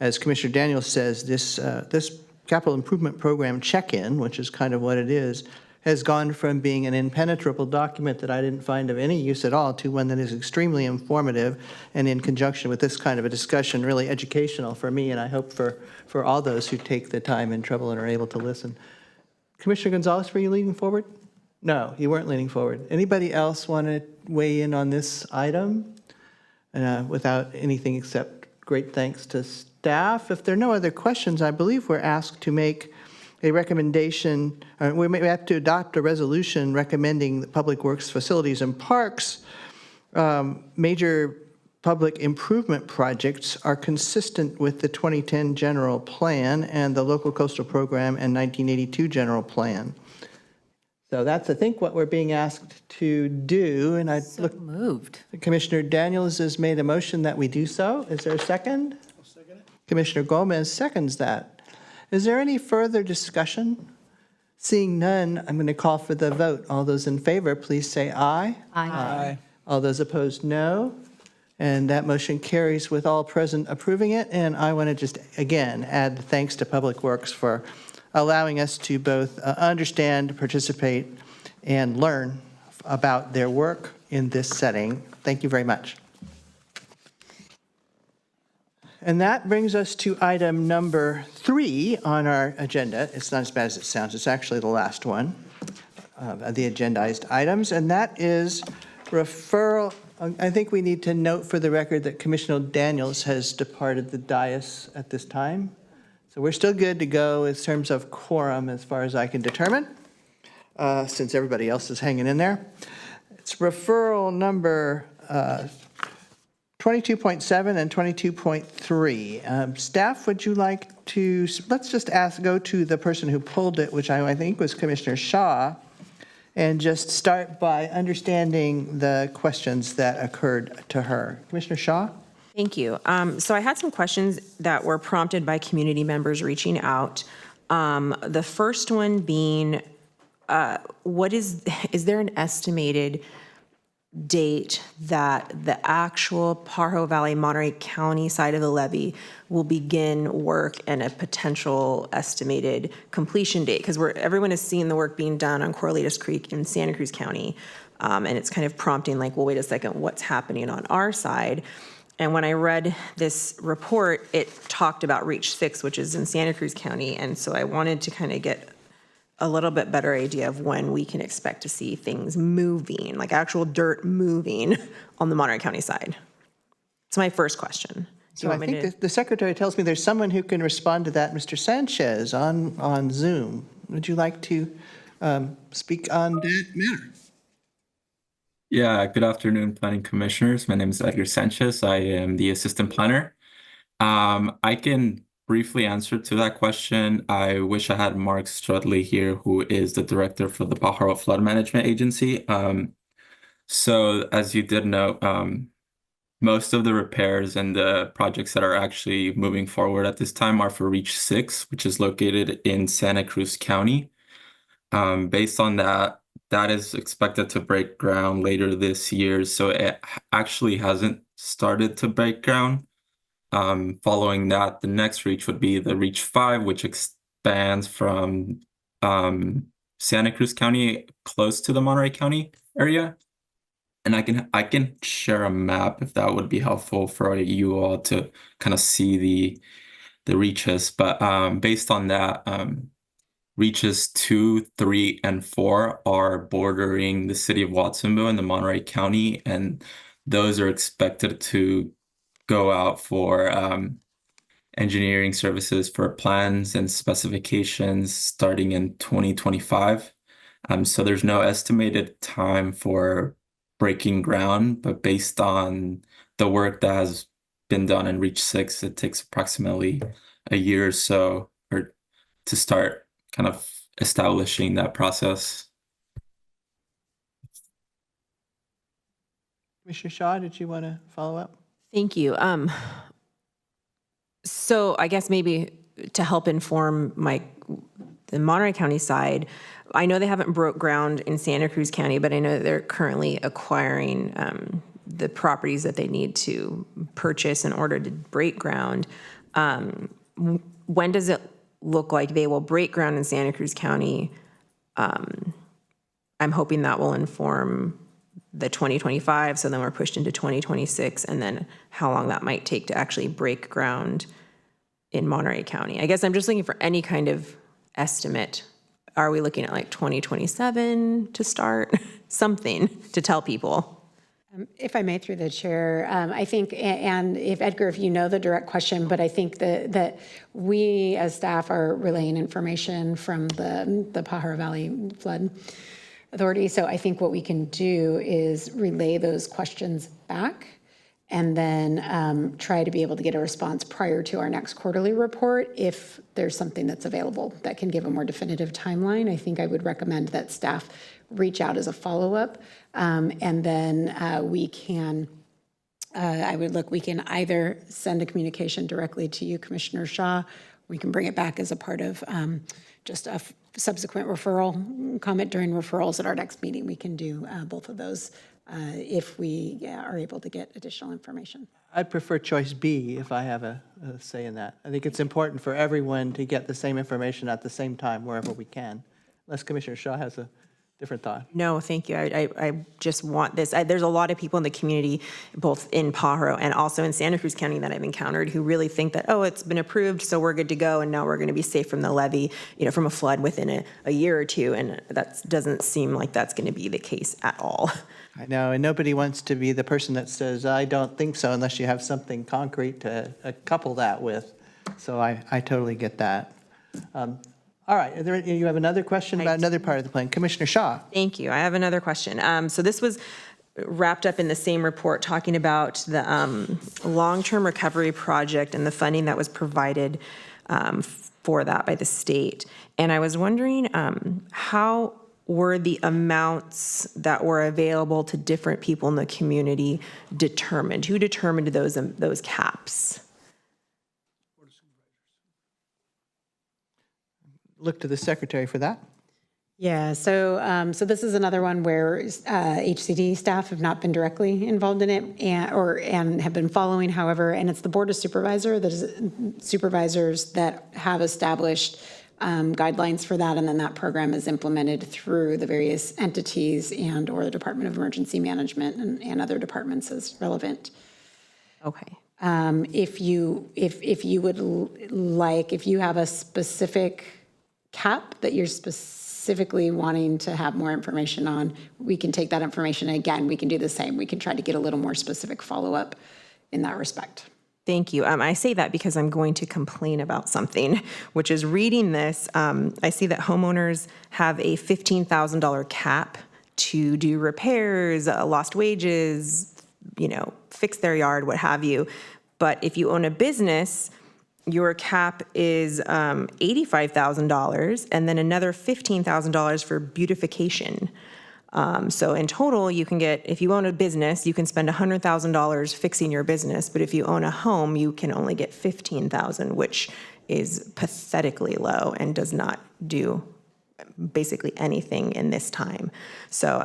as Commissioner Daniels says, this capital improvement program check-in, which is kind of what it is, has gone from being an impenetrable document that I didn't find of any use at all to one that is extremely informative and, in conjunction with this kind of a discussion, really educational for me, and I hope for all those who take the time and trouble and are able to listen. Commissioner Gonzalez, were you leaning forward? No, you weren't leaning forward. Anybody else want to weigh in on this item? Without anything except great thanks to staff. If there are no other questions, I believe we're asked to make a recommendation, we may have to adopt a resolution recommending the Public Works Facilities and Parks major public improvement projects are consistent with the 2010 general plan and the local coastal program and 1982 general plan. So that's, I think, what we're being asked to do, and I look. Moved. Commissioner Daniels has made a motion that we do so. Is there a second? I'll second it. Commissioner Gomez seconds that. Is there any further discussion? Seeing none, I'm going to call for the vote. All those in favor, please say aye. Aye. All those opposed, no. And that motion carries with all present approving it. And I want to just, again, add thanks to Public Works for allowing us to both understand, participate, and learn about their work in this setting. Thank you very much. And that brings us to item number 3 on our agenda. It's not as bad as it sounds. It's actually the last one of the agendized items, and that is referral. I think we need to note for the record that Commissioner Daniels has departed the dais at this time. So we're still good to go in terms of quorum as far as I can determine, since everybody else is hanging in there. It's referral number 22.7 and 22.3. Staff, would you like to, let's just go to the person who pulled it, which I think was Commissioner Shaw, and just start by understanding the questions that occurred to her. Commissioner Shaw? Thank you. So I had some questions that were prompted by community members reaching out. The first one being, is there an estimated date that the actual Pajaro Valley, Monterey County side of the levee will begin work and a potential estimated completion date? Because everyone is seeing the work being done on Corralitos Creek in Santa Cruz County. And it's kind of prompting like, well, wait a second, what's happening on our side? And when I read this report, it talked about Reach 6, which is in Santa Cruz County. And so I wanted to kind of get a little bit better idea of when we can expect to see things moving, like actual dirt moving on the Monterey County side. It's my first question. So I think the secretary tells me there's someone who can respond to that, Mr. Sanchez on Zoom. Would you like to speak on that matter? Yeah, good afternoon, planning commissioners. My name is Edgar Sanchez. I am the assistant planner. I can briefly answer to that question. I wish I had Mark Strudley here, who is the director for the Pajaro Flood Management Agency. So as you did know, most of the repairs and the projects that are actually moving forward at this time are for Reach 6, which is located in Santa Cruz County. Based on that, that is expected to break ground later this year. So it actually hasn't started to break ground. Following that, the next reach would be the Reach 5, which expands from Santa Cruz County close to the Monterey County area. And I can share a map if that would be helpful for you all to kind of see the reaches. But based on that, reaches 2, 3, and 4 are bordering the city of Watsonville and the Monterey County, and those are expected to go out for engineering services for plans and specifications starting in 2025. So there's no estimated time for breaking ground, but based on the work that has been done in Reach 6, it takes approximately a year or so to start kind of establishing that process. Commissioner Shaw, did you want to follow up? Thank you. So I guess maybe to help inform the Monterey County side, I know they haven't broke ground in Santa Cruz County, but I know that they're currently acquiring the properties that they need to purchase in order to break ground. When does it look like they will break ground in Santa Cruz County? I'm hoping that will inform the 2025, so then we're pushed into 2026, and then how long that might take to actually break ground in Monterey County. I guess I'm just looking for any kind of estimate. Are we looking at like 2027 to start? Something to tell people. If I may, through the chair, I think, and if Edgar, if you know the direct question, but I think that we as staff are relaying information from the Pajaro Valley Flood Authority. So I think what we can do is relay those questions back and then try to be able to get a response prior to our next quarterly report if there's something that's available that can give a more definitive timeline. I think I would recommend that staff reach out as a follow-up, and then we can we can either send a communication directly to you, Commissioner Shaw. We can bring it back as a part of just a subsequent referral comment during referrals at our next meeting. We can do both of those if we are able to get additional information. I'd prefer choice B if I have a say in that. I think it's important for everyone to get the same information at the same time wherever we can, unless Commissioner Shaw has a different thought. No, thank you. I just want this. There's a lot of people in the community, both in Pajaro and also in Santa Cruz County that I've encountered who really think that, oh, it's been approved, so we're good to go, and now we're going to be safe from the levee, from a flood within a year or two, and that doesn't seem like that's going to be the case at all. I know, and nobody wants to be the person that says, I don't think so, unless you have something concrete to couple that with. So I totally get that. All right, you have another question about another part of the plan. Commissioner Shaw. Thank you. I have another question. So this was wrapped up in the same report talking about the long-term recovery project and the funding that was provided for that by the state. And I was wondering how were the amounts that were available to different people in the community determined? Who determined those caps? Look to the secretary for that. Yeah, so this is another one where HCD staff have not been directly involved in it and have been following, however, and it's the Board of Supervisors that have established guidelines for that, and then that program is implemented through the various entities and or the Department of Emergency Management and other departments as relevant. Okay. If you would like, if you have a specific cap that you're specifically wanting to have more information on, we can take that information. Again, we can do the same. We can try to get a little more specific follow-up in that respect. Thank you. I say that because I'm going to complain about something, which is reading this. I see that homeowners have a $15,000 cap to do repairs, lost wages, fix their yard, what have you. But if you own a business, your cap is $85,000 and then another $15,000 for beautification. So in total, you can get, if you own a business, you can spend $100,000 fixing your business. But if you own a home, you can only get $15,000, which is pathetically low and does not do basically anything in this time. So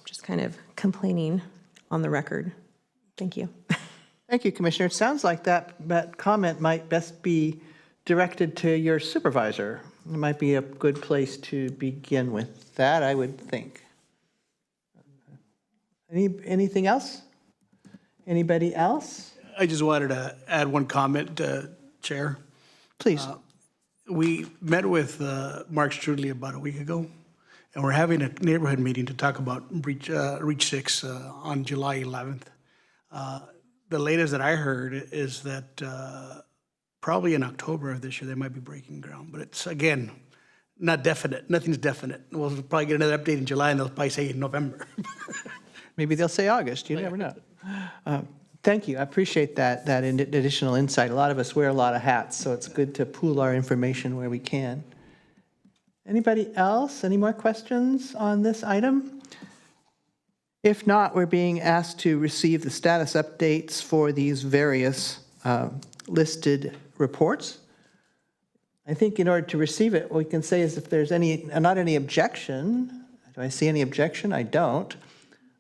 just kind of complaining on the record. Thank you. Thank you, Commissioner. It sounds like that comment might best be directed to your supervisor. It might be a good place to begin with that, I would think. Anything else? Anybody else? I just wanted to add one comment, Chair. Please. We met with Mark Strudley about a week ago, and we're having a neighborhood meeting to talk about Reach 6 on July 11th. The latest that I heard is that probably in October of this year, they might be breaking ground. But it's, again, not definite. Nothing's definite. We'll probably get another update in July, and they'll probably say in November. Maybe they'll say August. You never know. Thank you. I appreciate that additional insight. A lot of us wear a lot of hats, so it's good to pool our information where we can. Anybody else? Any more questions on this item? If not, we're being asked to receive the status updates for these various listed reports. I think in order to receive it, what we can say is if there's not any objection. Do I see any objection? I don't.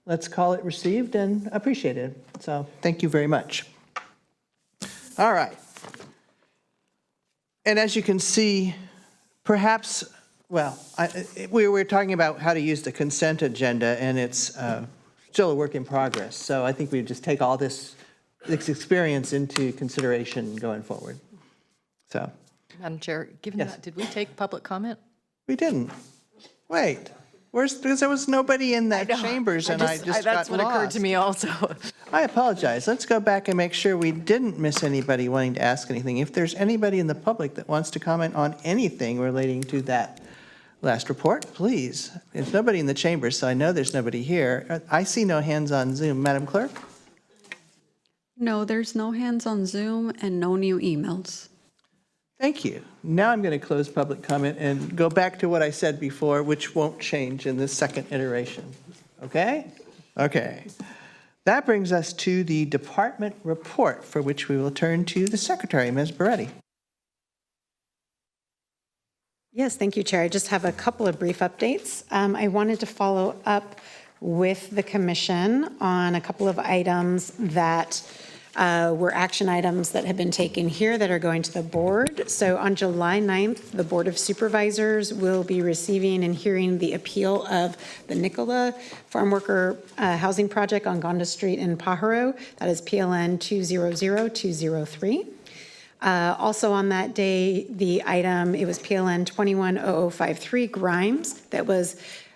Let's call it received and appreciated. So thank you very much. All right. And as you can see, perhaps, well, we were talking about how to use the consent agenda, and it's still a work in progress. So I think we just take all this experience into consideration going forward. So. Madam Chair, given that, did we take public comment? We didn't. Wait. Because there was nobody in that chambers, and I just got lost. That's what occurred to me also. I apologize. Let's go back and make sure we didn't miss anybody wanting to ask anything. If there's anybody in the public that wants to comment on anything relating to that last report, please. There's nobody in the chamber, so I know there's nobody here. I see no hands on Zoom. Madam Clerk? No, there's no hands on Zoom and no new emails. Thank you. Now I'm going to close public comment and go back to what I said before, which won't change in this second iteration. Okay? Okay. That brings us to the department report, for which we will turn to the Secretary, Ms. Beretti. Yes, thank you, Chair. I just have a couple of brief updates. I wanted to follow up with the Commission on a couple of items that were action items that have been taken here that are going to the board. So on July 9th, the Board of Supervisors will be receiving and hearing the appeal of the Nicola Farm Worker Housing Project on Gonda Street in Pajaro. That is PLN 200203. Also on that day, the item, it was PLN 210053 Grimes that was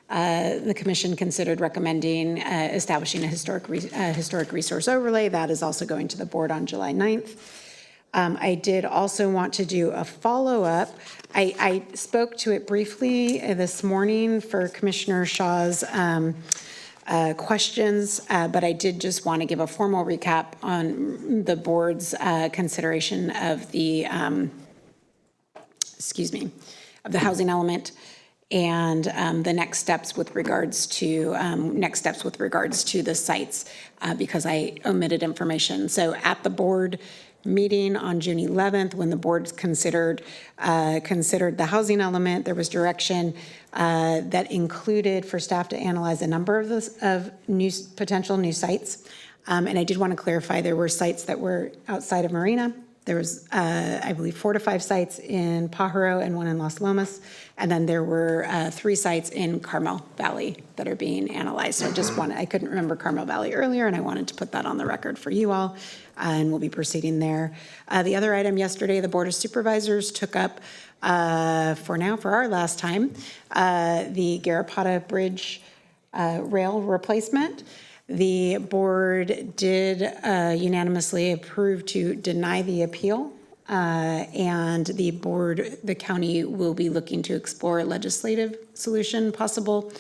the Commission considered recommending establishing a historic resource overlay. That is also going to the board on July 9th. I did also want to do a follow-up. I spoke to it briefly this morning for Commissioner Shaw's questions, but I did just want to give a formal recap on the board's consideration of the, of the housing element. and the next steps with regards to the sites, because I omitted information. So at the board meeting on June 11th, when the board considered the housing element, there was direction that included for staff to analyze a number of potential new sites. And I did want to clarify, there were sites that were outside of Marina. There was, I believe, 4 to 5 sites in Pajaro and 1 in Las Lomas. And then there were 3 sites in Carmel Valley that are being analyzed. So I couldn't remember Carmel Valley earlier, and I wanted to put that on the record for you all, and we'll be proceeding there. The other item yesterday, the Board of Supervisors took up, for our last time, the Garapata Bridge rail replacement. The board did unanimously approve to deny the appeal, and the county will be looking to explore a legislative solution possible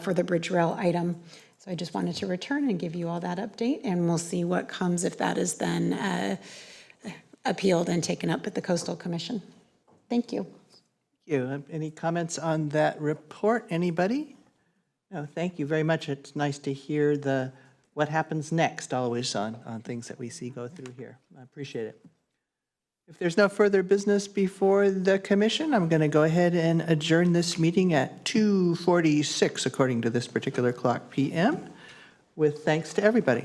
for the bridge rail item. So I just wanted to return and give you all that update, and we'll see what comes if that is then appealed and taken up at the Coastal Commission. Thank you. Thank you. Any comments on that report? Anybody? No, thank you very much. It's nice to hear what happens next always on things that we see go through here. I appreciate it. If there's no further business before the commission, I'm going to go ahead and adjourn this meeting at 2:46, according to this particular clock, p.m., with thanks to everybody.